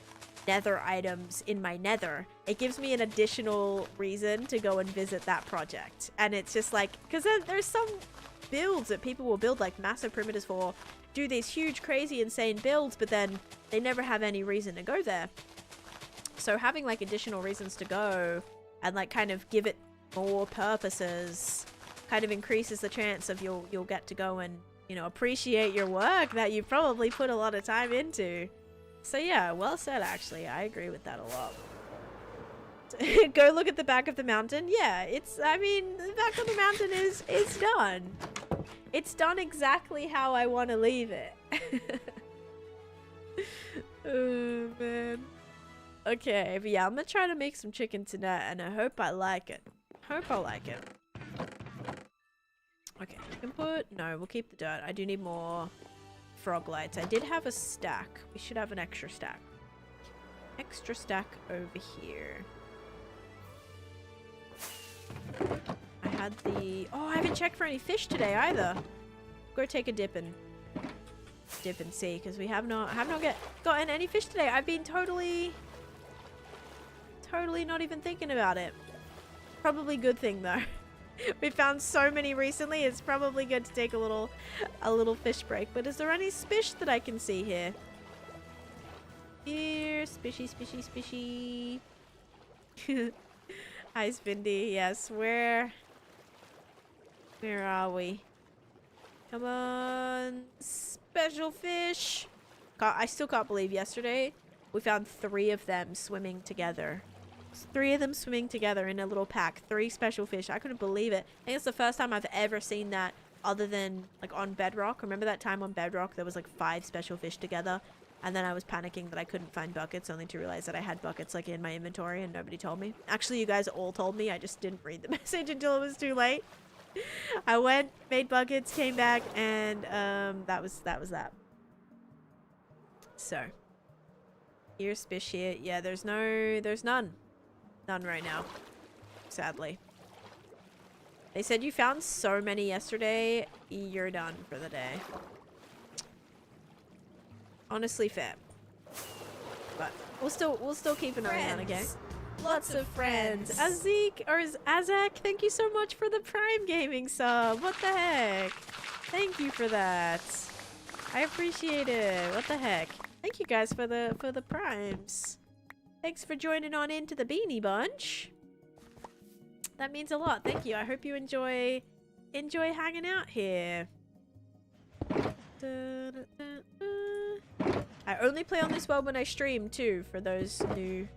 nether items in my nether. It gives me an additional reason to go and visit that project. And it's just like, because there's some builds that people will build like massive perimeters for, do these huge crazy insane builds, but then they never have any reason to go there. So having like additional reasons to go and like kind of give it more purposes kind of increases the chance of you'll get to go and, you know, appreciate your work that you probably put a lot of time into. So yeah, well said actually. I agree with that a lot. Go look at the back of the mountain. Yeah, I mean, the back of the mountain is done. It's done exactly how I want to leave it. Oh man. Okay, but yeah, I'm gonna try to make some chicken tonight, and I hope I like it. Okay, we can we'll keep the dirt. I do need more frog lights. I did have a stack. We should have an extra stack. Extra stack over here. I had the... Oh, I haven't checked for any fish today either. Go take a dip and see, because we have not gotten any fish today. I've been totally not even thinking about it. Probably good thing though. We found so many recently. It's probably good to take a little fish break. But is there any fish that I can see here? Here, spishy. Hi, Spindy. Yes, where are we? Come on, special fish. I still can't believe yesterday we found 3 of them swimming together. 3 of them swimming together in a little pack. 3 special fish. I couldn't believe it. I think it's the first time I've ever seen that other than like on Bedrock. Remember that time on Bedrock there was like 5 special fish together? And then I was panicking that I couldn't find buckets, only to realize that I had buckets like in my inventory and nobody told me. Actually, you guys all told me. I just didn't read the message until it was too late. I went, made buckets, came back, and that was that. So, here's fish here. Yeah, there's none. None right now, sadly. They said you found so many yesterday, you're done for the day. Honestly, fair. But we'll still keep an eye on, okay? Lots of friends. Azek, thank you so much for the Prime Gaming sub. What the heck? Thank you for that. I appreciate it. What the heck? Thank you guys for the primes. Thanks for joining on into the Beanie Bunch. That means a lot. Thank you. I hope you enjoy hanging out here. I only play on this world when I stream too, for those new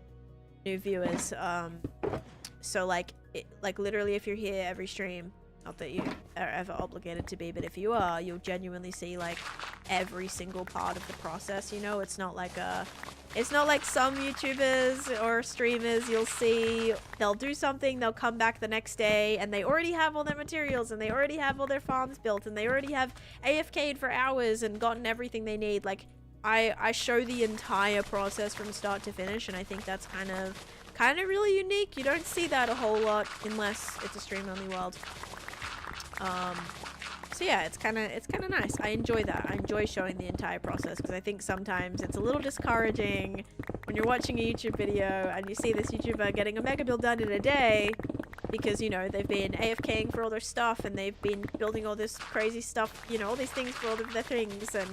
viewers. So like literally if you're here every stream, not that you are ever obligated to be, but if you are, you'll genuinely see like every single part of the process, you know? It's not like some YouTubers or streamers you'll see, they'll do something, they'll come back the next day, and they already have all their materials, and they already have all their farms built, and they already have AFK'd for hours and gotten everything they need. Like, I show the entire process from start to finish, and I think that's kind of really unique. You don't see that a whole lot unless it's a stream-only world. So yeah, it's kind of nice. I enjoy that. I enjoy showing the entire process, because I think sometimes it's a little discouraging when you're watching a YouTube video and you see this YouTuber getting a mega build done in a day because, you know, they've been AFKing for all their stuff and they've been building all this crazy stuff, you know, all these things for all of their things, and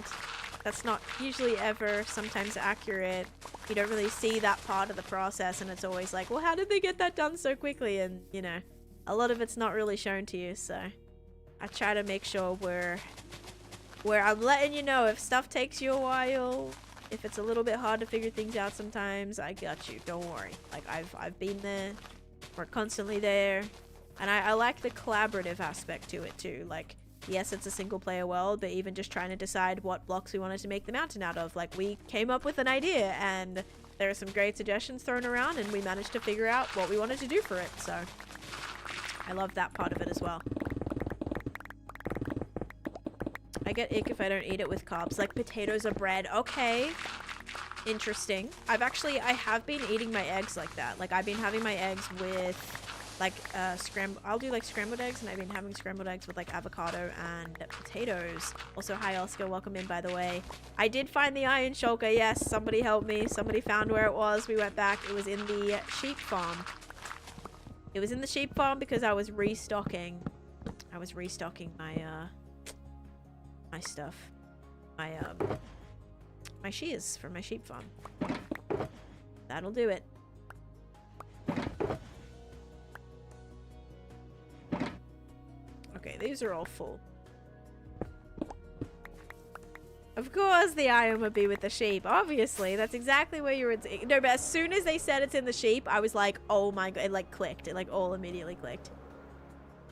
that's not usually ever sometimes accurate. You don't really see that part of the process, and it's always like, well, how did they get that done so quickly? And, you know, a lot of it's not really shown to you, so I try to make sure where I'm letting you know if stuff takes you a while, if it's a little bit hard to figure things out sometimes, I got you, don't worry. Like, I've been there, we're constantly there, and I like the collaborative aspect to it too. Like, yes, it's a single player world, but even just trying to decide what blocks we wanted to make the mountain out of. Like, we came up with an idea, and there are some great suggestions thrown around, and we managed to figure out what we wanted to do for it, so I love that part of it as well. I get ick if I don't eat it with carbs, like potatoes or bread. Okay. Interesting. I have been eating my eggs like that. Like, I've been having my eggs with, like, I'll do, like, scrambled eggs, and I've been having scrambled eggs with, like, avocado and potatoes. Also, hi, Oscar. Welcome in, by the way. I did find the iron shulker. Yes, somebody helped me. Somebody found where it was. We went back. It was in the sheep farm. It was in the sheep farm because I was restocking. I was restocking my, my stuff. My shears from my sheep farm. That'll do it. Okay, these are all full. Of course the iron would be with the sheep. Obviously, that's exactly where you were. No, but as soon as they said it's in the sheep, I was like, oh my god, it like clicked. It like all immediately clicked.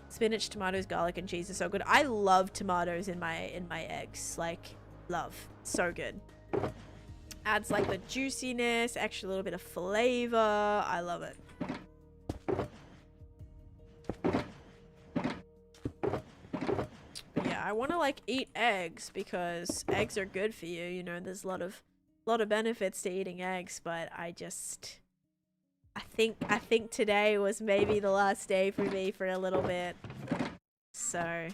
Spinach, tomatoes, garlic, and cheese are so good. I love tomatoes in my eggs. Like, love. So good. Adds like the juiciness, extra little bit of flavor. I love it. But yeah, I want to like eat eggs because eggs are good for you. You know, there's a lot of benefits to eating eggs, but I think today was maybe the last day for me for a little bit. So,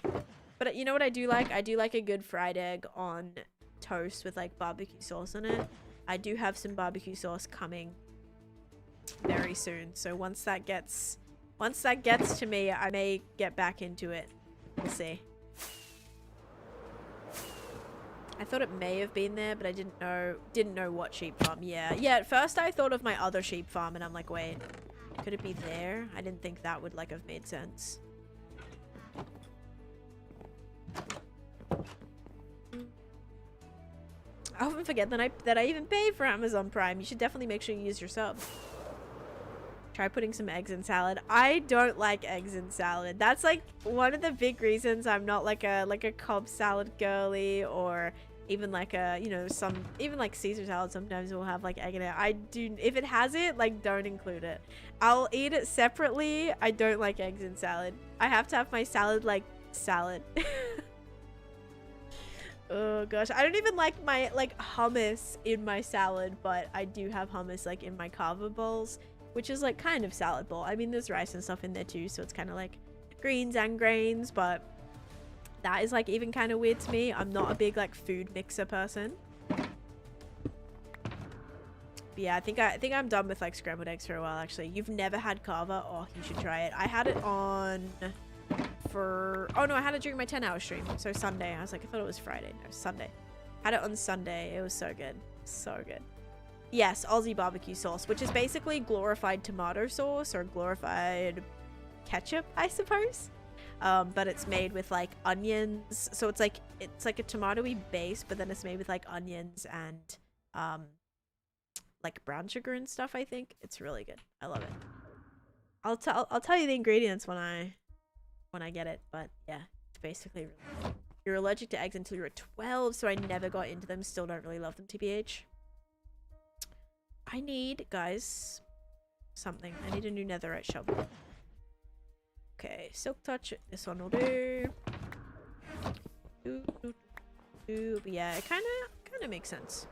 but you know what I do like? I do like a good fried egg on toast with like barbecue sauce on it. I do have some barbecue sauce coming very soon. So once that gets to me, I may get back into it. We'll see. I thought it may have been there, but I didn't know what sheep farm. Yeah, at first I thought of my other sheep farm, and I'm like, wait, could it be there? I didn't think that would like have made sense. I often forget that I even pay for Amazon Prime. You should definitely make sure you use your sub. Try putting some eggs in salad. I don't like eggs in salad. That's like one of the big reasons I'm not like a Cobb salad girly, or even like a, you know, even like Caesar salad sometimes will have like egg in it. If it has it, like, don't include it. I'll eat it separately. I don't like eggs in salad. I have to have my salad like salad. Oh gosh, I don't even like my like hummus in my salad, but I do have hummus like in my kava bowls, which is like kind of salad bowl. I mean, there's rice and stuff in there too, so it's kind of like greens and grains, but that is like even kind of weird to me. I'm not a big like food mixer person. But yeah, I think I'm done with like scrambled eggs for a while. Actually, you've never had kava? Oh, you should try it. I had it on oh no, I had it during my 10-hour stream, so Sunday. I was like, I thought it was Friday. No, Sunday. Had it on Sunday. It was so good, so good. Yes, Aussie barbecue sauce, which is basically glorified tomato sauce or glorified ketchup, I suppose. But it's made with like onions, so it's like a tomatoey base, but then it's made with like onions and like brown sugar and stuff. I think it's really good. I love it. I'll tell you the ingredients when I get it, but yeah, it's basically really good. You're allergic to eggs until you were 12, so I never got into them. Still don't really love them, TBH. I need, guys, something. I need a new netherite shovel. Okay, silk touch. This one will do. But yeah, it kind of makes sense.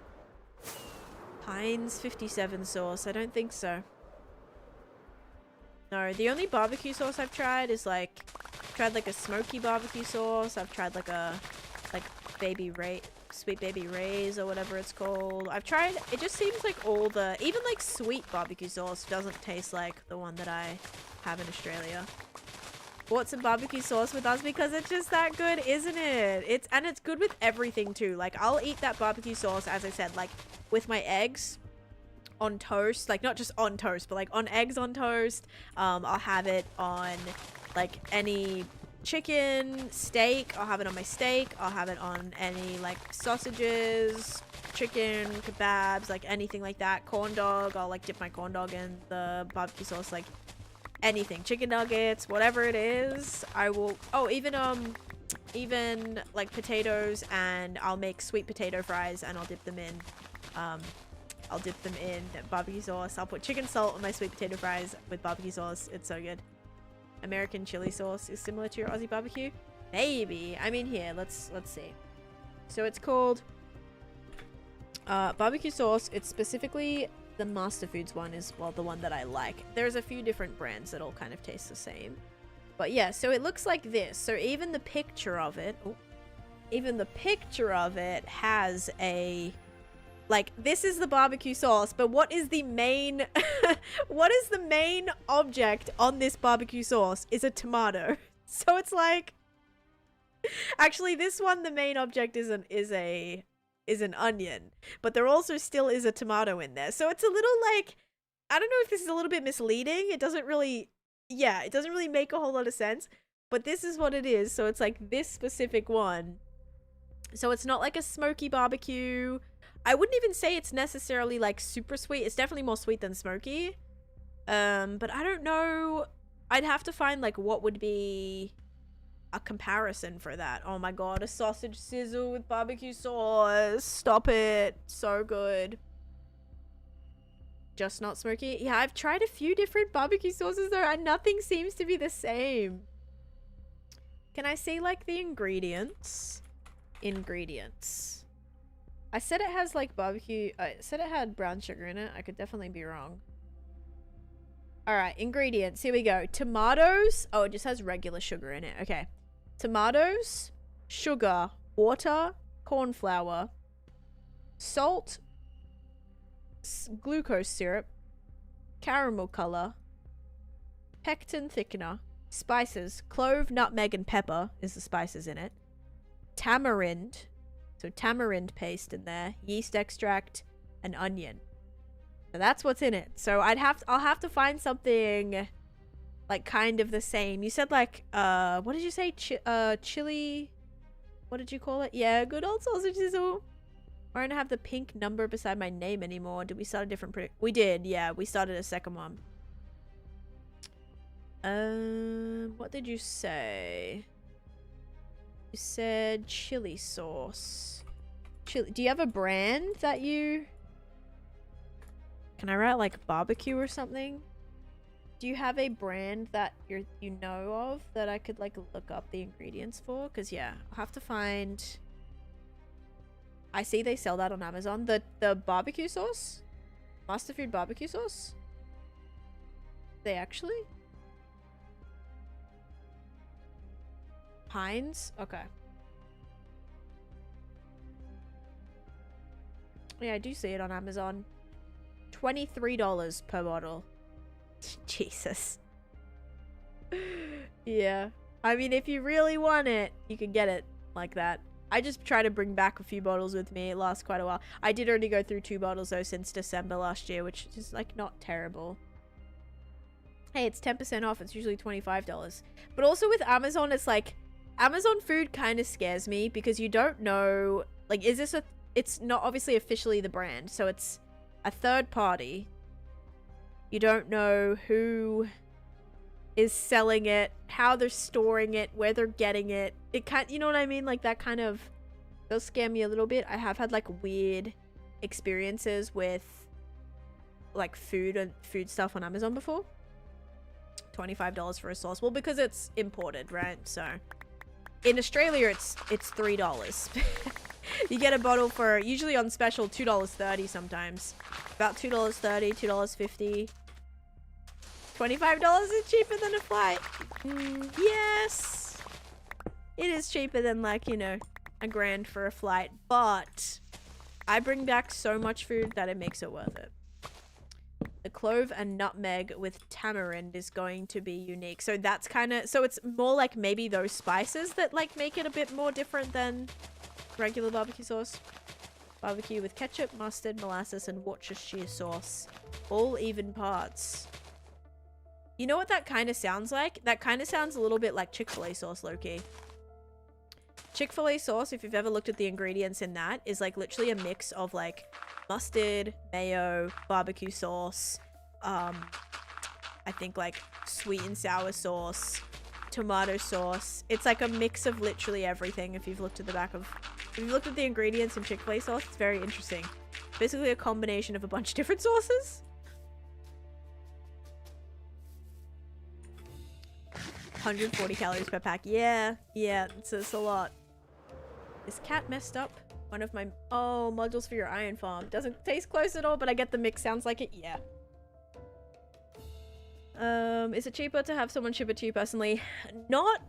Heinz 57 sauce. I don't think so. No, the only barbecue sauce I've tried is like, like a smoky barbecue sauce. I've tried like a Sweet Baby Ray's or whatever it's called. I've tried, it just seems like even like sweet barbecue sauce doesn't taste like the one that I have in Australia. bought some barbecue sauce with us because it's just that good, isn't it? It's good with everything too. Like, I'll eat that barbecue sauce, as I said, like with my eggs on toast, like not just on toast, but like on eggs on toast. I'll have it on like any chicken, steak. I'll have it on my steak. I'll have it on any like sausages, chicken, kebabs, like anything like that. Corn dog, I'll like dip my corn dog in the barbecue sauce, like anything, chicken nuggets, whatever it is. I will, oh, even like potatoes, and I'll make sweet potato fries and I'll dip them in barbecue sauce. I'll put chicken salt on my sweet potato fries with barbecue sauce. It's so good. American chili sauce is similar to your Aussie barbecue, maybe. I mean, here, let's see. So it's called barbecue sauce. It's specifically the Master Foods one is, well, the one that I like. There's a few different brands that all kind of taste the same, but yeah, so it looks like this. So even the picture of it, has a, like, this is the barbecue sauce, but what is the main what is the main object on this barbecue sauce is a tomato. So it's like, actually this one, the main object is an onion, but there also still is a tomato in there. So it's a little like, I don't know if this is a little bit misleading. It doesn't really make a whole lot of sense, but this is what it is. So it's like this specific one. So it's not like a smoky barbecue. I wouldn't even say it's necessarily like super sweet. It's definitely more sweet than smoky. But I don't know. I'd have to find like what would be a comparison for that. Oh my god, a sausage sizzle with barbecue sauce. Stop it. So good. Just not smoky. Yeah, I've tried a few different barbecue sauces though, and nothing seems to be the same. Can I see like the ingredients? I said it has like barbecue. I said it had brown sugar in it. I could definitely be wrong. Alright, ingredients. Here we go. Tomatoes. Oh, it just has regular sugar in it. Okay. Tomatoes, sugar, water, corn flour, salt, glucose syrup, caramel color, pectin thickener, spices, clove, nutmeg, and pepper is the spices in it. Tamarind. So tamarind paste in there, yeast extract, and onion. So that's what's in it. So I'll have to find something like kind of the same. You said like what did you say? Chili, what did you call it? Yeah, good old sausage sizzle. I don't have the pink number beside my name anymore. Did we start a different we did, yeah, we started a second one. What did you say? You said chili sauce. Chili. Do you have a brand that you... Can I write like barbecue or something? Do you have a brand that you know of that I could like look up the ingredients for? Because yeah, I'll have to find... I see they sell that on Amazon. The barbecue sauce? Master Food barbecue sauce? They actually? Heinz? Okay. Yeah, I do see it on Amazon. $23 per bottle. Jesus. Yeah. I mean, if you really want it, you can get it like that. I just try to bring back a few bottles with me. It lasts quite a while. I did only go through 2 bottles though since December last year, which is like not terrible. Hey, it's 10% off. It's usually $25. But also with Amazon, it's like... Amazon food kind of scares me because you don't know, like, is this it's not obviously officially the brand, so it's a third party. You don't know who is selling it, how they're storing it, where they're getting it. It can't, you know what I mean? Like, that kind of does scare me a little bit. I have had like weird experiences with like food and food stuff on Amazon before. $25 for a sauce. Well, because it's imported, right? So in Australia, it's $3. You get a bottle for, usually on special, $2.30 sometimes. About $2.30, $2.50. $25 is cheaper than a flight. Yes. It is cheaper than, like, you know, $1,000 for a flight. But I bring back so much food that it makes it worth it. The clove and nutmeg with tamarind is going to be unique. So that's kind of, so it's more like maybe those spices that like make it a bit more different than regular barbecue sauce. Barbecue with ketchup, mustard, molasses, and Worcestershire sauce. All even parts. You know what that kind of sounds like? That kind of sounds a little bit like Chick-fil-A sauce, low-key. Chick-fil-A sauce, if you've ever looked at the ingredients in that, is like literally a mix of like mustard, mayo, barbecue sauce, I think like sweet and sour sauce, tomato sauce. It's like a mix of literally everything. If you've looked at the ingredients in Chick-fil-A sauce, it's very interesting. Basically a combination of a bunch of different sauces. 140 calories per pack. Yeah, it's a lot. Is cat messed up? One of my modules for your iron farm. Doesn't taste close at all, but I get the mix. Sounds like it. Yeah. Is it cheaper to have someone ship it to you personally? Not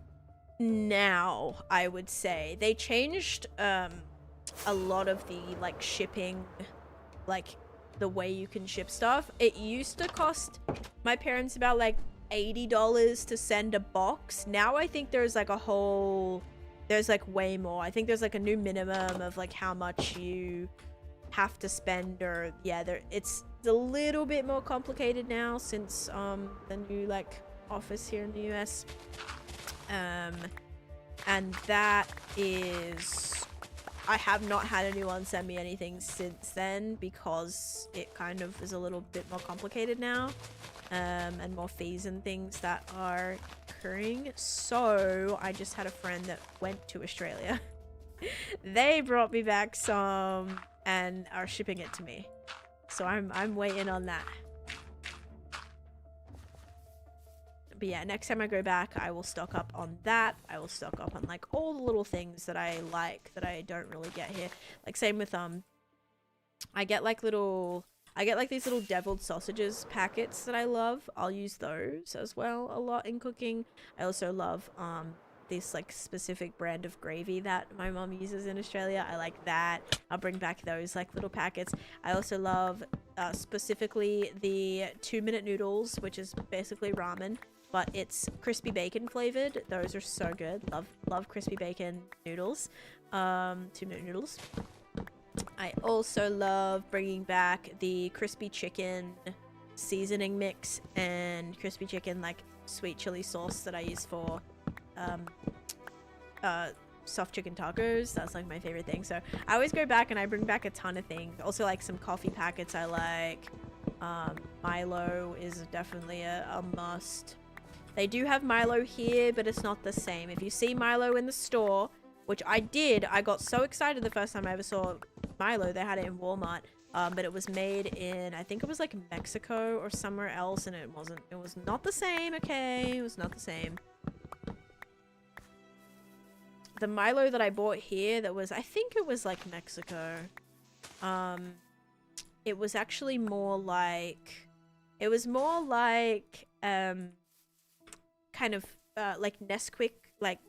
now, I would say. They changed a lot of the like shipping, like the way you can ship stuff. It used to cost my parents about like $80 to send a box. Now I think there's like there's like way more. I think there's like a new minimum of like how much you have to spend, or yeah, it's a little bit more complicated now since the new like office here in the US. And that is, I have not had anyone send me anything since then because it kind of is a little bit more complicated now. And more fees and things that are occurring. So I just had a friend that went to Australia. They brought me back some and are shipping it to me. So I'm waiting on that. But yeah, next time I go back, I will stock up on that. I will stock up on like all the little things that I like that I don't really get here. Like same with I get like these little deviled sausages packets that I love. I'll use those as well a lot in cooking. I also love this like specific brand of gravy that my mom uses in Australia. I like that. I'll bring back those like little packets. I also love specifically the 2-minute noodles, which is basically ramen, but it's crispy bacon flavored. Those are so good. Love crispy bacon noodles. 2-minute noodles. I also love bringing back the crispy chicken seasoning mix and crispy chicken like sweet chili sauce that I use for soft chicken tacos. That's like my favorite thing. So I always go back and I bring back a ton of things. Also like some coffee packets I like. Milo is definitely a must. They do have Milo here, but it's not the same. If you see Milo in the store, which I did, I got so excited the first time I ever saw Milo. They had it in Walmart, but it was made in, I think it was like Mexico or somewhere else, and it was not the same, okay? It was not the same. The Milo that I bought here that was, I think it was like Mexico. It was actually more like, kind of like Nesquik, like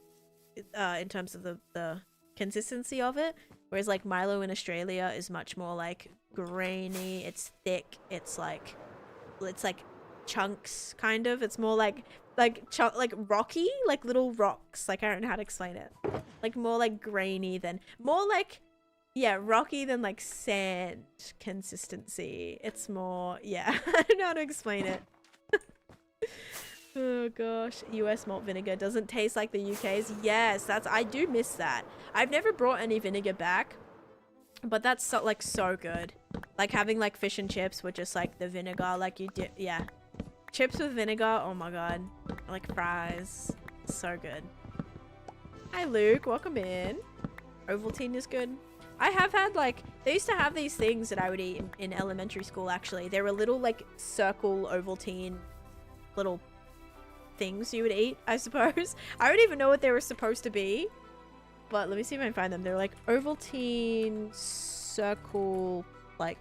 in terms of the consistency of it, whereas like Milo in Australia is much more like grainy. It's thick. It's like chunks kind of. It's more like rocky, like little rocks. Like I don't know how to explain it. Like more like grainy than more like, yeah, rocky than like sand consistency. It's more, yeah. I don't know how to explain it. Oh gosh, US malt vinegar doesn't taste like the UK's. Yes, I do miss that. I've never brought any vinegar back, but that's so good. Like having like fish and chips with just like the vinegar, like you did, yeah. Chips with vinegar, oh my god. Like fries, so good. Hi Luke, welcome in. Ovaltine is good. I have had like, they used to have these things that I would eat in elementary school actually. They were little like circle Ovaltine little things you would eat, I suppose. I don't even know what they were supposed to be, but let me see if I can find them. They're like Ovaltine circle like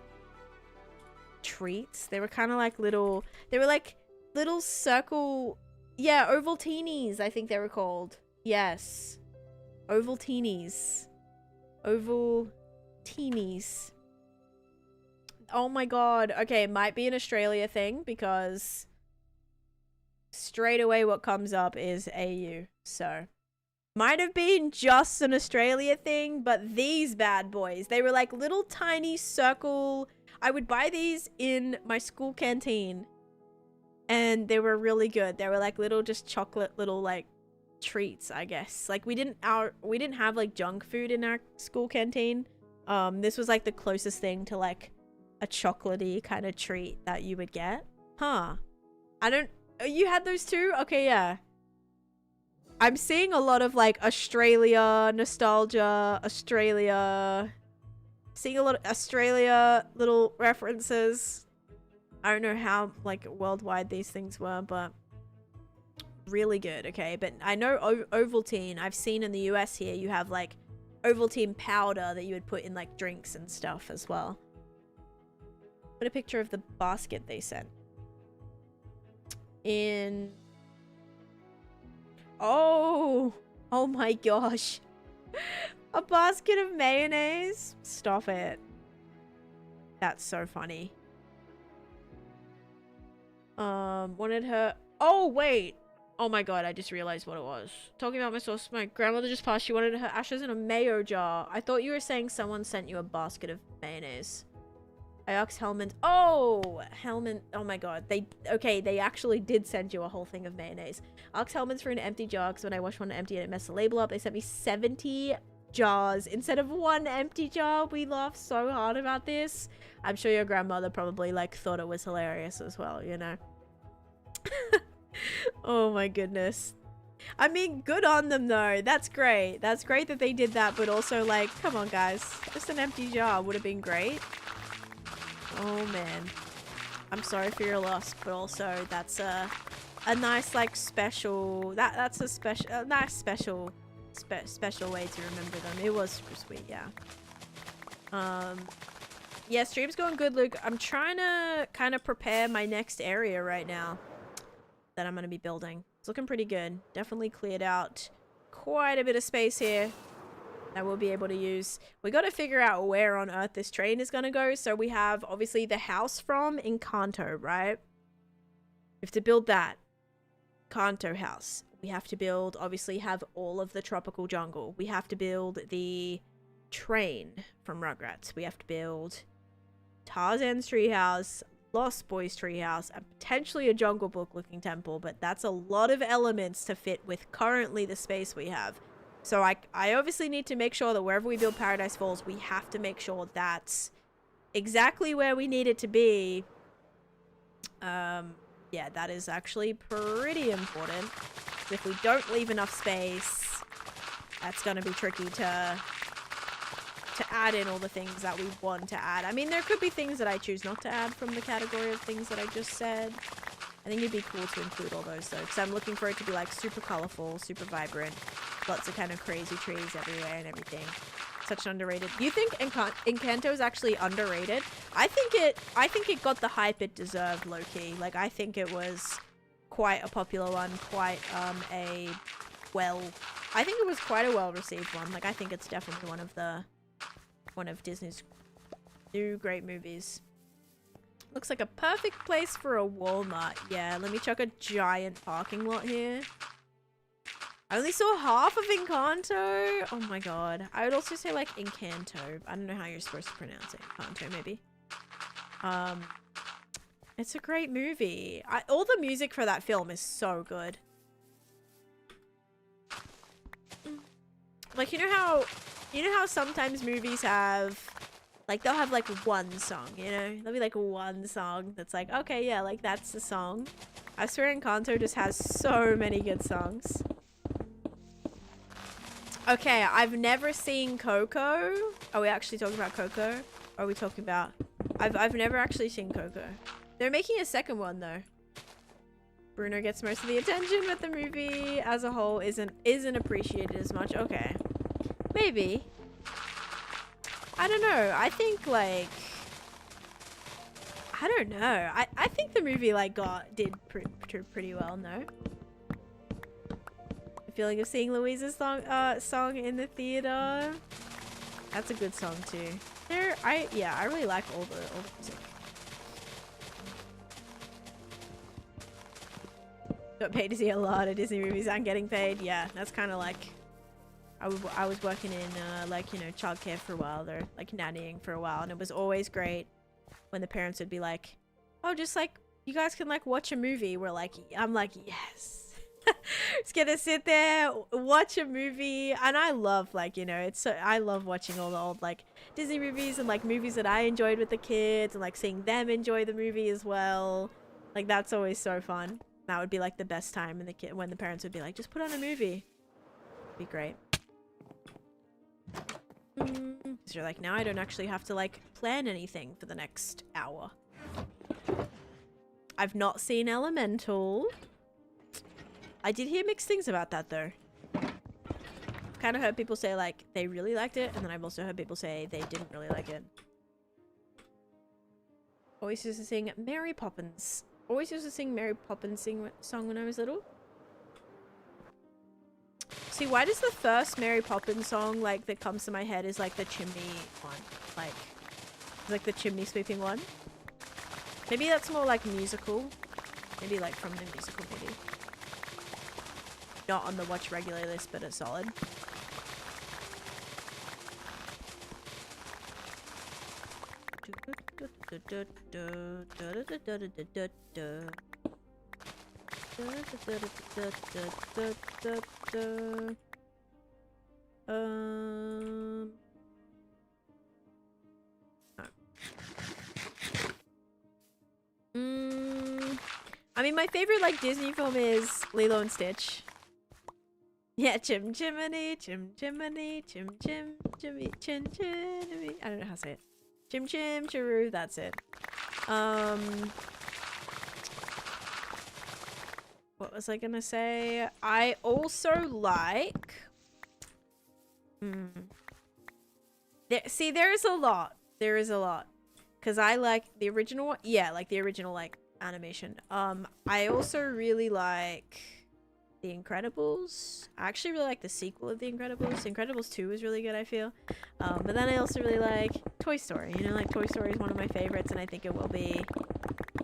treats. They were kind of like little, they were like little circle, yeah, Ovaltinis I think they were called. Yes, Ovaltinis. Ovaltinis. Oh my god. Okay, it might be an Australia thing because straight away what comes up is AU. So might have been just an Australia thing, but these bad boys, they were like little tiny circle. I would buy these in my school canteen and they were really good. They were like little just chocolate little like treats, I guess. Like we didn't have like junk food in our school canteen. This was like the closest thing to like a chocolatey kind of treat that you would get. Huh. You had those too? Okay, yeah. I'm seeing a lot of like Australia nostalgia, seeing a lot of Australia little references. I don't know how like worldwide these things were, but really good. Okay, but I know Ovaltine, I've seen in the US here, you have like Ovaltine powder that you would put in like drinks and stuff as well. Put a picture of the basket they sent. Oh my gosh. A basket of mayonnaise? Stop it. That's so funny. Wanted her... Oh, wait. Oh my god, I just realized what it was. Talking about my sauce, my grandmother just passed. She wanted her ashes in a mayo jar. I thought you were saying someone sent you a basket of mayonnaise. I asked Hellman. Oh, Hellman. Oh my god. They actually did send you a whole thing of mayonnaise. I asked Hellman's for an empty jar because when I washed one empty and it messed the label up, they sent me 70 jars instead of one empty jar. We laughed so hard about this. I'm sure your grandmother probably like thought it was hilarious as well, you know. Oh my goodness. I mean, good on them though. That's great. That's great that they did that, but also like, come on guys. Just an empty jar would have been great. Oh man, I'm sorry for your loss, but also that's a nice like special. That's a nice special way to remember them. It was super sweet, yeah. Yeah, stream's going good, Luke. I'm trying to kind of prepare my next area right now that I'm gonna be building. It's looking pretty good. Definitely cleared out quite a bit of space here that we'll be able to use. We got to figure out where on earth this train is going to go. So we have obviously the house from Encanto, right? We have to build that. Encanto house. We have to build, obviously have all of the tropical jungle. We have to build the train from Rugrats. We have to build Tarzan's treehouse, Lost Boys treehouse, and potentially a Jungle Book looking temple. But that's a lot of elements to fit with currently the space we have. So I obviously need to make sure that wherever we build Paradise Falls, we have to make sure that's exactly where we need it to be. Yeah, that is actually pretty important. If we don't leave enough space, that's going to be tricky to add in all the things that we want to add. I mean, there could be things that I choose not to add from the category of things that I just said. I think it'd be cool to include all those though, because I'm looking for it to be like super colorful, super vibrant, lots of kind of crazy trees everywhere and everything. Such an underrated. You think Encanto is actually underrated? I think it got the hype it deserved, low key. Like I think it was quite a popular one, quite I think it was quite a well received one. Like I think it's definitely one of Disney's new great movies. Looks like a perfect place for a Walmart. Yeah, let me chuck a giant parking lot here. I only saw half of Encanto. Oh my god. I would also say like Encanto. I don't know how you're supposed to pronounce it. Encanto, maybe. It's a great movie. All the music for that film is so good. Like, you know how sometimes movies have... Like, they'll have, like, one song, you know? There'll be, like, one song that's like, okay, yeah, like, that's the song. I swear Encanto just has so many good songs. Okay, I've never seen Coco. Are we actually talking about Coco? Or are we talking about... I've never actually seen Coco. They're making a second one, though. Bruno gets most of the attention, but the movie as a whole isn't appreciated as much. Okay. Maybe. I don't know. I think, like... I don't know. I think the movie, like, did pretty well, no? The feeling of seeing Louisa's song in the theater. That's a good song, too. I really like all the music. Got paid to see a lot of Disney movies. I'm getting paid. Yeah, that's kind of like I was working in like, you know, childcare for a while, or like nannying for a while, and it was always great when the parents would be like, "Oh, just like you guys can like watch a movie." I'm like, yes. Just gonna sit there, watch a movie, and I love, like, you know, I love watching all the old like Disney movies and like movies that I enjoyed with the kids, and like seeing them enjoy the movie as well. Like that's always so fun. That would be like the best time, and when the parents would be like, just put on a movie. It'd be great. So you're like, now I don't actually have to like plan anything for the next hour. I've not seen Elemental. I did hear mixed things about that though. I've kind of heard people say like they really liked it, and then I've also heard people say they didn't really like it. Always used to sing Mary Poppins. Always used to sing Mary Poppins song when I was little. See, why does the first Mary Poppins song like that comes to my head is like the chimney one, like the chimney sweeping one? Maybe that's more like musical. Maybe like from the musical, maybe. Not on the watch regular list, but it's solid. I mean, my favorite like Disney film is Lilo and Stitch. Yeah, chim chimney, chim chimney, chim chim chimney, chin chimney. I don't know how to say it. Chim chim chiroo, that's it. What was I gonna say? I also like... See, there's a lot. There is a lot. Because I like the original... Yeah, like the original, like, animation. I also really like The Incredibles. I actually really like the sequel of The Incredibles. The Incredibles 2 was really good, I feel. But then I also really like Toy Story. You know, like Toy Story is one of my favorites, and I think it will be.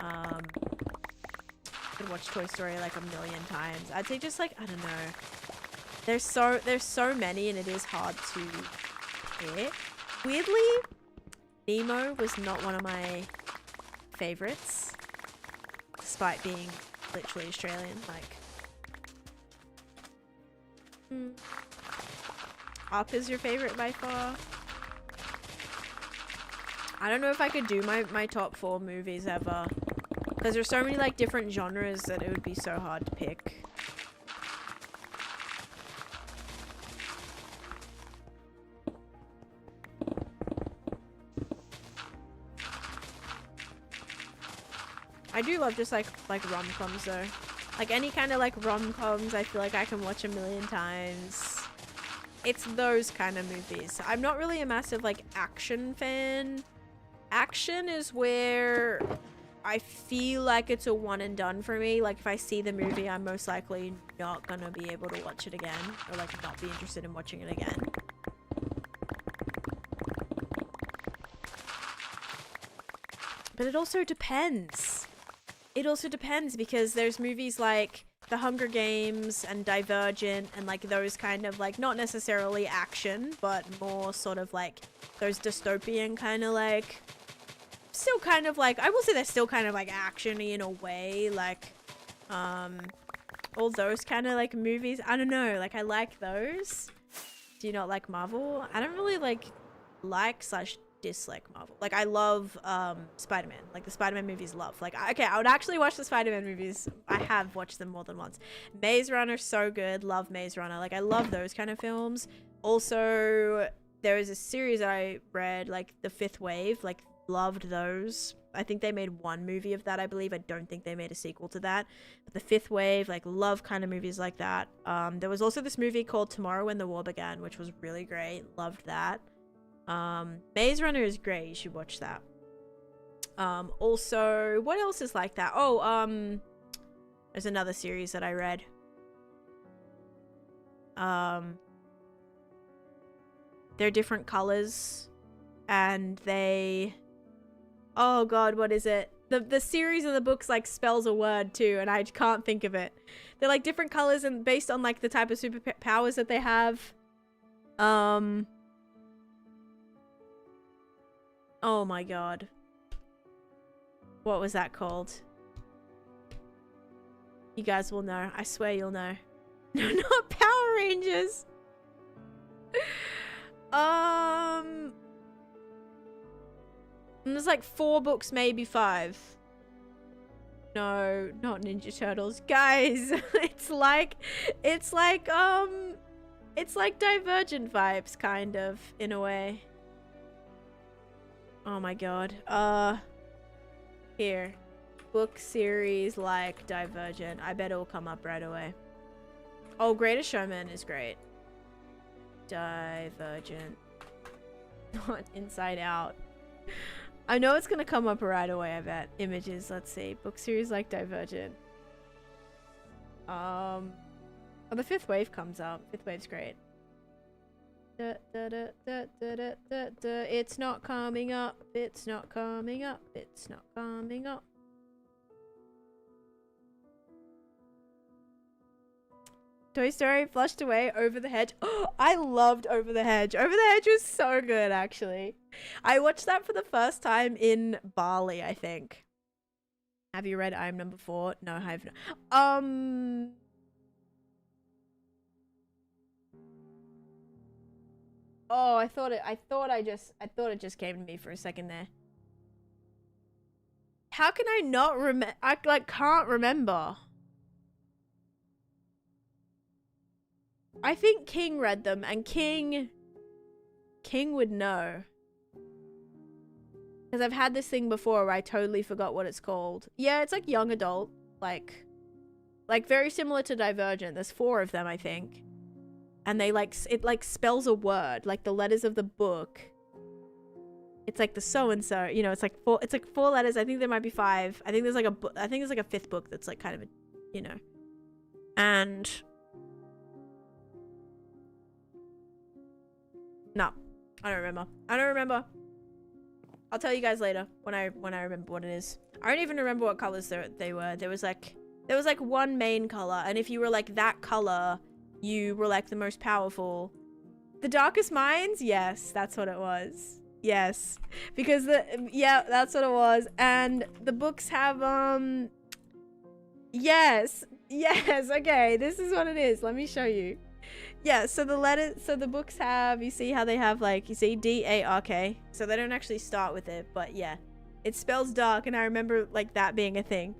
I could watch Toy Story like a million times. I'd say just like, I don't know. There's so many, and it is hard to pick. Weirdly, Nemo was not one of my favorites, despite being literally Australian. Like, Up is your favorite by far? I don't know if I could do my top 4 movies ever, because there's so many like different genres that it would be so hard to pick. I do love just like rom-coms though. Like any kind of like rom-coms, I feel like I can watch a million times. It's those kind of movies. I'm not really a massive like action fan. Action is where I feel like it's a one and done for me. Like if I see the movie, I'm most likely not gonna be able to watch it again, or like not be interested in watching it again. But it also depends. It also depends, because there's movies like The Hunger Games and Divergent and like those kind of like, not necessarily action, but more sort of like those dystopian kind of like, still kind of like, I will say they're still kind of like action-y in a way, like all those kind of like movies. I don't know, like I like those. Do you not like Marvel? I don't really like slash dislike Marvel. Like I love Spider-Man. Like the Spider-Man movies love. Like okay, I would actually watch the Spider-Man movies. I have watched them more than once. Maze Runner, so good. Love Maze Runner. Like I love those kind of films. Also, there is a series that I read, like The Fifth Wave. Like loved those. I think they made one movie of that, I believe. I don't think they made a sequel to that. But The Fifth Wave, like love kind of movies like that. There was also this movie called Tomorrow When the War Began, which was really great. Loved that. Maze Runner is great. You should watch that. Also, what else is like that? Oh, there's another series that I read. They're different colors. and they, oh god, what is it? The series of the books like spells a word too, and I can't think of it. They're like different colors and based on like the type of superpowers that they have. Oh my god. What was that called? You guys will know. I swear you'll know. No, not Power Rangers. There's like 4 books, maybe 5. No, not Ninja Turtles. Guys, it's like Divergent vibes, kind of, in a way. Oh my god. Here. Book series like Divergent. I bet it'll come up right away. Oh, Greatest Showman is great. Divergent. Not Inside Out. I know it's gonna come up right away, I bet. Images, let's see. Book series like Divergent. Oh, the Fifth Wave comes up. Fifth Wave's great. It's not coming up. It's not coming up. It's not coming up. Toy Story, Flushed Away, Over the Hedge. Oh, I loved Over the Hedge. Over the Hedge was so good, actually. I watched that for the first time in Bali, I think. Have you read I Am Number 4? No, I have not. Oh, I thought it just came to me for a second there. How can I not remember? I like can't remember. I think King read them, and King would know. Because I've had this thing before where I totally forgot what it's called. Yeah, it's like young adult, like very similar to Divergent. There's 4 of them, I think. And they it like spells a word, like the letters of the book. It's like the so and so, you know, it's like 4 letters. I think there might be 5. I think there's like a 5th book that's like kind of a, you know. And no, I don't remember. I'll tell you guys later when I remember what it is. I don't even remember what colors they were. There was like one main color, and if you were like that color, you were like the most powerful. The Darkest Minds? Yes, that's what it was. Yes, because that's what it was. And the books have yes, okay, this is what it is. Let me show you. Yeah, so the books have, you see how they have like, you see D-A-R-K. So they don't actually start with it, but yeah. It spells dark, and I remember like that being a thing.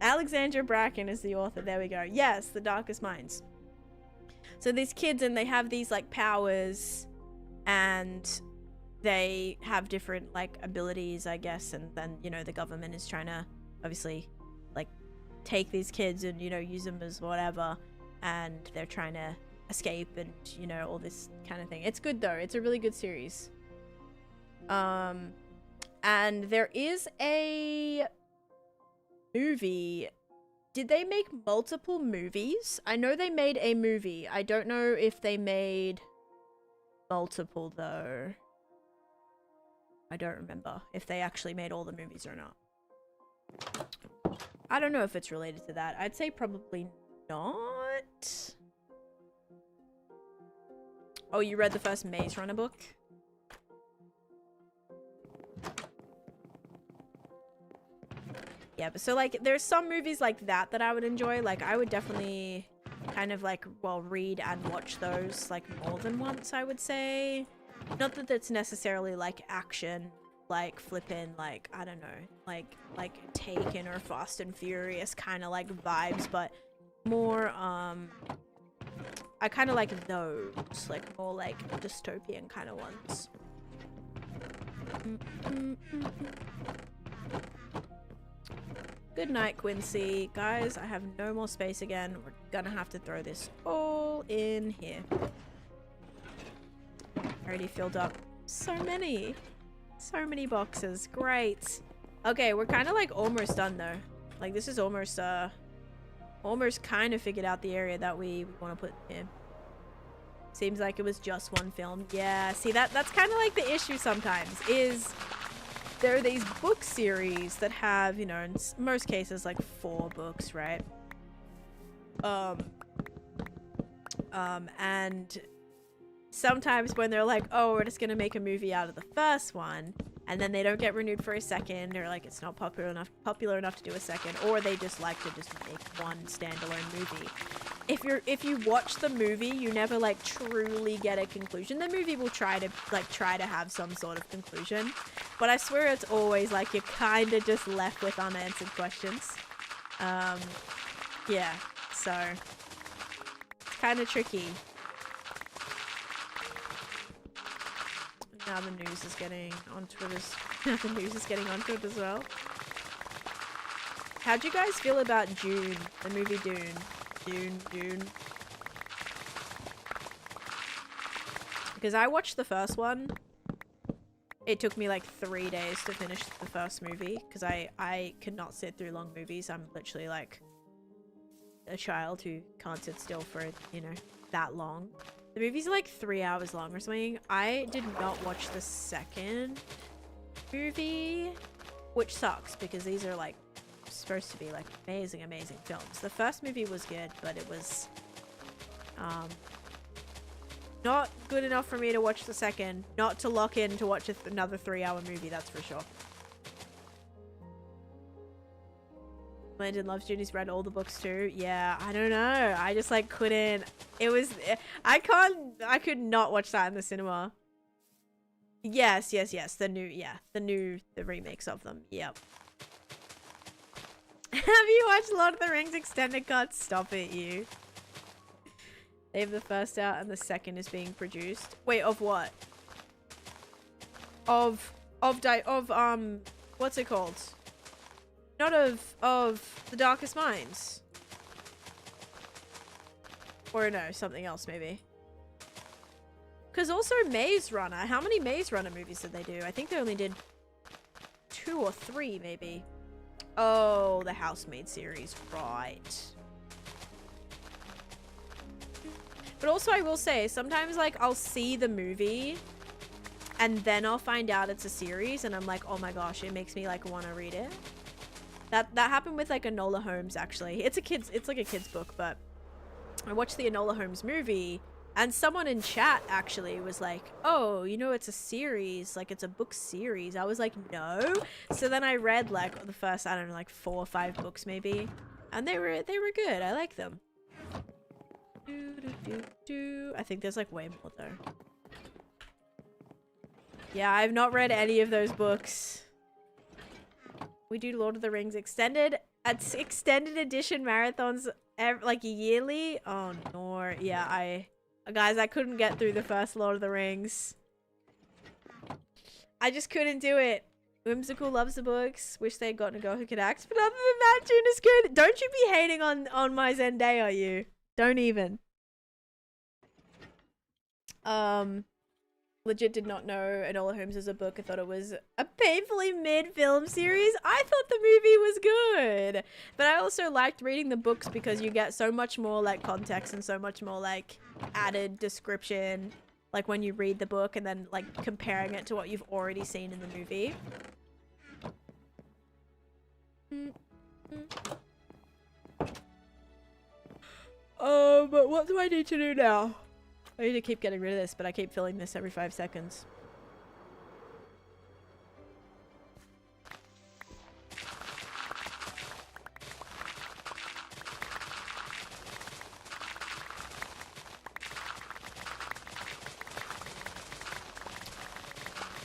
Alexandra Bracken is the author. There we go. Yes, The Darkest Minds. So these kids, and they have these like powers, and they have different like abilities, I guess, and then, you know, the government is trying to obviously like take these kids and, you know, use them as whatever, and they're trying to escape and, you know, all this kind of thing. It's good though. It's a really good series. And there is a movie. Did they make multiple movies? I know they made a movie. I don't know if they made multiple though. I don't remember if they actually made all the movies or not. I don't know if it's related to that. I'd say probably not. Oh, you read the first Maze Runner book? Yeah, but so like there's some movies like that I would enjoy. Like I would definitely kind of like, well, read and watch those like more than once, I would say. Not that that's necessarily like action, like flippin', like, I don't know, like Taken or Fast and Furious kind of like vibes, but more I kind of like those, like more like dystopian kind of ones. Good night, Quincy. Guys, I have no more space again. We're gonna have to throw this all in here. Already filled up so many boxes. Great. Okay, we're kind of like almost done though. Like this is almost kind of figured out the area that we want to put in. Seems like it was just one film. Yeah, see, that's kind of like the issue sometimes, is there are these book series that have, you know, in most cases, like 4 books, right? And sometimes when they're like, oh, we're just gonna make a movie out of the first one, and then they don't get renewed for a second, or like it's not popular enough to do a second, or they just like to just make one standalone movie. If you watch the movie, you never like truly get a conclusion. The movie will try to have some sort of conclusion, but I swear it's always like you're kind of just left with unanswered questions. Yeah, so it's kind of tricky. Now the news is getting onto it as well. How'd you guys feel about Dune, the movie Dune? Dune. Because I watched the first one. It took me like 3 days to finish the first movie because I could not sit through long movies. I'm literally like a child who can't sit still for, you know, that long. The movies are like 3 hours long or something. I did not watch the second movie, which sucks because these are like supposed to be like amazing films. The first movie was good, but it was not good enough for me to watch the second, not to lock in to watch another 3-hour movie, that's for sure. Landon loves Judy's read all the books too. Yeah, I don't know. I just like couldn't. It was. I could not watch that in the cinema. Yes. The remakes of them. Yep. Have you watched Lord of the Rings extended cut? Stop it, you. They have the first out and the second is being produced. Wait, of what? Of what's it called? Not of The Darkest Minds. Or no, something else maybe. Because also Maze Runner. How many Maze Runner movies did they do? I think they only did 2 or 3 maybe. Oh, the Housemaid series. Right. But also I will say, sometimes like I'll see the movie and then I'll find out it's a series and I'm like, oh my gosh, it makes me like want to read it. That happened with like Enola Holmes actually. It's like a kid's book, but I watched the Enola Holmes movie and someone in chat actually was like, oh, you know, it's a series, like it's a book series. I was like, no. So then I read like the first, I don't know, like 4 or 5 books maybe. And they were good. I like them. I think there's like way more though. Yeah, I've not read any of those books. We do Lord of the Rings extended edition marathons like yearly. Oh no. Yeah, guys, I couldn't get through the first Lord of the Rings. I just couldn't do it. Whimsical loves the books. Wish they had gotten a girl who could act. But other than that, June is good. Don't you be hating on my Zendaya, you. Don't even. Legit did not know Enola Holmes is a book. I thought it was a painfully mid-film series. I thought the movie was good. But I also liked reading the books because you get so much more like context and so much more like added description. Like when you read the book and then like comparing it to what you've already seen in the movie. But what do I need to do now? I need to keep getting rid of this, but I keep filling this every 5 seconds.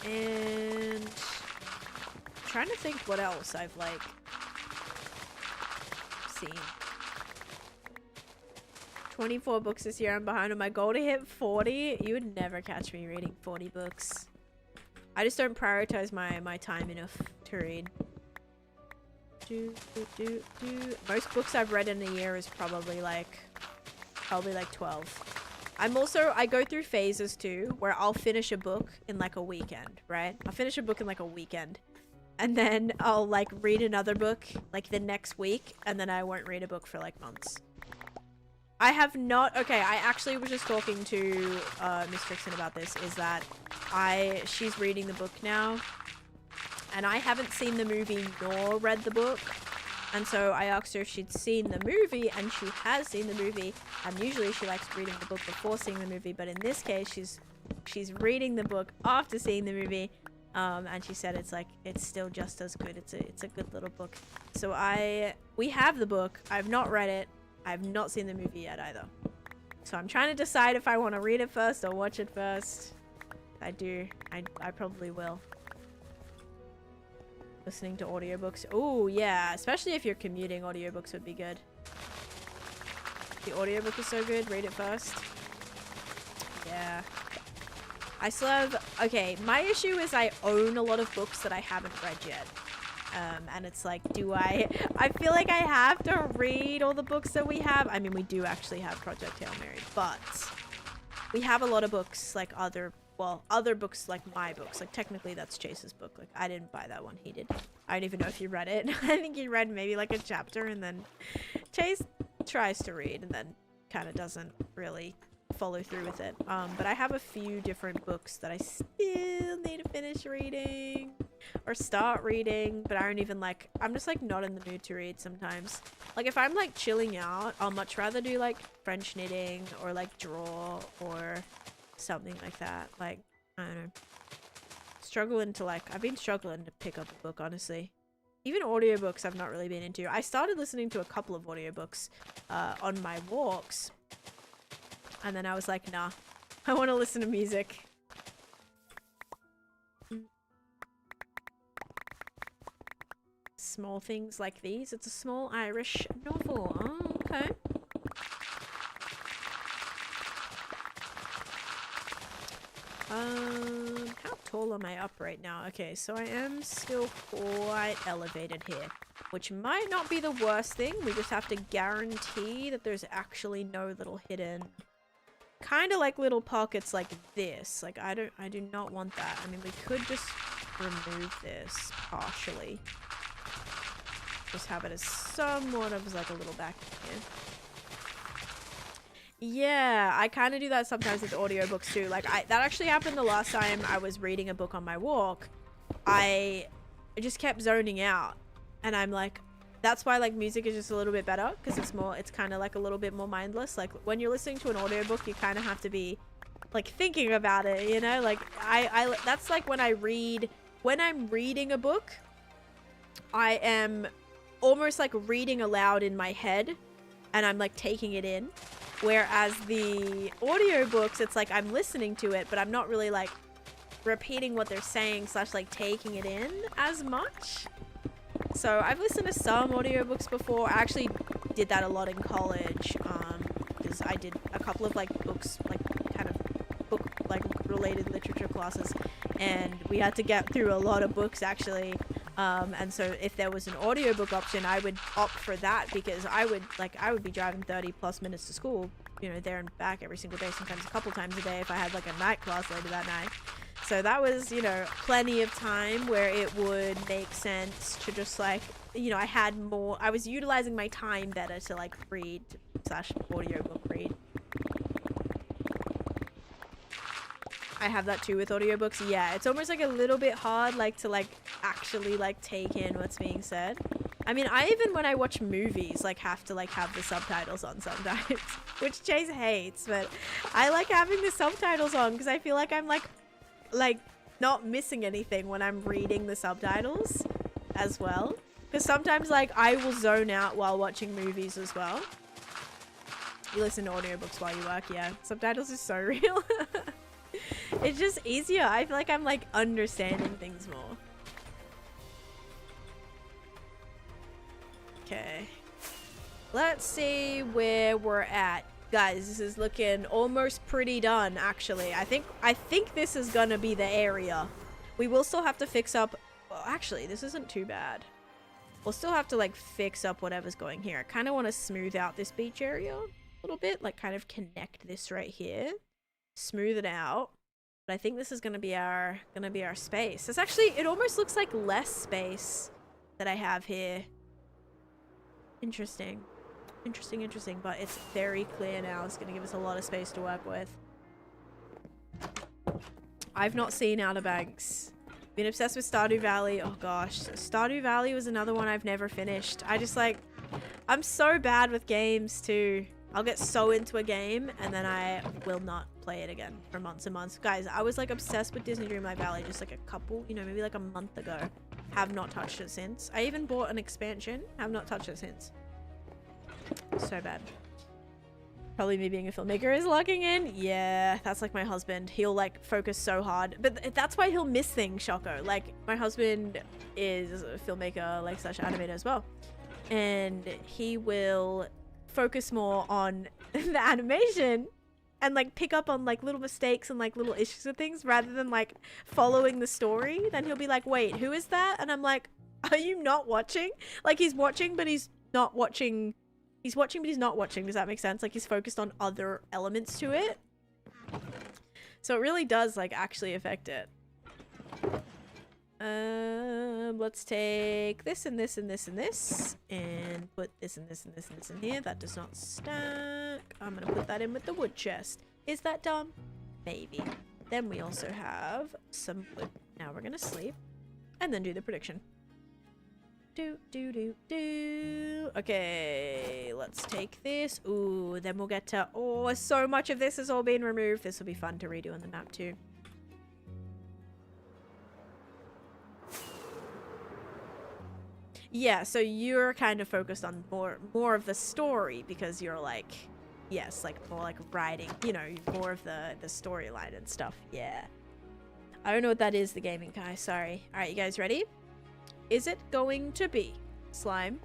And I'm trying to think what else I've like seen. 24 books this year. I'm behind on my goal to hit 40. You would never catch me reading 40 books. I just don't prioritize my time enough to read. Most books I've read in a year is probably like 12. I go through phases too, where I'll finish a book in like a weekend, right? I'll finish a book in like a weekend. And then I'll like read another book like the next week, and then I won't read a book for like months. I have not. Okay, I actually was just talking to Miss Trixon about this. Is that she's reading the book now, and I haven't seen the movie nor read the book. And so I asked her if she'd seen the movie, and she has seen the movie. And usually she likes reading the book before seeing the movie, but in this case, she's reading the book after seeing the movie. And she said it's still just as good. It's a good little book. So we have the book. I've not read it. I've not seen the movie yet either. So I'm trying to decide if I want to read it first or watch it first. I probably will. Listening to audiobooks. Oh, yeah. Especially if you're commuting, audiobooks would be good. The audiobook is so good. Read it first. Yeah. I still have... Okay, my issue is I own a lot of books that I haven't read yet. And it's like, I feel like I have to read all the books that we have. I mean, we do actually have Project Hail Mary, but we have a lot of books like other books like my books. Like technically that's Chase's book. Like I didn't buy that one, he did. I don't even know if he read it. I think he read maybe like a chapter, and then Chase tries to read and then kind of doesn't really follow through with it. But I have a few different books that I still need to finish reading or start reading, but I don't even like, I'm just like not in the mood to read sometimes. Like if I'm like chilling out, I'll much rather do like French knitting or like draw or something like that. Like, I don't know. I've been struggling to pick up a book, honestly. Even audiobooks I've not really been into. I started listening to a couple of audiobooks on my walks. And then I was like, nah, I want to listen to music. Small things like these. It's a small Irish novel. Oh, okay. How tall am I up right now? Okay, so I am still quite elevated here, which might not be the worst thing. We just have to guarantee that there's actually no little hidden, kind of like little pockets like this. Like I do not want that. I mean, we could just remove this partially. Just have it as somewhat of like a little back here. Yeah, I kind of do that sometimes with audiobooks too. Like that actually happened the last time I was reading a book on my walk. I just kept zoning out, and I'm like, that's why like music is just a little bit better, because it's kind of like a little bit more mindless. Like when you're listening to an audiobook, you kind of have to be like thinking about it, you know? Like that's like when I'm reading a book, I am almost like reading aloud in my head, and I'm like taking it in. Whereas the audiobooks, it's like I'm listening to it, but I'm not really like repeating what they're saying / like taking it in as much. So I've listened to some audiobooks before. I actually did that a lot in college, because I did a couple of like books, like kind of book like related literature classes, and we had to get through a lot of books actually. And so if there was an audiobook option, I would opt for that, because I would be driving 30 plus minutes to school, you know, there and back every single day, sometimes a couple times a day if I had like a night class later that night. So that was, you know, plenty of time where it would make sense to just like, you know, I was utilizing my time better to like read / audiobook read. I have that too with audiobooks. Yeah, it's almost like a little bit hard like to like actually like take in what's being said. I mean, I even when I watch movies like have to like have the subtitles on sometimes, which Chase hates, but I like having the subtitles on because I feel like I'm like not missing anything when I'm reading the subtitles as well. Because sometimes like I will zone out while watching movies as well. You listen to audiobooks while you work, yeah. Subtitles is so real. It's just easier. I feel like I'm like understanding things more. Okay. Let's see where we're at. Guys, this is looking almost pretty done actually. I think this is gonna be the area. We will still have to fix up, well, actually this isn't too bad. We'll still have to like fix up whatever's going here. I kind of want to smooth out this beach area a little bit, like kind of connect this right here. Smooth it out. But I think this is gonna be our space. It's actually, it almost looks like less space that I have here. Interesting. Interesting, interesting. But it's very clear now. It's going to give us a lot of space to work with. I've not seen Outer Banks. Been obsessed with Stardew Valley. Oh gosh. Stardew Valley was another one I've never finished. I just like... I'm so bad with games too. I'll get so into a game and then I will not play it again for months and months. Guys, I was like obsessed with Disney Dreamlight Valley just like a couple, you know, maybe like a month ago. Have not touched it since. I even bought an expansion. Have not touched it since. So bad. Probably me being a filmmaker is locking in. Yeah, that's like my husband. He'll like focus so hard. But that's why he'll miss things, Shoko. Like my husband is a filmmaker like slash animator as well. And he will focus more on the animation and like pick up on like little mistakes and like little issues with things rather than like following the story. Then he'll be like, wait, who is that? And I'm like, are you not watching? Like he's watching but he's not watching. He's watching but he's not watching. Does that make sense? Like he's focused on other elements to it. So it really does like actually affect it. Let's take this and this and this and this and put this and this and this and this in here. That does not stack. I'm gonna put that in with the wood chest. Is that dumb? Maybe. Then we also have some wood. Now we're gonna sleep and then do the prediction. Okay, let's take this. Ooh, then we'll get to... Oh, so much of this has all been removed. This will be fun to redo on the map too. Yeah, so you're kind of focused on more of the story because you're like, yes, like more like writing, you know, more of the storyline and stuff. Yeah. I don't know what that is, the gaming guy. Sorry. All right, you guys ready? Is it going to be slime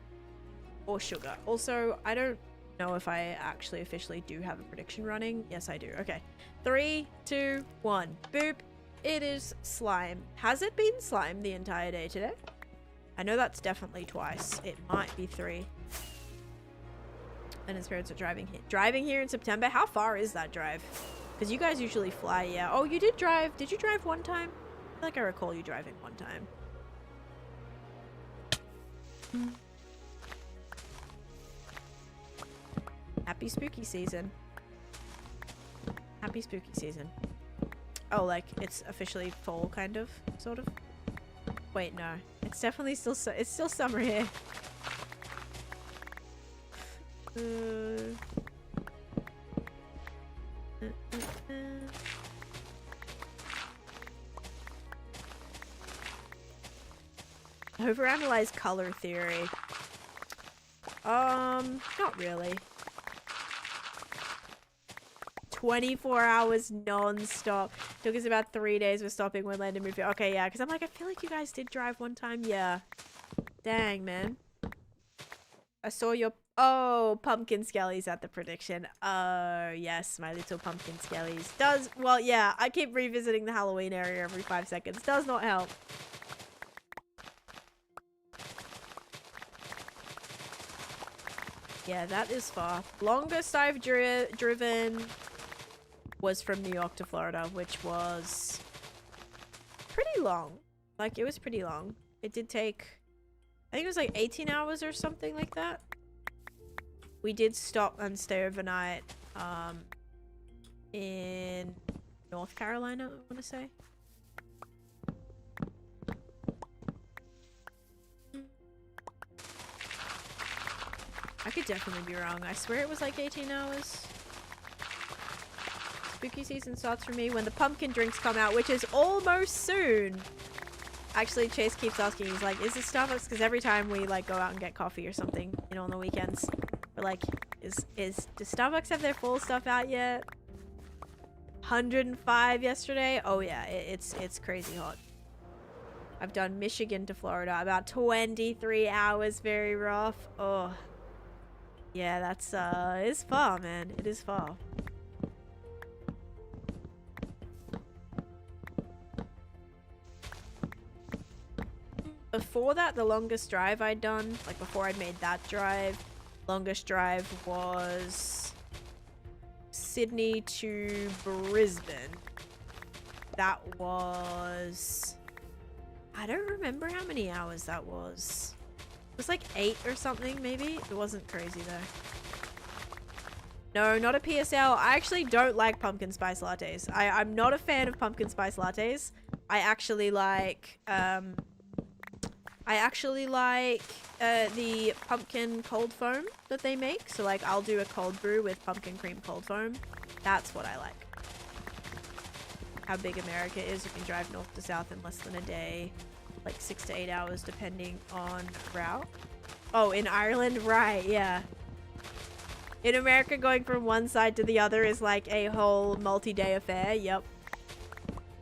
or sugar? Also, I don't know if I actually officially do have a prediction running. Yes, I do. Okay. 3, 2, 1. Boop. It is slime. Has it been slime the entire day today? I know that's definitely twice. It might be 3. And his parents are driving here. Driving here in September? How far is that drive? Because you guys usually fly, yeah. Oh, you did drive. Did you drive one time? I feel like I recall you driving one time. Happy spooky season. Happy spooky season. Oh, like it's officially fall, kind of, sort of. Wait, no. It's definitely still it's still summer here. Overanalyze color theory. Not really. 24 hours non-stop. Took us about 3 days with stopping when landing movie. Okay, yeah, because I'm like, I feel like you guys did drive one time. Yeah. Dang, man. I saw your... Oh, pumpkin skellies at the prediction. Oh, yes, my little pumpkin skellies. Does... Well, yeah, I keep revisiting the Halloween area every 5 seconds. Does not help. Yeah, that is far. Longest I've driven was from New York to Florida, which was pretty long. Like, it was pretty long. It did take, I think it was like 18 hours or something like that. We did stop and stay overnight in North Carolina, I want to say. I could definitely be wrong. I swear it was like 18 hours. Spooky season starts for me when the pumpkin drinks come out, which is almost soon. Actually, Chase keeps asking, he's like, is this Starbucks? Because every time we like go out and get coffee or something, you know, on the weekends, we're like, does Starbucks have their full stuff out yet? 105 yesterday. Oh yeah, it's crazy hot. I've done Michigan to Florida, about 23 hours, very rough. Oh. Yeah, that's, it's far, man. It is far. Before that, the longest drive I'd done, like before I'd made that drive, longest drive was Sydney to Brisbane. That was... I don't remember how many hours that was. It was like 8 or something, maybe? It wasn't crazy, though. No, not a PSL. I actually don't like pumpkin spice lattes. I'm not a fan of pumpkin spice lattes. I actually like the pumpkin cold foam that they make. So like I'll do a cold brew with pumpkin cream cold foam. That's what I like. How big America is. You can drive north to south in less than a day. Like 6 to 8 hours depending on route. Oh, in Ireland? Right, yeah. In America, going from one side to the other is like a whole multi-day affair. Yep.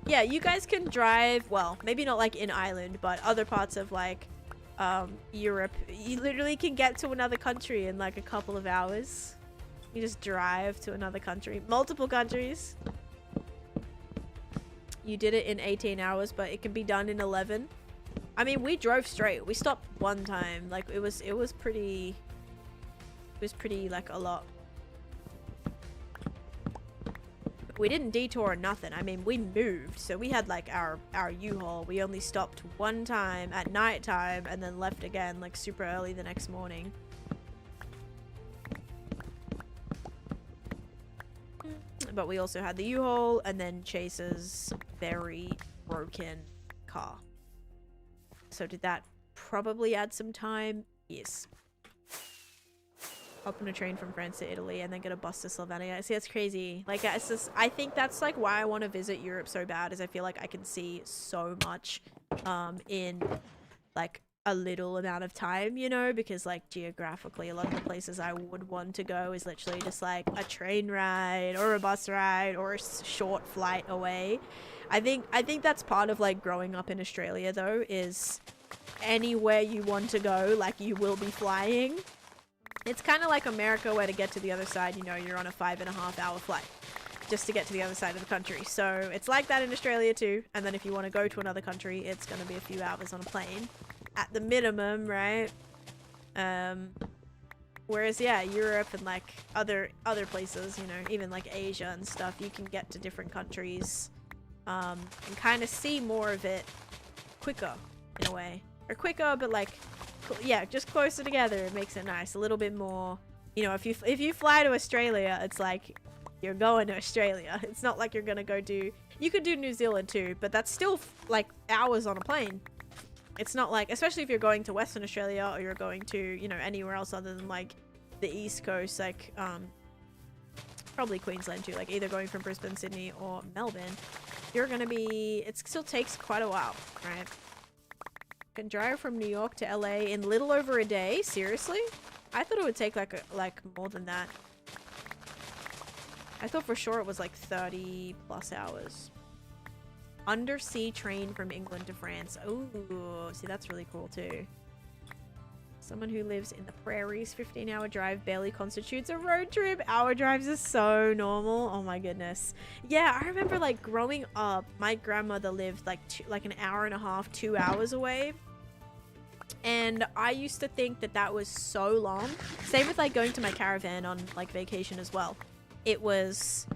Yeah, you guys can drive, well, maybe not like in Ireland, but other parts of like Europe. You literally can get to another country in like a couple of hours. You just drive to another country. Multiple countries. You did it in 18 hours, but it can be done in 11. I mean, we drove straight. We stopped one time. Like it was pretty like a lot. We didn't detour or nothing. I mean, we moved, so we had like our U-Haul. We only stopped one time at night time and then left again like super early the next morning. But we also had the U-Haul and then Chase's very broken car. So did that probably add some time? Yes. Hop on a train from France to Italy and then get a bus to Slovenia. See, that's crazy. Like, it's just, I think that's like why I want to visit Europe so bad, is I feel like I can see so much in like a little amount of time, you know, because like geographically a lot of the places I would want to go is literally just like a train ride or a bus ride or a short flight away. I think that's part of like growing up in Australia though, is anywhere you want to go, like you will be flying. It's kind of like America, where to get to the other side, you know, you're on a 5.5-hour flight just to get to the other side of the country. So it's like that in Australia too. And then if you want to go to another country, it's going to be a few hours on a plane at the minimum, right? Whereas, yeah, Europe and like other places, you know, even like Asia and stuff, you can get to different countries and kind of see more of it quicker in a way. Or quicker, but like, yeah, just closer together. It makes it nice. A little bit more, you know, if you fly to Australia, it's like you're going to Australia. It's not like you're gonna go do, you could do New Zealand too, but that's still like hours on a plane. It's not like, especially if you're going to Western Australia or you're going to, you know, anywhere else other than like the East Coast, like probably Queensland too, like either going from Brisbane, Sydney or Melbourne, you're gonna be, it still takes quite a while, right? Can drive from New York to LA in little over a day. Seriously? I thought it would take like more than that. I thought for sure it was like 30 plus hours. Undersea train from England to France. Oh, see, that's really cool too. Someone who lives in the prairies, 15-hour drive barely constitutes a road trip. Hour drives are so normal. Oh my goodness. Yeah, I remember like growing up, my grandmother lived like an hour and a half, 2 hours away. And I used to think that that was so long. Same with like going to my caravan on like vacation as well. It was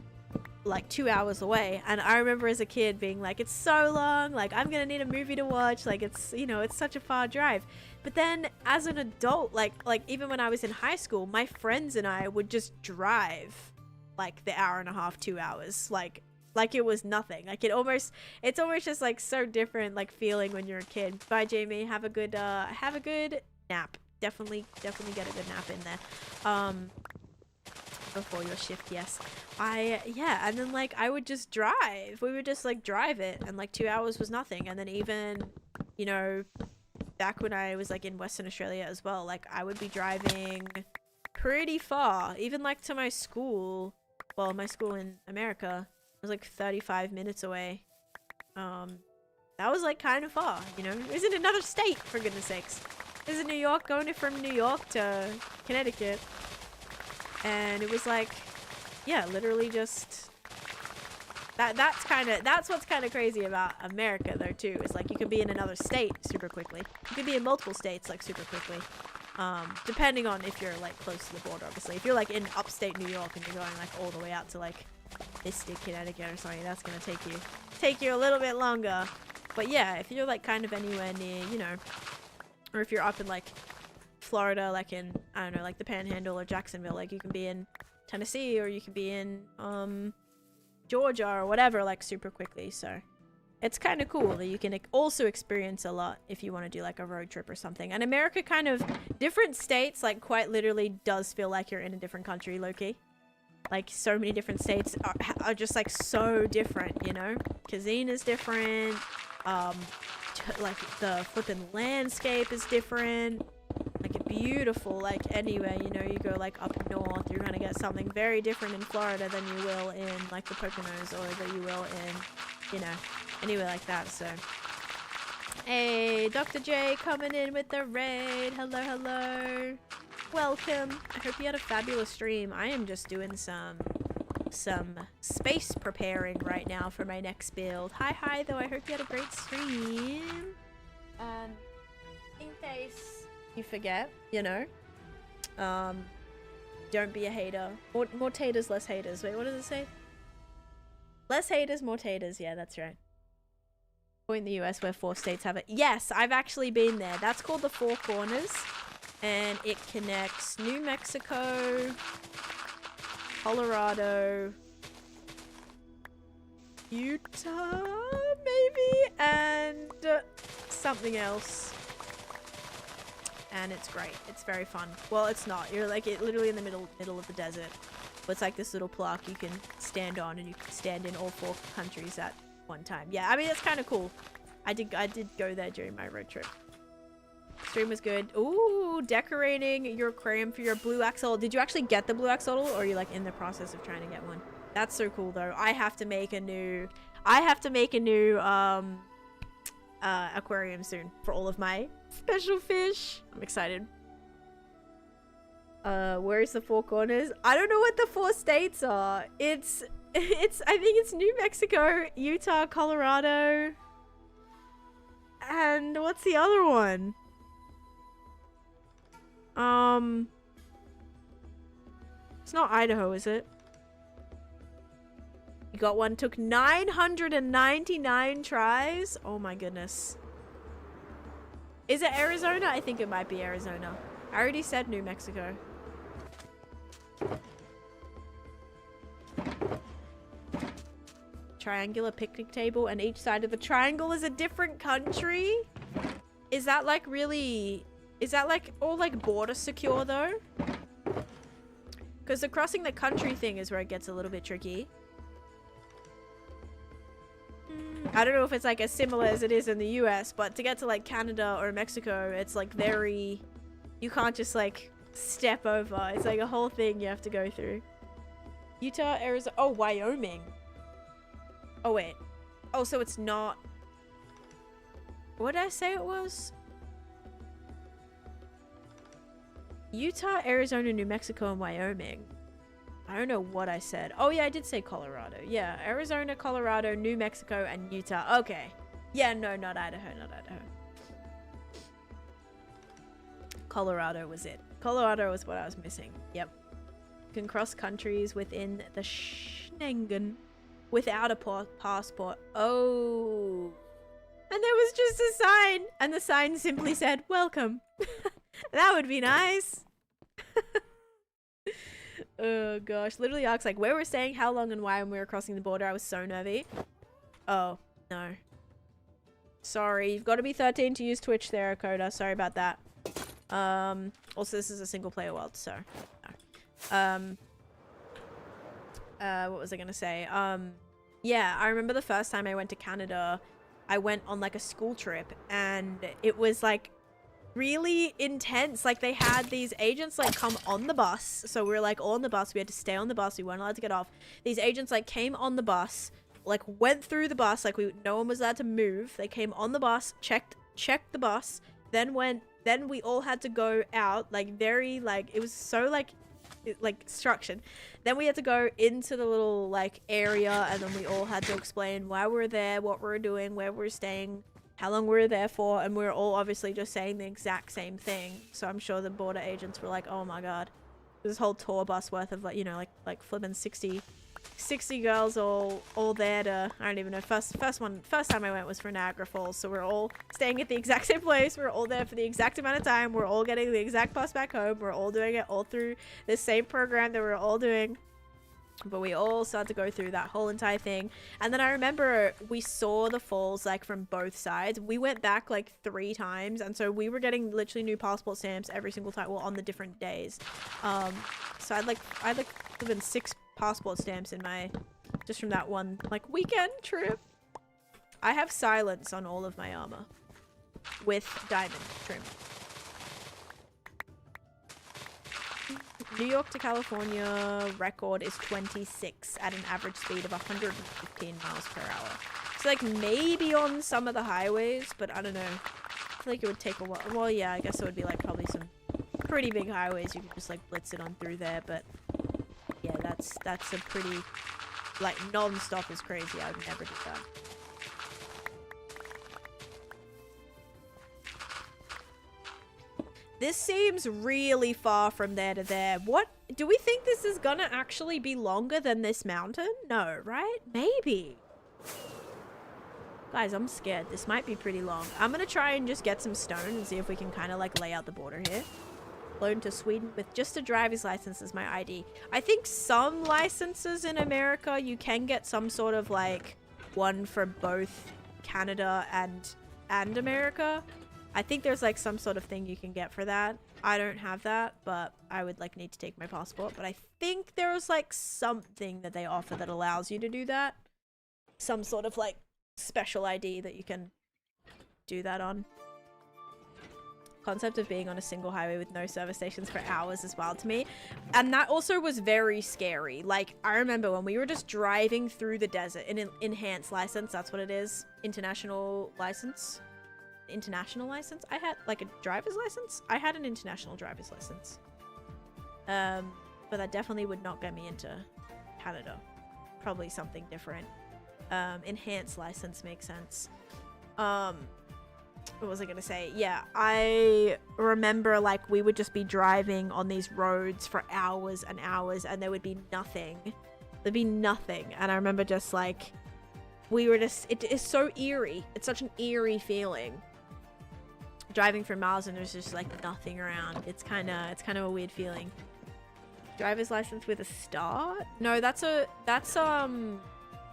like 2 hours away, and I remember as a kid being like, it's so long, like I'm gonna need a movie to watch, like it's, you know, it's such a far drive. But then as an adult, like even when I was in high school, my friends and I would just drive like the hour and a half, 2 hours, like it was nothing. Like it's almost just like so different, like feeling when you're a kid. Bye Jamie, have a good nap. Definitely get a good nap in there before your shift. Yes, yeah. And then like I would just drive, we would just like drive it, and like 2 hours was nothing. And then even, you know, back when I was like in Western Australia as well, like I would be driving pretty far, even like to my school. Well, my school in America was like 35 minutes away. That was like kind of far, you know. It was in another state, for goodness sakes. It was in New York, going from New York to Connecticut. And it was like, yeah, literally just that's what's kind of crazy about America though too, is like you can be in another state super quickly. You can be in multiple states like super quickly, depending on if you're like close to the border. Obviously, if you're like in upstate New York and you're going like all the way out to like Mystic, Connecticut or something, that's gonna take you a little bit longer. But yeah, if you're like kind of anywhere near, you know, or if you're up in like Florida, like in, I don't know, like the Panhandle or Jacksonville, like you can be in Tennessee, or you could be in Georgia or whatever, like super quickly. So it's kind of cool that you can also experience a lot if you want to do like a road trip or something. And America kind of, different states, like quite literally does feel like you're in a different country, low-key. Like so many different states are just like so different, you know? Cuisine is different. Like the flipping landscape is different. Like beautiful, like anywhere, you know, you go like up north, you're gonna get something very different in Florida than you will in like the Poconos, or that you will in, you know, anywhere like that. So hey, Dr. J coming in with the raid. Hello, hello, welcome. I hope you had a fabulous stream. I am just doing some space preparing right now for my next build. Hi though, I hope you had a great stream. In case you forget, you know, don't be a hater. More taters, less haters. Wait, what does it say? Less haters, more taters. Yeah, that's right. Point in the US where 4 states have it. Yes, I've actually been there. That's called the Four Corners, and it connects New Mexico, Colorado, Utah, maybe, and something else. And it's great. It's very fun. Well, it's not. You're like literally in the middle of the desert. But it's like this little plaque you can stand on, and you can stand in all 4 countries at one time. Yeah, I mean, it's kind of cool. I did go there during my road trip. Stream was good. Ooh, decorating your aquarium for your blue axolotl. Did you actually get the blue axolotl, or are you like in the process of trying to get one? That's so cool though. I have to make a new aquarium soon for all of my special fish. I'm excited. Where's the 4 corners? I don't know what the 4 states are. It's I think it's New Mexico, Utah, Colorado, and what's the other one? It's not Idaho, is it? You got one. Took 999 tries. Oh my goodness. Is it Arizona? I think it might be Arizona. I already said New Mexico. Triangular picnic table, and each side of the triangle is a different country? Is that like really... Is that like all like border secure though? Because the crossing the country thing is where it gets a little bit tricky. I don't know if it's like as similar as it is in the US, but to get to like Canada or Mexico, it's like very... You can't just like step over. It's like a whole thing you have to go through. Utah, Arizona... Oh, Wyoming. Oh, wait. Oh, so it's not... What did I say it was? Utah, Arizona, New Mexico, and Wyoming. I don't know what I said. Oh, yeah, I did say Colorado. Yeah, Arizona, Colorado, New Mexico, and Utah. Okay. Yeah, no, not Idaho, not Idaho. Colorado was it. Colorado was what I was missing. Yep. You can cross countries within the Schengen without a passport. Oh. And there was just a sign. And the sign simply said, welcome. That would be nice. Oh gosh, literally asks like where we're staying, how long, and why when we were crossing the border. I was so nervy. Oh no, sorry, you've got to be 13 to use Twitch there, Coda. Sorry about that. Also this is a single player world, so no. What was I gonna say? Yeah, I remember the first time I went to Canada, I went on like a school trip, and it was like really intense. Like they had these agents like come on the bus, so we were like all on the bus, we had to stay on the bus, we weren't allowed to get off. These agents like came on the bus, like went through the bus, like no one was allowed to move. They came on the bus, checked the bus, then we all had to go out, like very like it was so like structured. Then we had to go into the little like area, and then we all had to explain why we were there, what we were doing, where we were staying, how long we were there for, and we were all obviously just saying the exact same thing. So I'm sure the border agents were like, oh my god, this whole tour bus worth of like, you know, like flipping 60 60 girls all there to, I don't even know, first time I went was for Niagara Falls, so we're all staying at the exact same place, we're all there for the exact amount of time, we're all getting the exact bus back home, we're all doing it all through the same program that we're all doing. But we all started to go through that whole entire thing. And then I remember we saw the falls like from both sides. We went back like 3 times. And so we were getting literally new passport stamps every single time. Well, on the different days. So I had even 6 passport stamps in my, just from that one like weekend trip. I have silence on all of my armor with diamond trim. New York to California record is 26 at an average speed of 115 miles per hour. So like maybe on some of the highways, but I don't know. I feel like it would take a while. Well, yeah, I guess it would be like probably some pretty big highways. You could just like blitz it on through there, but yeah, that's a pretty like non-stop is crazy. I would never do that. This seems really far from there to there. What? Do we think this is gonna actually be longer than this mountain? No, right? Maybe. Guys, I'm scared. This might be pretty long. I'm gonna try and just get some stone and see if we can kind of like lay out the border here. Flown to Sweden with just a driver's license as my ID. I think some licenses in America, you can get some sort of like one for both Canada and America. I think there's like some sort of thing you can get for that. I don't have that, but I would like need to take my passport. But I think there's like something that they offer that allows you to do that. Some sort of like special ID that you can do that on. Concept of being on a single highway with no service stations for hours is wild to me. And that also was very scary. Like, I remember when we were just driving through the desert in an enhanced license. That's what it is. International license. International license? I had like a driver's license? I had an international driver's license. But that definitely would not get me into Canada. Probably something different. Enhanced license makes sense. What was I gonna say? Yeah, I remember like we would just be driving on these roads for hours and hours and there would be nothing. There'd be nothing. And I remember just like we were just, it is so eerie. It's such an eerie feeling. Driving for miles and there's just like nothing around. It's kind of a weird feeling. Driver's license with a star? No, that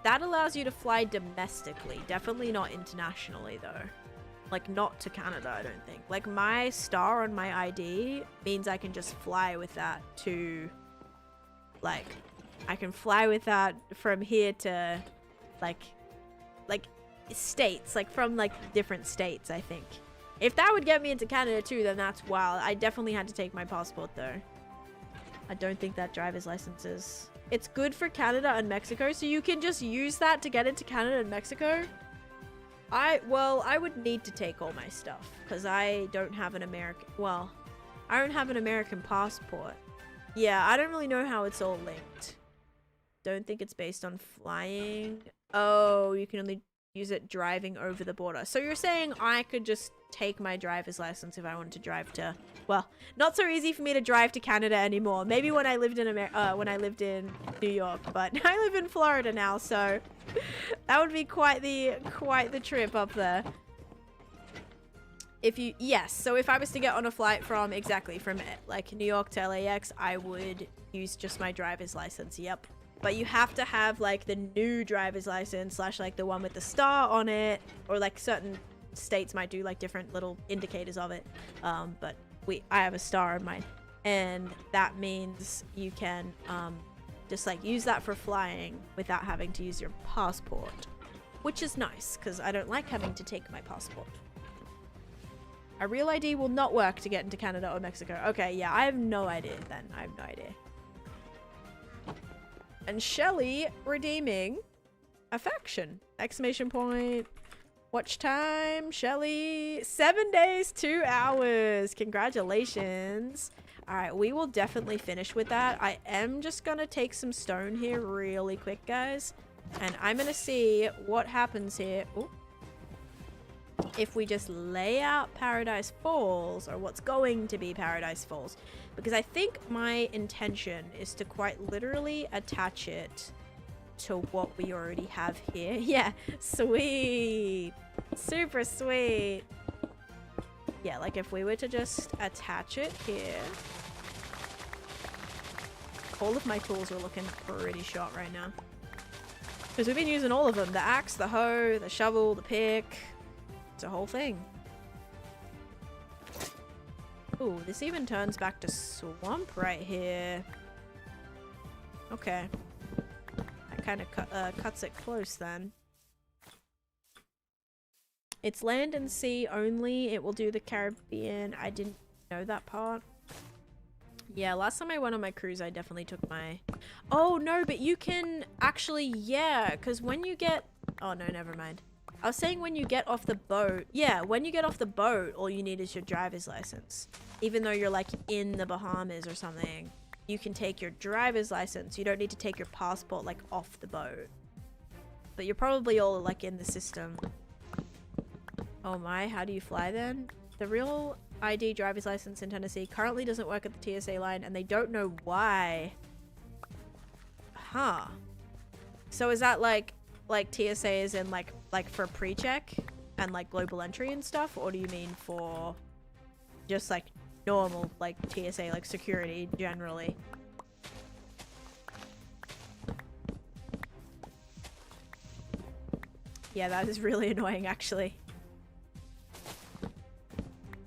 allows you to fly domestically. Definitely not internationally though. Like not to Canada, I don't think. Like my star on my ID means I can just fly with that to like I can fly with that from here to like states, like from like different states, I think. If that would get me into Canada too, then that's wild. I definitely had to take my passport though. I don't think that driver's license is... It's good for Canada and Mexico, so you can just use that to get into Canada and Mexico. Well, I would need to take all my stuff because I don't have an American... Well, I don't have an American passport. Yeah, I don't really know how it's all linked. Don't think it's based on flying. Oh, you can only use it driving over the border. So you're saying I could just take my driver's license if I wanted to drive to... Well, not so easy for me to drive to Canada anymore. Maybe when I lived in when I lived in New York, but I live in Florida now, so that would be quite the trip up there. Yes, so if I was to get on a flight from like New York to LAX, I would use just my driver's license. Yep. But you have to have like the new driver's license / like the one with the star on it, or like certain states might do like different little indicators of it. But I have a star on mine, and that means you can just like use that for flying without having to use your passport, which is nice because I don't like having to take my passport. A real ID will not work to get into Canada or Mexico. Okay, yeah, I have no idea then. I have no idea. And Shelly redeeming affection! Exclamation point. Watch time, Shelly. 7 days, 2 hours. Congratulations. All right, we will definitely finish with that. I am just gonna take some stone here really quick, guys. And I'm gonna see what happens here. Ooh. If we just lay out Paradise Falls, or what's going to be Paradise Falls. Because I think my intention is to quite literally attach it to what we already have here. Yeah, sweet. Super sweet. Yeah, like if we were to just attach it here. All of my tools are looking pretty shot right now. Because we've been using all of them. The axe, the hoe, the shovel, the pick. It's a whole thing. Ooh, this even turns back to swamp right here. Okay. That kind of cuts it close then. It's land and sea only. It will do the Caribbean. I didn't know that part. Yeah, last time I went on my cruise, I definitely took my... Oh, no, but you can actually... Yeah, because when you get... Oh, no, never mind. I was saying when you get off the boat... Yeah, when you get off the boat, all you need is your driver's license. Even though you're, like, in the Bahamas or something, you can take your driver's license. You don't need to take your passport, like, off the boat. But you're probably all, like, in the system. Oh my, how do you fly then? The real ID driver's license in Tennessee currently doesn't work at the TSA line and they don't know why. Huh. So is that like TSA is in like for pre-check and like global entry and stuff? Or do you mean for just like normal like TSA, like security generally? Yeah, that is really annoying actually.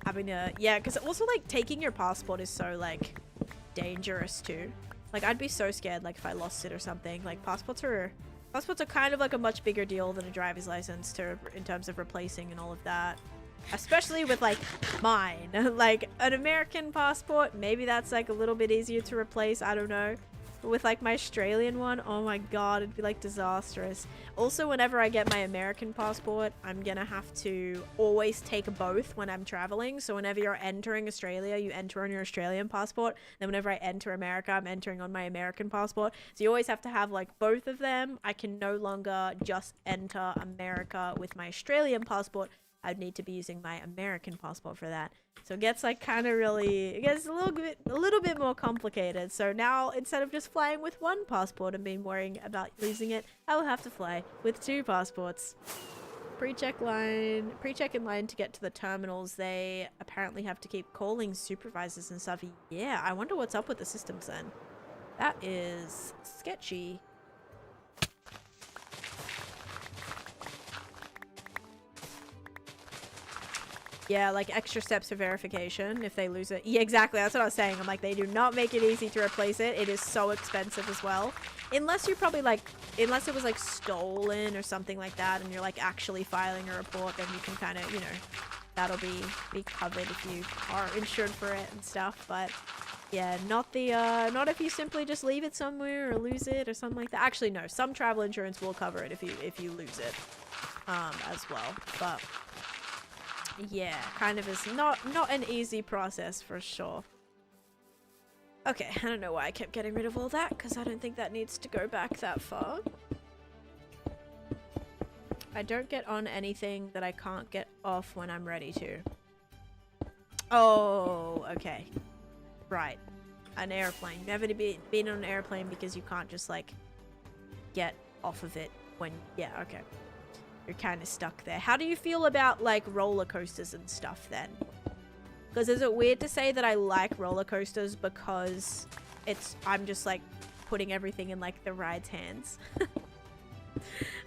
Having to, yeah, because also like taking your passport is so like dangerous too. Like I'd be so scared like if I lost it or something. Like passports are kind of like a much bigger deal than a driver's license in terms of replacing and all of that. Especially with like mine. Like an American passport, maybe that's like a little bit easier to replace, I don't know. But with like my Australian one, oh my god, it'd be like disastrous. Also, whenever I get my American passport, I'm gonna have to always take both when I'm traveling. So whenever you're entering Australia, you enter on your Australian passport. Then whenever I enter America, I'm entering on my American passport. So you always have to have like both of them. I can no longer just enter America with my Australian passport. I'd need to be using my American passport for that. So it gets like kind of really, it gets a little bit more complicated. So now instead of just flying with one passport and being worrying about losing it, I will have to fly with 2 passports. Pre-check in line to get to the terminals. They apparently have to keep calling supervisors and stuff. Yeah, I wonder what's up with the systems then. That is sketchy. Yeah, like extra steps for verification if they lose it. Yeah, exactly. That's what I was saying. I'm like, they do not make it easy to replace it. It is so expensive as well. Unless you probably like, unless it was like stolen or something like that and you're like actually filing a report, then you can kind of, you know, that'll be covered if you are insured for it and stuff. But yeah, not if you simply just leave it somewhere or lose it or something like that. Actually, no, some travel insurance will cover it if you lose it as well. But yeah, kind of is not an easy process for sure. Okay, I don't know why I kept getting rid of all that, because I don't think that needs to go back that far. I don't get on anything that I can't get off when I'm ready to. Oh, okay. Right. An airplane. You've never been on an airplane because you can't just, like, get off of it when... Yeah, okay. You're kind of stuck there. How do you feel about like roller coasters and stuff then? Because is it weird to say that I like roller coasters because I'm just like putting everything in like the ride's hands?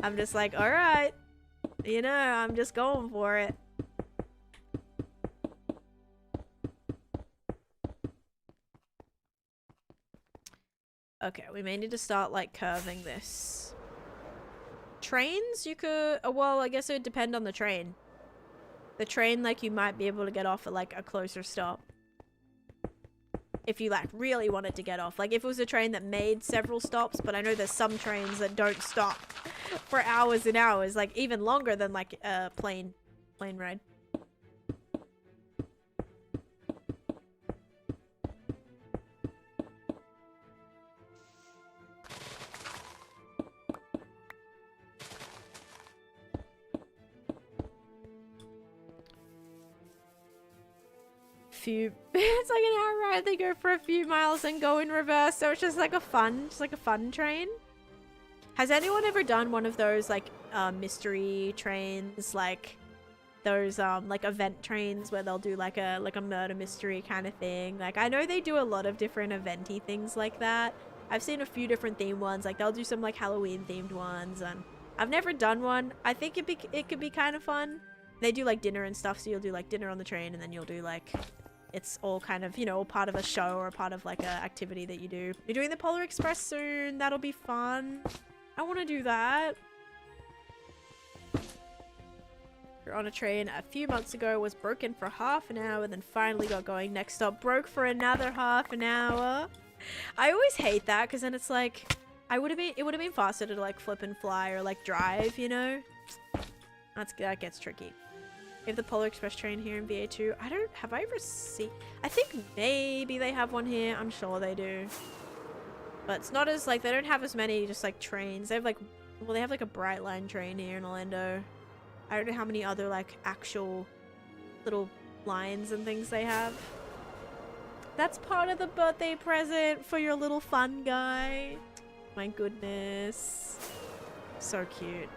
I'm just like, all right, you know, I'm just going for it. Okay, we may need to start like curving this. Trains, you could, well, I guess it would depend on the train. The train, like, you might be able to get off at, like, a closer stop. If you, like, really wanted to get off. Like, if it was a train that made several stops, but I know there's some trains that don't stop for hours and hours, like, even longer than, like, a plane ride. It's like an hour ride. They go for a few miles and go in reverse, so it's just like a fun train. Has anyone ever done one of those like mystery trains, like those like event trains where they'll do like a murder mystery kind of thing? Like I know they do a lot of different eventy things like that. I've seen a few different themed ones. Like they'll do some like Halloween themed ones, and I've never done one. I think it could be kind of fun. They do like dinner and stuff, so you'll do like dinner on the train, and then you'll do like, it's all kind of, you know, part of a show or a part of like a activity that you do. You're doing the Polar Express soon. That'll be fun. I want to do that. We're on a train a few months ago, was broken for half an hour, then finally got going. Next stop, broke for another half an hour. I always hate that, because then it's like, it would have been faster to like flip and fly or like drive, you know? That gets tricky. We have the Polar Express train here in VA2. Have I ever seen, I think maybe they have one here. I'm sure they do. But it's not as like, they don't have as many just like trains. They have like, well, they have like a Bright Line train here in Orlando. I don't know how many other like actual little lines and things they have. That's part of the birthday present for your little fun guy. My goodness. So cute.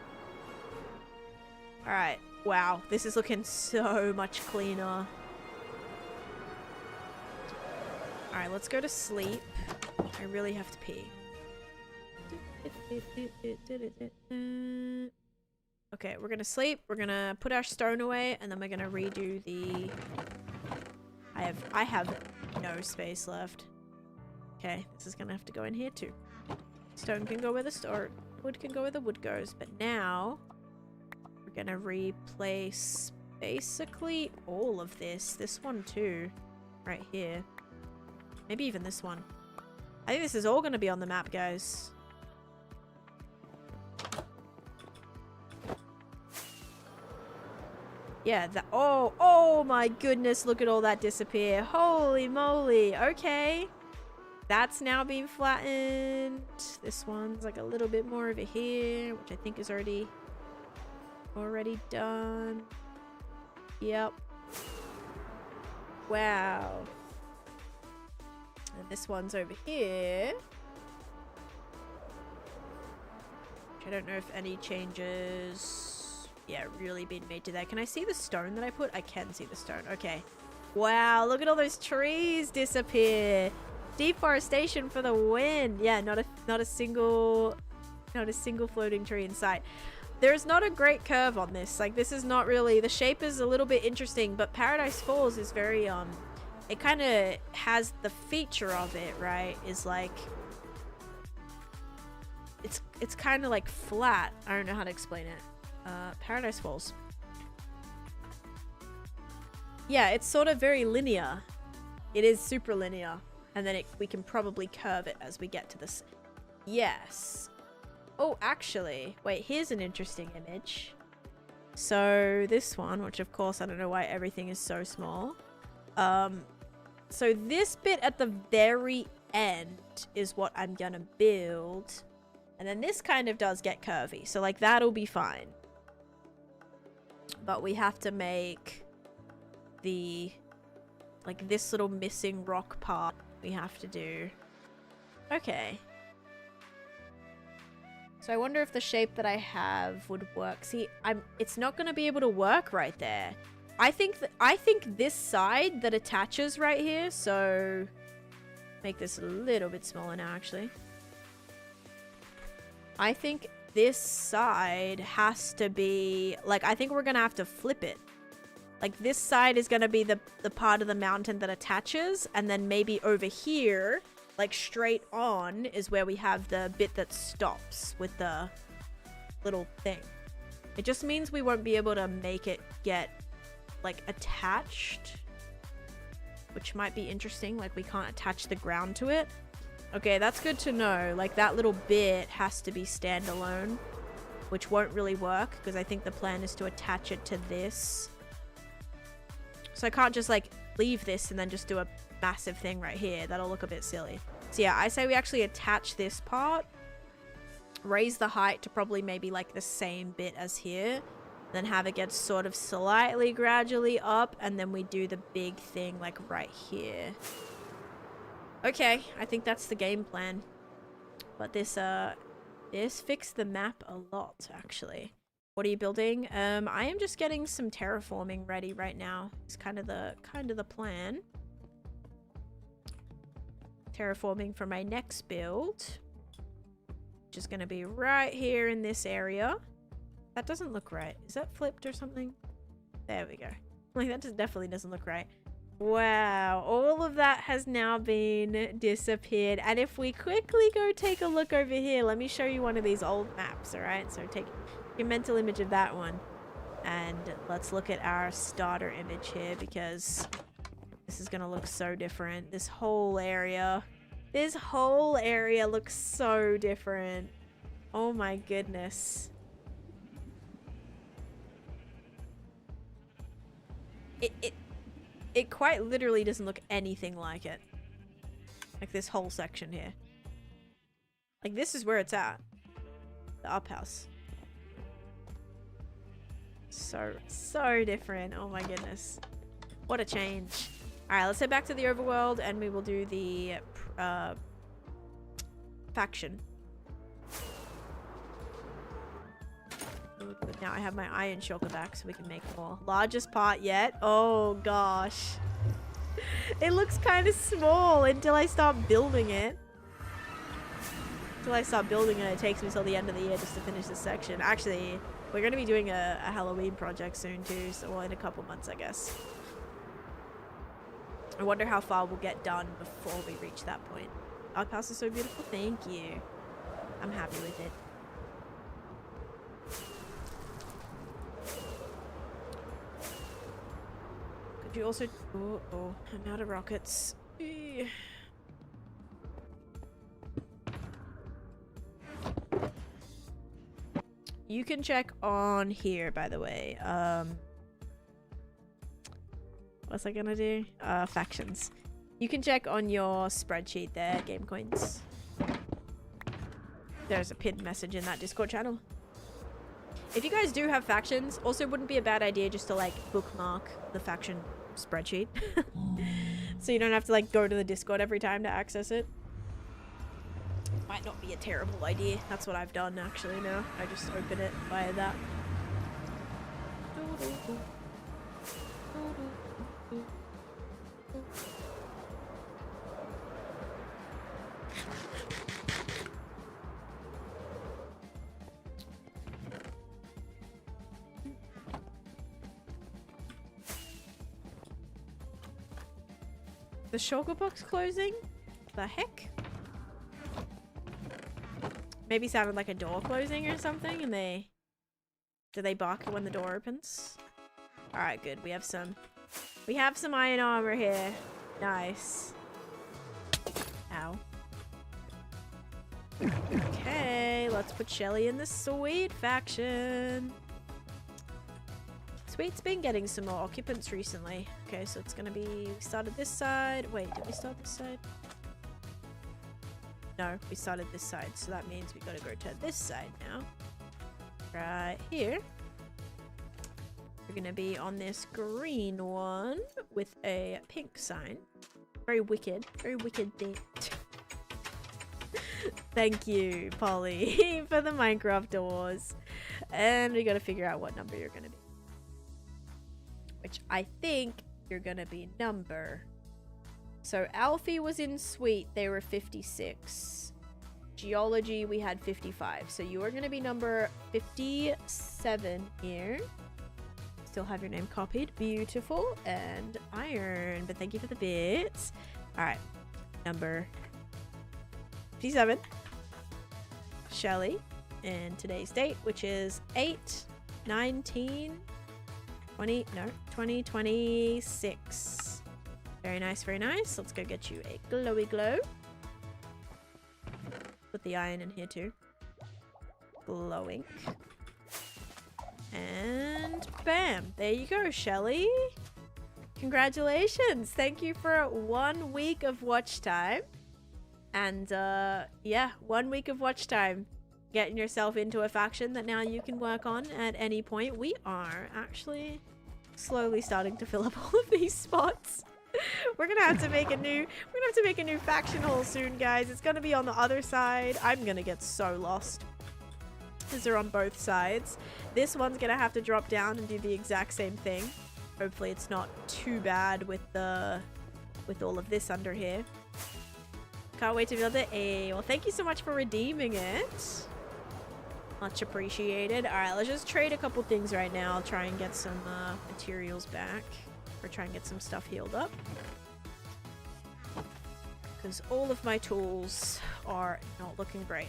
Alright. Wow. This is looking so much cleaner. Alright, let's go to sleep. I really have to pee. Okay, we're gonna sleep. We're gonna put our stone away, and then we're gonna redo the... I have no space left. Okay, this is gonna have to go in here too. Stone can go where the store, wood can go where the wood goes. But now we're gonna replace basically all of this. This one too, right here. Maybe even this one. I think this is all gonna be on the map, guys. Yeah, oh my goodness, look at all that disappear. Holy moly. Okay. That's now being flattened. This one's like a little bit more over here, which I think is already done. Yep. Wow. And this one's over here. Which I don't know if any changes... Yeah, really been made to that. Can I see the stone that I put? I can see the stone. Okay. Wow, look at all those trees disappear. Deforestation for the win. Yeah, not a single floating tree in sight. There's not a great curve on this. Like, this is not really, the shape is a little bit interesting, but Paradise Falls is very it kind of has the feature of it, right? Is like it's kind of like flat. I don't know how to explain it. Paradise Falls. Yeah, it's sort of very linear. It is super linear. And then we can probably curve it as we get to this. Yes. Oh, actually. Wait, here's an interesting image. So this one, which of course I don't know why everything is so small. So this bit at the very end is what I'm gonna build. And then this kind of does get curvy. So like that'll be fine. But we have to make the, like this little missing rock part we have to do. Okay. So I wonder if the shape that I have would work. See, it's not going to be able to work right there. I think this side that attaches right here, so make this a little bit smaller now actually. I think this side has to be, like, I think we're gonna have to flip it. Like, this side is gonna be the part of the mountain that attaches, and then maybe over here, like, straight on, is where we have the bit that stops with the little thing. It just means we won't be able to make it get, like, attached, which might be interesting. Like, we can't attach the ground to it. Okay, that's good to know. Like, that little bit has to be standalone, which won't really work, because I think the plan is to attach it to this. So I can't just, like, leave this and then just do a massive thing right here. That'll look a bit silly. So yeah, I say we actually attach this part, raise the height to probably maybe, like, the same bit as here, then have it get sort of slightly gradually up, and then we do the big thing, like, right here. Okay, I think that's the game plan. But this This fixed the map a lot, actually. What are you building? I am just getting some terraforming ready right now. It's kind of the plan. Terraforming for my next build, which is going to be right here in this area. That doesn't look right. Is that flipped or something? There we go. Like, that definitely doesn't look right. Wow, all of that has now been disappeared. And if we quickly go take a look over here, let me show you one of these old maps, all right? So take your mental image of that one. And let's look at our starter image here, because this is going to look so different. This whole area looks so different. Oh my goodness. It quite literally doesn't look anything like it. Like this whole section here. Like this is where it's at. The up house. So different. Oh my goodness. What a change. Alright, let's head back to the overworld and we will do the faction. Good. Now I have my iron shulker back so we can make more. Largest part yet? Oh gosh. It looks kind of small until I start building it. It takes me till the end of the year just to finish this section. Actually, we're going to be doing a Halloween project soon too, so well, in a couple months I guess. I wonder how far we'll get done before we reach that point. Our house is so beautiful. Thank you. I'm happy with it. Could you also... Oh, I'm out of rockets. You can check on here, by the way. What's I gonna do? Factions. You can check on your spreadsheet there, game coins. There's a pinned message in that Discord channel. If you guys do have factions, also wouldn't be a bad idea just to like bookmark the faction spreadsheet. So you don't have to like go to the Discord every time to access it. Might not be a terrible idea. That's what I've done actually now. I just open it via that. The shulker box closing? The heck? Maybe sounded like a door closing or something, and do they bark when the door opens? Alright, good. We have some iron armor here. Nice. Ow. Okay, let's put Shelly in the sweet faction. Sweet's been getting some more occupants recently. Okay, so it's gonna be... We started this side. Wait, did we start this side? No, we started this side, so that means we gotta go to this side now. Right here. We're gonna be on this green one with a pink sign. Very wicked thing. Thank you, Polly, for the Minecraft doors. And we gotta figure out what number you're gonna be. Which I think you're gonna be number. So Alfie was in Sweet, they were 56. Geology, we had 55. So you are gonna be number 57 here. Still have your name copied. Beautiful. And iron. But thank you for the bits. Alright. Number 57. Shelly. And today's date, which is 2026. Very nice, very nice. Let's go get you a glowy glow. Put the iron in here too. Glowing. And bam, there you go, Shelly. Congratulations. Thank you for 1 week of watch time. And yeah, 1 week of watch time. Getting yourself into a faction that now you can work on at any point. We are actually slowly starting to fill up all of these spots. We're gonna have to make a new faction hall soon, guys. It's gonna be on the other side. I'm gonna get so lost. These are on both sides. This one's gonna have to drop down and do the exact same thing. Hopefully it's not too bad with all of this under here. Can't wait to build it. Hey, well, thank you so much for redeeming it. Much appreciated. Alright, let's just trade a couple things right now. I'll try and get some materials back. Or try and get some stuff healed up. Because all of my tools are not looking great.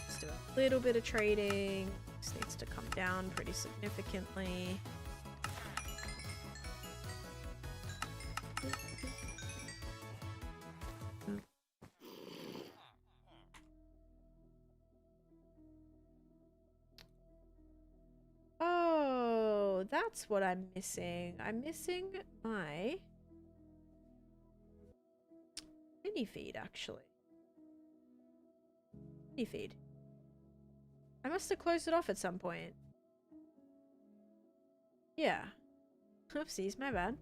Let's do a little bit of trading. This needs to come down pretty significantly. Oh, that's what I'm missing. I'm missing my mini feed, actually. Mini feed. I must have closed it off at some point. Yeah. Oopsies, my bad.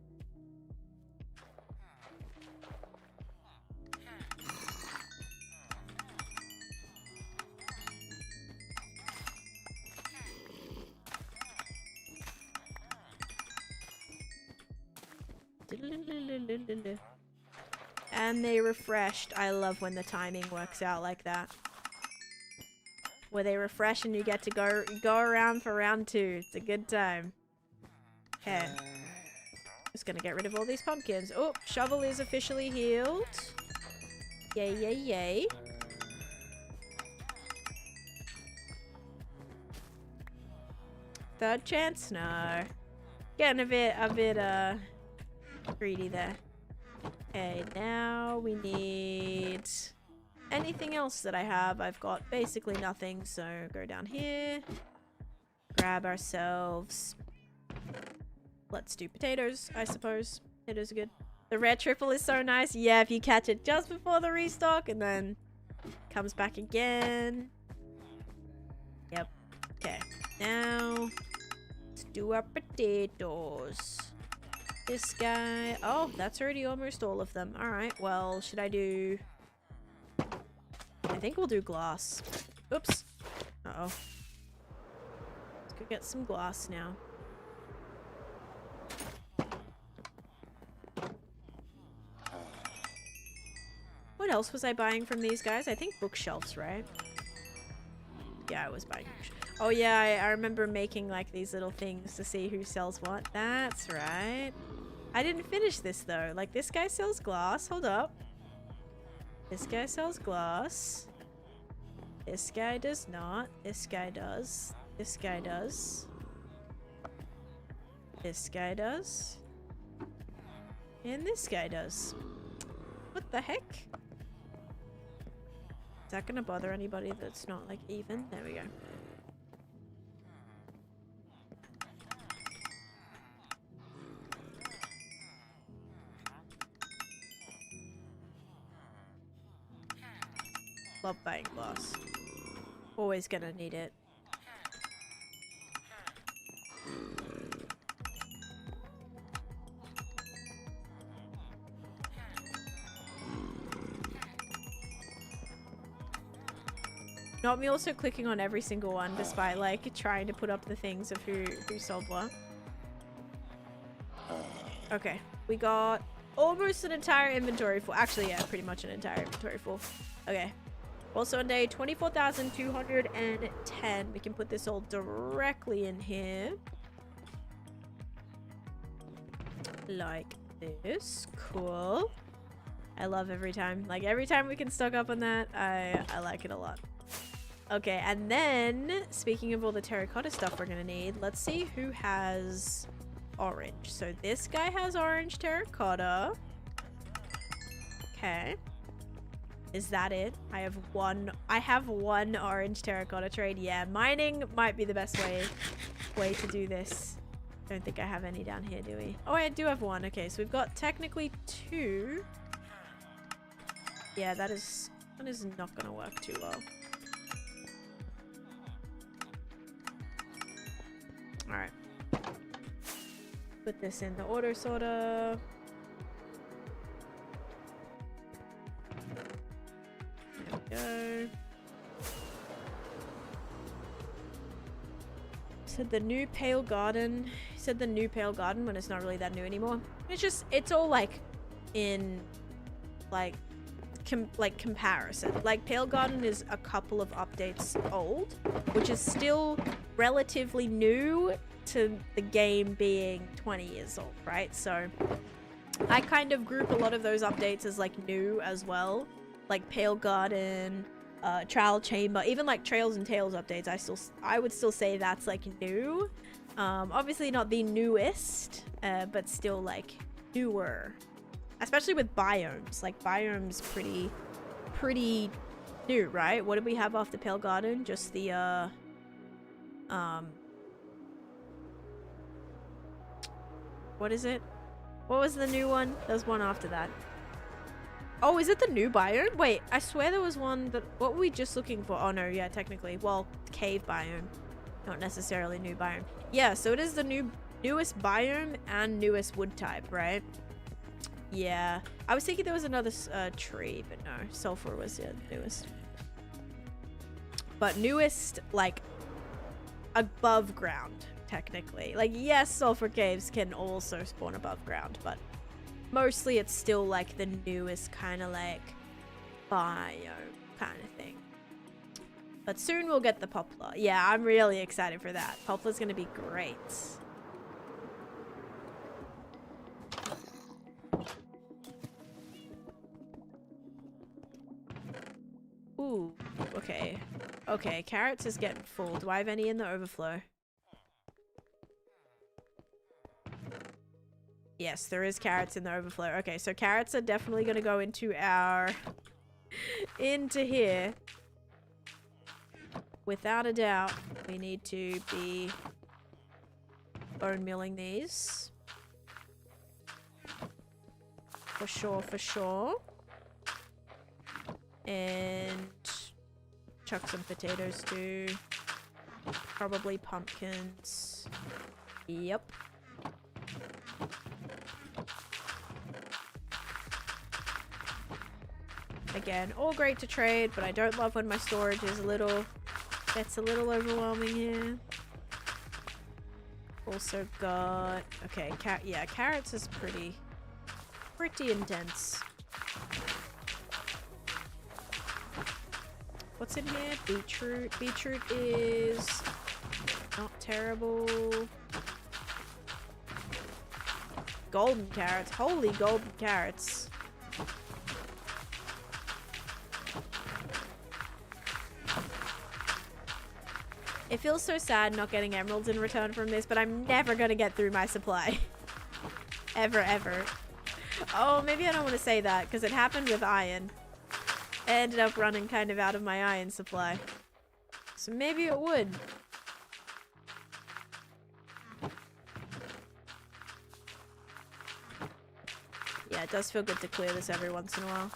And they refreshed. I love when the timing works out like that. Where they refresh and you get to go around for round 2. It's a good time. Okay. Just gonna get rid of all these pumpkins. Oh, shovel is officially healed. Yay, yay, yay. Third chance? No. Getting a bit greedy there. Okay, now we need anything else that I have. I've got basically nothing, so go down here. Grab ourselves. Let's do potatoes, I suppose. Potatoes are good. The red triple is so nice. Yeah, if you catch it just before the restock and then comes back again. Yep. Okay. Now, let's do our potatoes. This guy. Oh, that's already almost all of them. Alright, well, should I do... I think we'll do glass. Oops. Uh-oh. Let's go get some glass now. What else was I buying from these guys? I think bookshelves, right? Yeah, I was buying bookshelves. Oh yeah, I remember making like these little things to see who sells what. That's right. I didn't finish this though. Like this guy sells glass. Hold up. This guy sells glass. This guy does not. This guy does. This guy does. This guy does. And this guy does. What the heck? Is that gonna bother anybody that's not like even? There we go. Love buying glass. Always gonna need it. Not me also clicking on every single one despite like trying to put up the things of who sold what. Okay, we got almost an entire inventory full. Actually, yeah, pretty much an entire inventory full. Okay. Also on day 24,210. We can put this all directly in here. Like this. Cool. I love every time. Like every time we can stock up on that, I like it a lot. Okay, and then speaking of all the terracotta stuff we're gonna need, let's see who has orange. So this guy has orange terracotta. Okay. Is that it? I have one orange terracotta trade. Yeah, mining might be the best way to do this. Don't think I have any down here, do we? Oh, I do have one. Okay, so we've got technically 2. Yeah, that is not gonna work too well. Alright. Put this in the auto sorter. There we go. Said the new pale garden. He said the new pale garden when it's not really that new anymore. It's just, it's all like in like comparison. Like pale garden is a couple of updates old, which is still relatively new to the game being 20 years old, right? So I kind of group a lot of those updates as like new as well. Like pale garden, trial chamber, even like trails and tales updates, I would still say that's like new. Obviously not the newest, but still like newer, especially with biomes. Like biomes pretty new, right? What did we have after pale garden? Just the what is it? What was the new one? There's one after that. Oh, is it the new biome? Wait, I swear there was one that... What were we just looking for? Oh, no, yeah, technically. Well, cave biome. Not necessarily new biome. Yeah, so it is the newest biome and newest wood type, right? Yeah. I was thinking there was another tree, but no. Sulfur was the newest. But newest, like, above ground, technically. Like, yes, sulfur caves can also spawn above ground, but... Mostly it's still like the newest kind of like biome kind of thing. But soon we'll get the poplar. Yeah, I'm really excited for that. Poplar's gonna be great. Ooh, okay. Okay, carrots is getting full. Do I have any in the overflow? Yes, there is carrots in the overflow. Okay, so carrots are definitely going to go into our... into here. Without a doubt, we need to be bone milling these. For sure, for sure. And chuck some potatoes too. Probably pumpkins. Yep. Again, all great to trade, but I don't love when my storage is gets a little overwhelming here. Also got, okay, yeah, carrots is pretty intense. What's in here? Beetroot. Beetroot is not terrible. Golden carrots. Holy golden carrots. It feels so sad not getting emeralds in return from this, but I'm never gonna get through my supply. Ever, ever. Oh, maybe I don't want to say that, because it happened with iron. I ended up running kind of out of my iron supply. So maybe it would. Yeah, it does feel good to clear this every once in a while.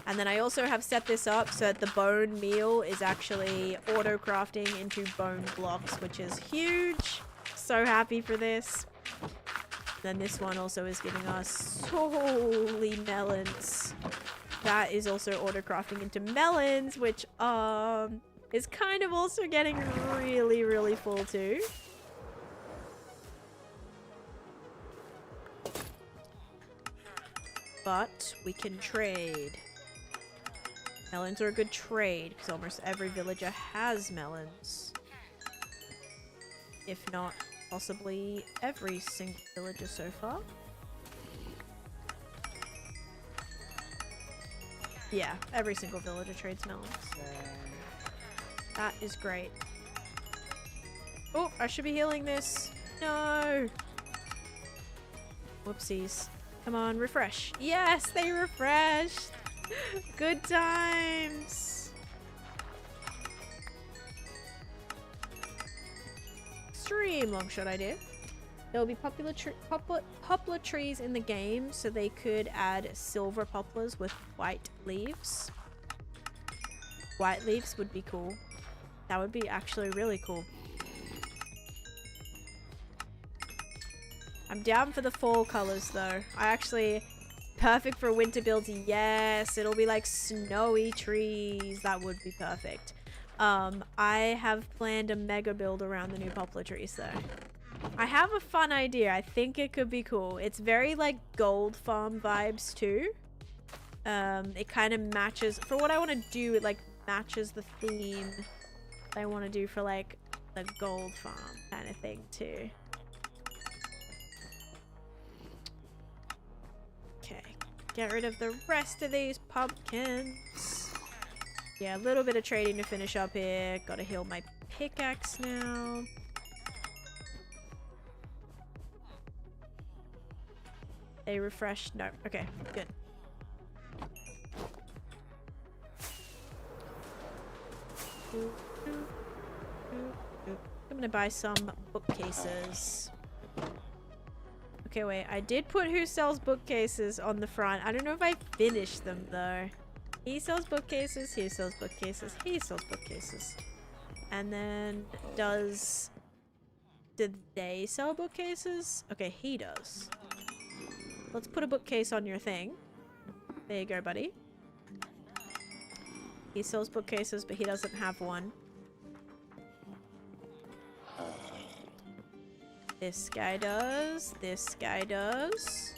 And then I also have set this up so that the bone meal is actually auto-crafting into bone blocks, which is huge. So happy for this. Then this one also is giving us holy melons. That is also auto-crafting into melons, which is kind of also getting really, really full too. But we can trade. Melons are a good trade because almost every villager has melons. If not, possibly every single villager so far. Yeah, every single villager trades melons. That is great. Oh, I should be healing this. No! Whoopsies. Come on, refresh. Yes, they refreshed! Good times! Extreme long shot idea. There will be poplar trees in the game, so they could add silver poplars with white leaves. White leaves would be cool. That would be actually really cool. I'm down for the fall colors though. Perfect for winter builds. Yes, it'll be like snowy trees. That would be perfect. I have planned a mega build around the new poplar trees though. I have a fun idea. I think it could be cool. It's very like gold farm vibes too. It kind of matches for what I want to do. It like matches the theme I want to do for like the gold farm kind of thing too. Okay, get rid of the rest of these pumpkins. Yeah, a little bit of trading to finish up here. Gotta heal my pickaxe now. They refreshed. No. Okay, good. I'm gonna buy some bookcases. Okay, wait. I did put who sells bookcases on the front. I don't know if I finished them though. He sells bookcases. He sells bookcases. He sells bookcases. And then did they sell bookcases? Okay, he does. Let's put a bookcase on your thing. There you go, buddy. He sells bookcases, but he doesn't have one. This guy does. This guy does.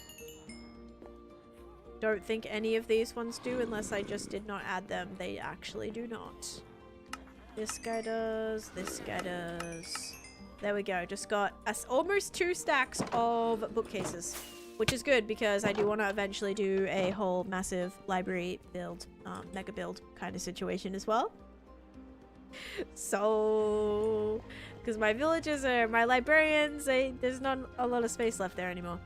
Don't think any of these ones do unless I just did not add them. They actually do not. This guy does. This guy does. There we go. Just got us almost 2 stacks of bookcases. Which is good because I do want to eventually do a whole massive library build, mega build kind of situation as well. So, because my villagers are my librarians, there's not a lot of space left there anymore.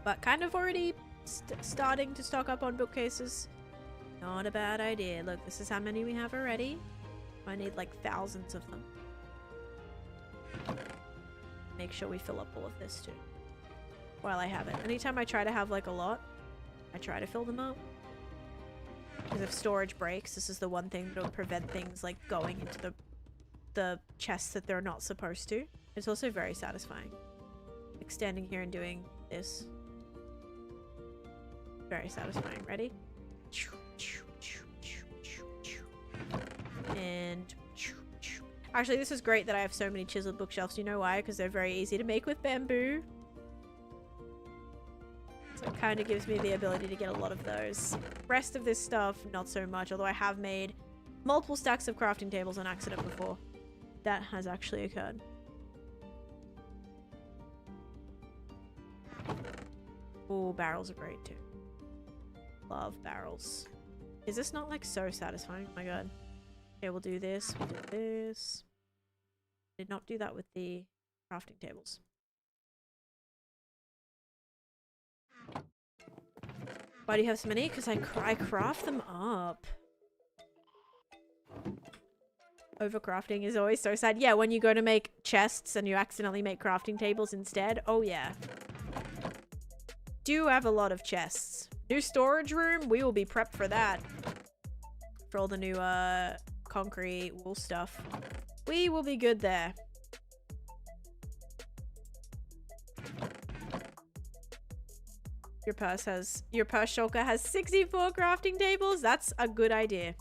But kind of already starting to stock up on bookcases. Not a bad idea. Look, this is how many we have already. I need like thousands of them. Make sure we fill up all of this too. While I have it. Anytime I try to have like a lot, I try to fill them up. Because if storage breaks, this is the one thing that will prevent things like going into the chests that they're not supposed to. It's also very satisfying. Like standing here and doing this. Very satisfying. Ready? And actually this is great that I have so many chiseled bookshelves. You know why? Because they're very easy to make with bamboo. So it kind of gives me the ability to get a lot of those. Rest of this stuff, not so much. Although I have made multiple stacks of crafting tables on accident before. That has actually occurred. Oh, barrels are great too. Love barrels. Is this not like so satisfying? Oh my god. Okay, we'll do this. We'll do this. Did not do that with the crafting tables. Why do you have so many? Because I craft them up. Overcrafting is always so sad. Yeah, when you go to make chests and you accidentally make crafting tables instead. Oh yeah. Do have a lot of chests. New storage room. We will be prepped for that. For all the new concrete wool stuff. We will be good there. Your purse shulker has 64 crafting tables. That's a good idea.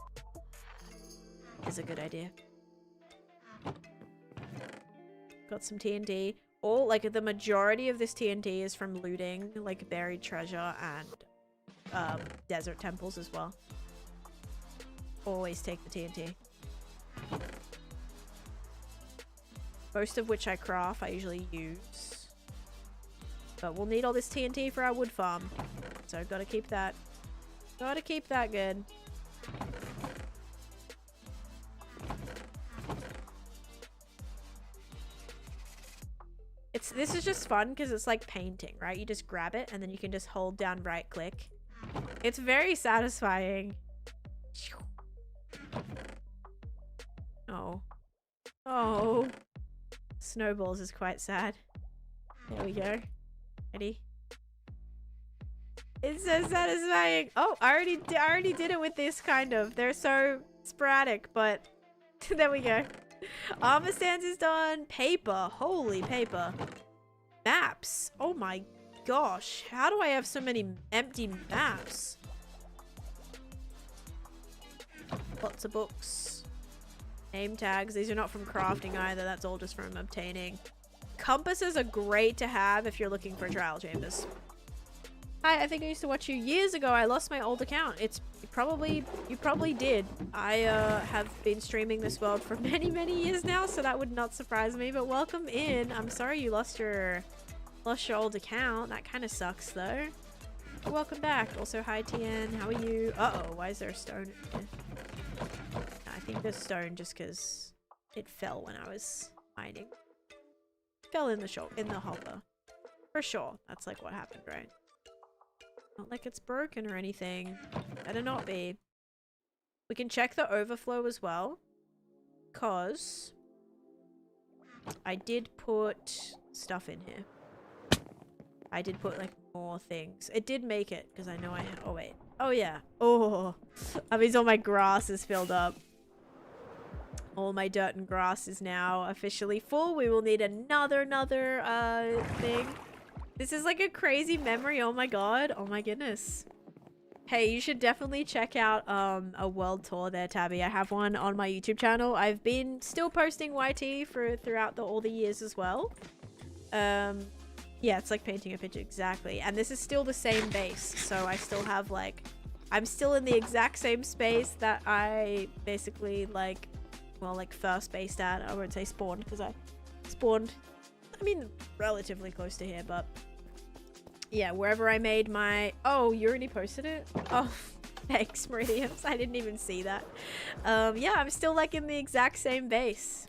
Is a good idea. Got some TNT. All like the majority of this TNT is from looting like buried treasure and desert temples as well. Always take the TNT. Most of which I craft, I usually use. But we'll need all this TNT for our wood farm. So I've got to keep that. Got to keep that good. This is just fun because it's like painting, right? You just grab it and then you can just hold down right click. It's very satisfying. Oh. Oh. Snowballs is quite sad. There we go. Ready? It's so satisfying. Oh, I already did it with this kind of. They're so sporadic, but there we go. Armor stands is done. Paper. Holy paper. Maps. Oh my gosh. How do I have so many empty maps? Lots of books. Name tags. These are not from crafting either. That's all just from obtaining. Compasses are great to have if you're looking for trial chambers. Hi, I think I used to watch you years ago. I lost my old account. You probably did. I have been streaming this world for many years now, so that would not surprise me. But welcome in. I'm sorry you lost your old account. That kind of sucks though. Welcome back. Also, hi TN. How are you? Uh-oh, why is there a stone in here? I think there's stone just because it fell when I was mining. Fell in the hopper. For sure. That's like what happened, right? Not like it's broken or anything. Better not be. We can check the overflow as well. Cause I did put stuff in here. I did put like more things. It did make it because I know I had. Oh wait. Oh yeah. Oh, that means all my grass is filled up. All my dirt and grass is now officially full. We will need another thing. This is like a crazy memory. Oh my god. Oh my goodness. Hey, you should definitely check out a world tour there, Tabby. I have one on my YouTube channel. I've been still posting YT throughout all the years as well. Yeah, it's like painting a picture. Exactly. And this is still the same base. So I still have like... I'm still in the exact same space that I basically like... Well, like first based at. I won't say spawned because I spawned... I mean, relatively close to here, but... Yeah, wherever I made my... Oh, you already posted it? Oh, thanks, Meridians. I didn't even see that. Yeah, I'm still like in the exact same base.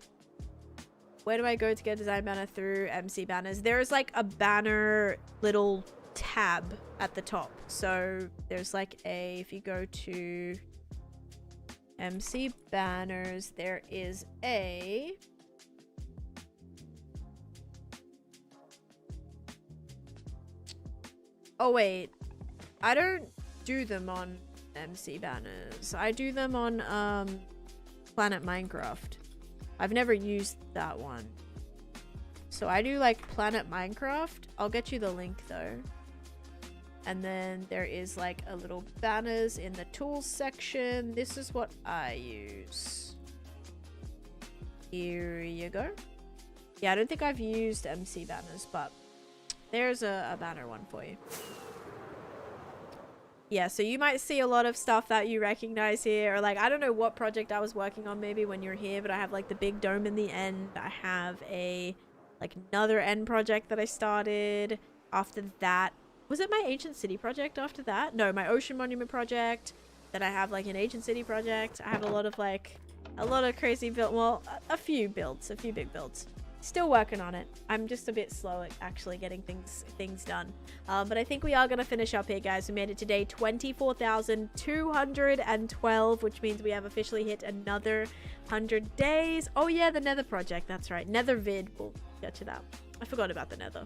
Where do I go to get design banner? Through MC banners. There's like a banner little tab at the top. So there's like a... If you go to MC banners, there is a... Oh wait, I don't do them on MC banners. I do them on Planet Minecraft. I've never used that one. So I do like Planet Minecraft. I'll get you the link though. And then there is like a little banners in the tools section. This is what I use. Here you go. Yeah, I don't think I've used MC banners, but there's a banner one for you. Yeah, so you might see a lot of stuff that you recognize here. Or like, I don't know what project I was working on maybe when you're here, but I have like the big dome in the end. I have like another end project that I started. After that, was it my Ancient City project after that? No, my Ocean Monument project. Then I have like an Ancient City project. I have a lot of crazy build. Well, a few big builds. Still working on it. I'm just a bit slow at actually getting things done. But I think we are going to finish up here, guys. We made it today 24,212, which means we have officially hit another 100 days. Oh yeah, the Nether project. That's right. Nether vid. We'll get to that. I forgot about the Nether.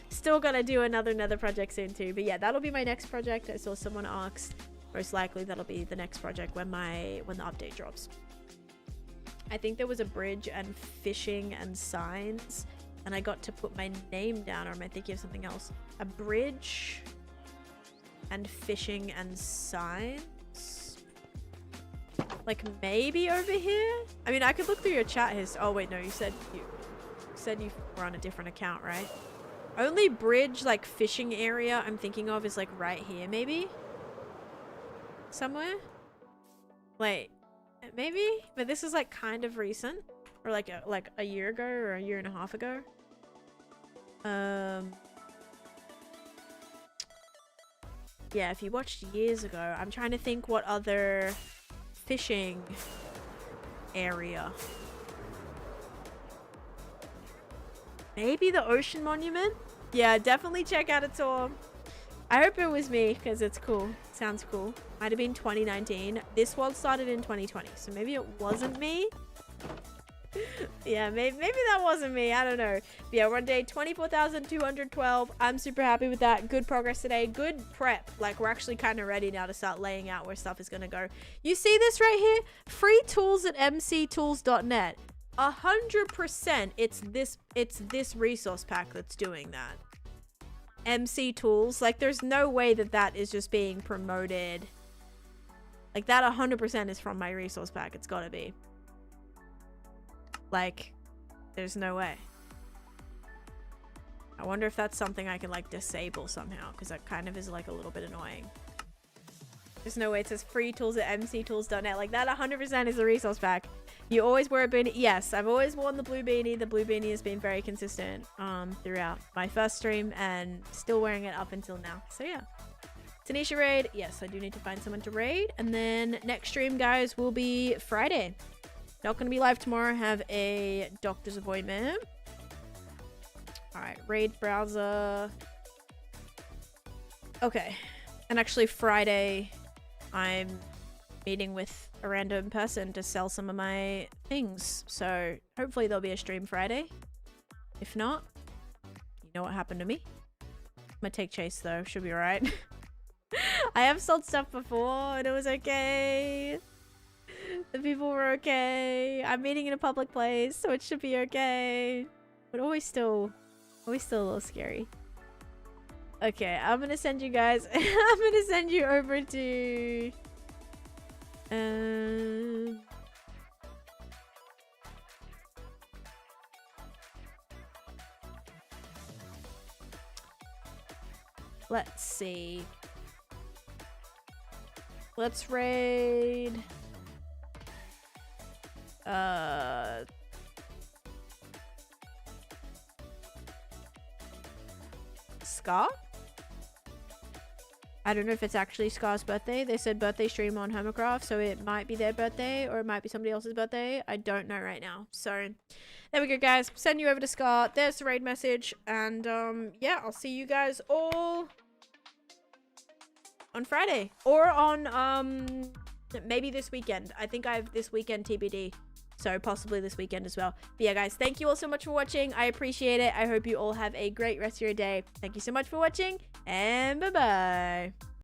Still gonna do another Nether project soon too. But yeah, that'll be my next project. I saw someone asked. Most likely that'll be the next project when the update drops. I think there was a bridge and fishing and signs, and I got to put my name down, or am I thinking of something else? A bridge and fishing and signs? Like maybe over here? I mean, I could look through your chat history. Oh wait, no, you said you were on a different account, right? Only bridge, like fishing area I'm thinking of is like right here, maybe? Somewhere? Wait. Maybe, but this is like kind of recent, or like a year ago or a year and a half ago. Yeah, if you watched years ago, I'm trying to think what other fishing area. Maybe the Ocean Monument? Yeah, definitely check out a tour. I hope it was me because it's cool. Sounds cool. Might have been 2019. This world started in 2020, so maybe it wasn't me. Yeah, maybe that wasn't me. I don't know. But yeah, we're on day 24,212. I'm super happy with that. Good progress today. Good prep. Like, we're actually kind of ready now to start laying out where stuff is going to go. You see this right here? Free tools at mctools.net. 100% it's this resource pack that's doing that. MC Tools, like there's no way that is just being promoted. Like that 100% is from my resource pack. It's gotta be. Like, there's no way. I wonder if that's something I can like disable somehow, because that kind of is like a little bit annoying. There's no way. It says free tools at mctools.net. Like that 100% is a resource pack. You always wear a beanie. Yes, I've always worn the blue beanie. The blue beanie has been very consistent throughout my first stream and still wearing it up until now. So yeah. Taneesha raid. Yes, I do need to find someone to raid. And then next stream, guys, will be Friday. Not going to be live tomorrow. I have a doctor's appointment. Alright, raid browser. Okay. And actually Friday, I'm meeting with a random person to sell some of my things. So hopefully there'll be a stream Friday. If not, you know what happened to me. I'm gonna take chase though. Should be alright. I have sold stuff before and it was okay. The people were okay. I'm meeting in a public place, so it should be okay. But always still a little scary. Okay, I'm gonna send you guys. I'm gonna send you over to. Let's see. Let's raid. Scar? I don't know if it's actually Scar's birthday. They said birthday stream on Homocraft, so it might be their birthday or it might be somebody else's birthday. I don't know right now. So there we go, guys. Send you over to Scar. There's the raid message. And yeah, I'll see you guys all on Friday or on maybe this weekend. I think I have this weekend TBD. So possibly this weekend as well. But yeah, guys, thank you all so much for watching. I appreciate it. I hope you all have a great rest of your day. Thank you so much for watching, and bye-bye.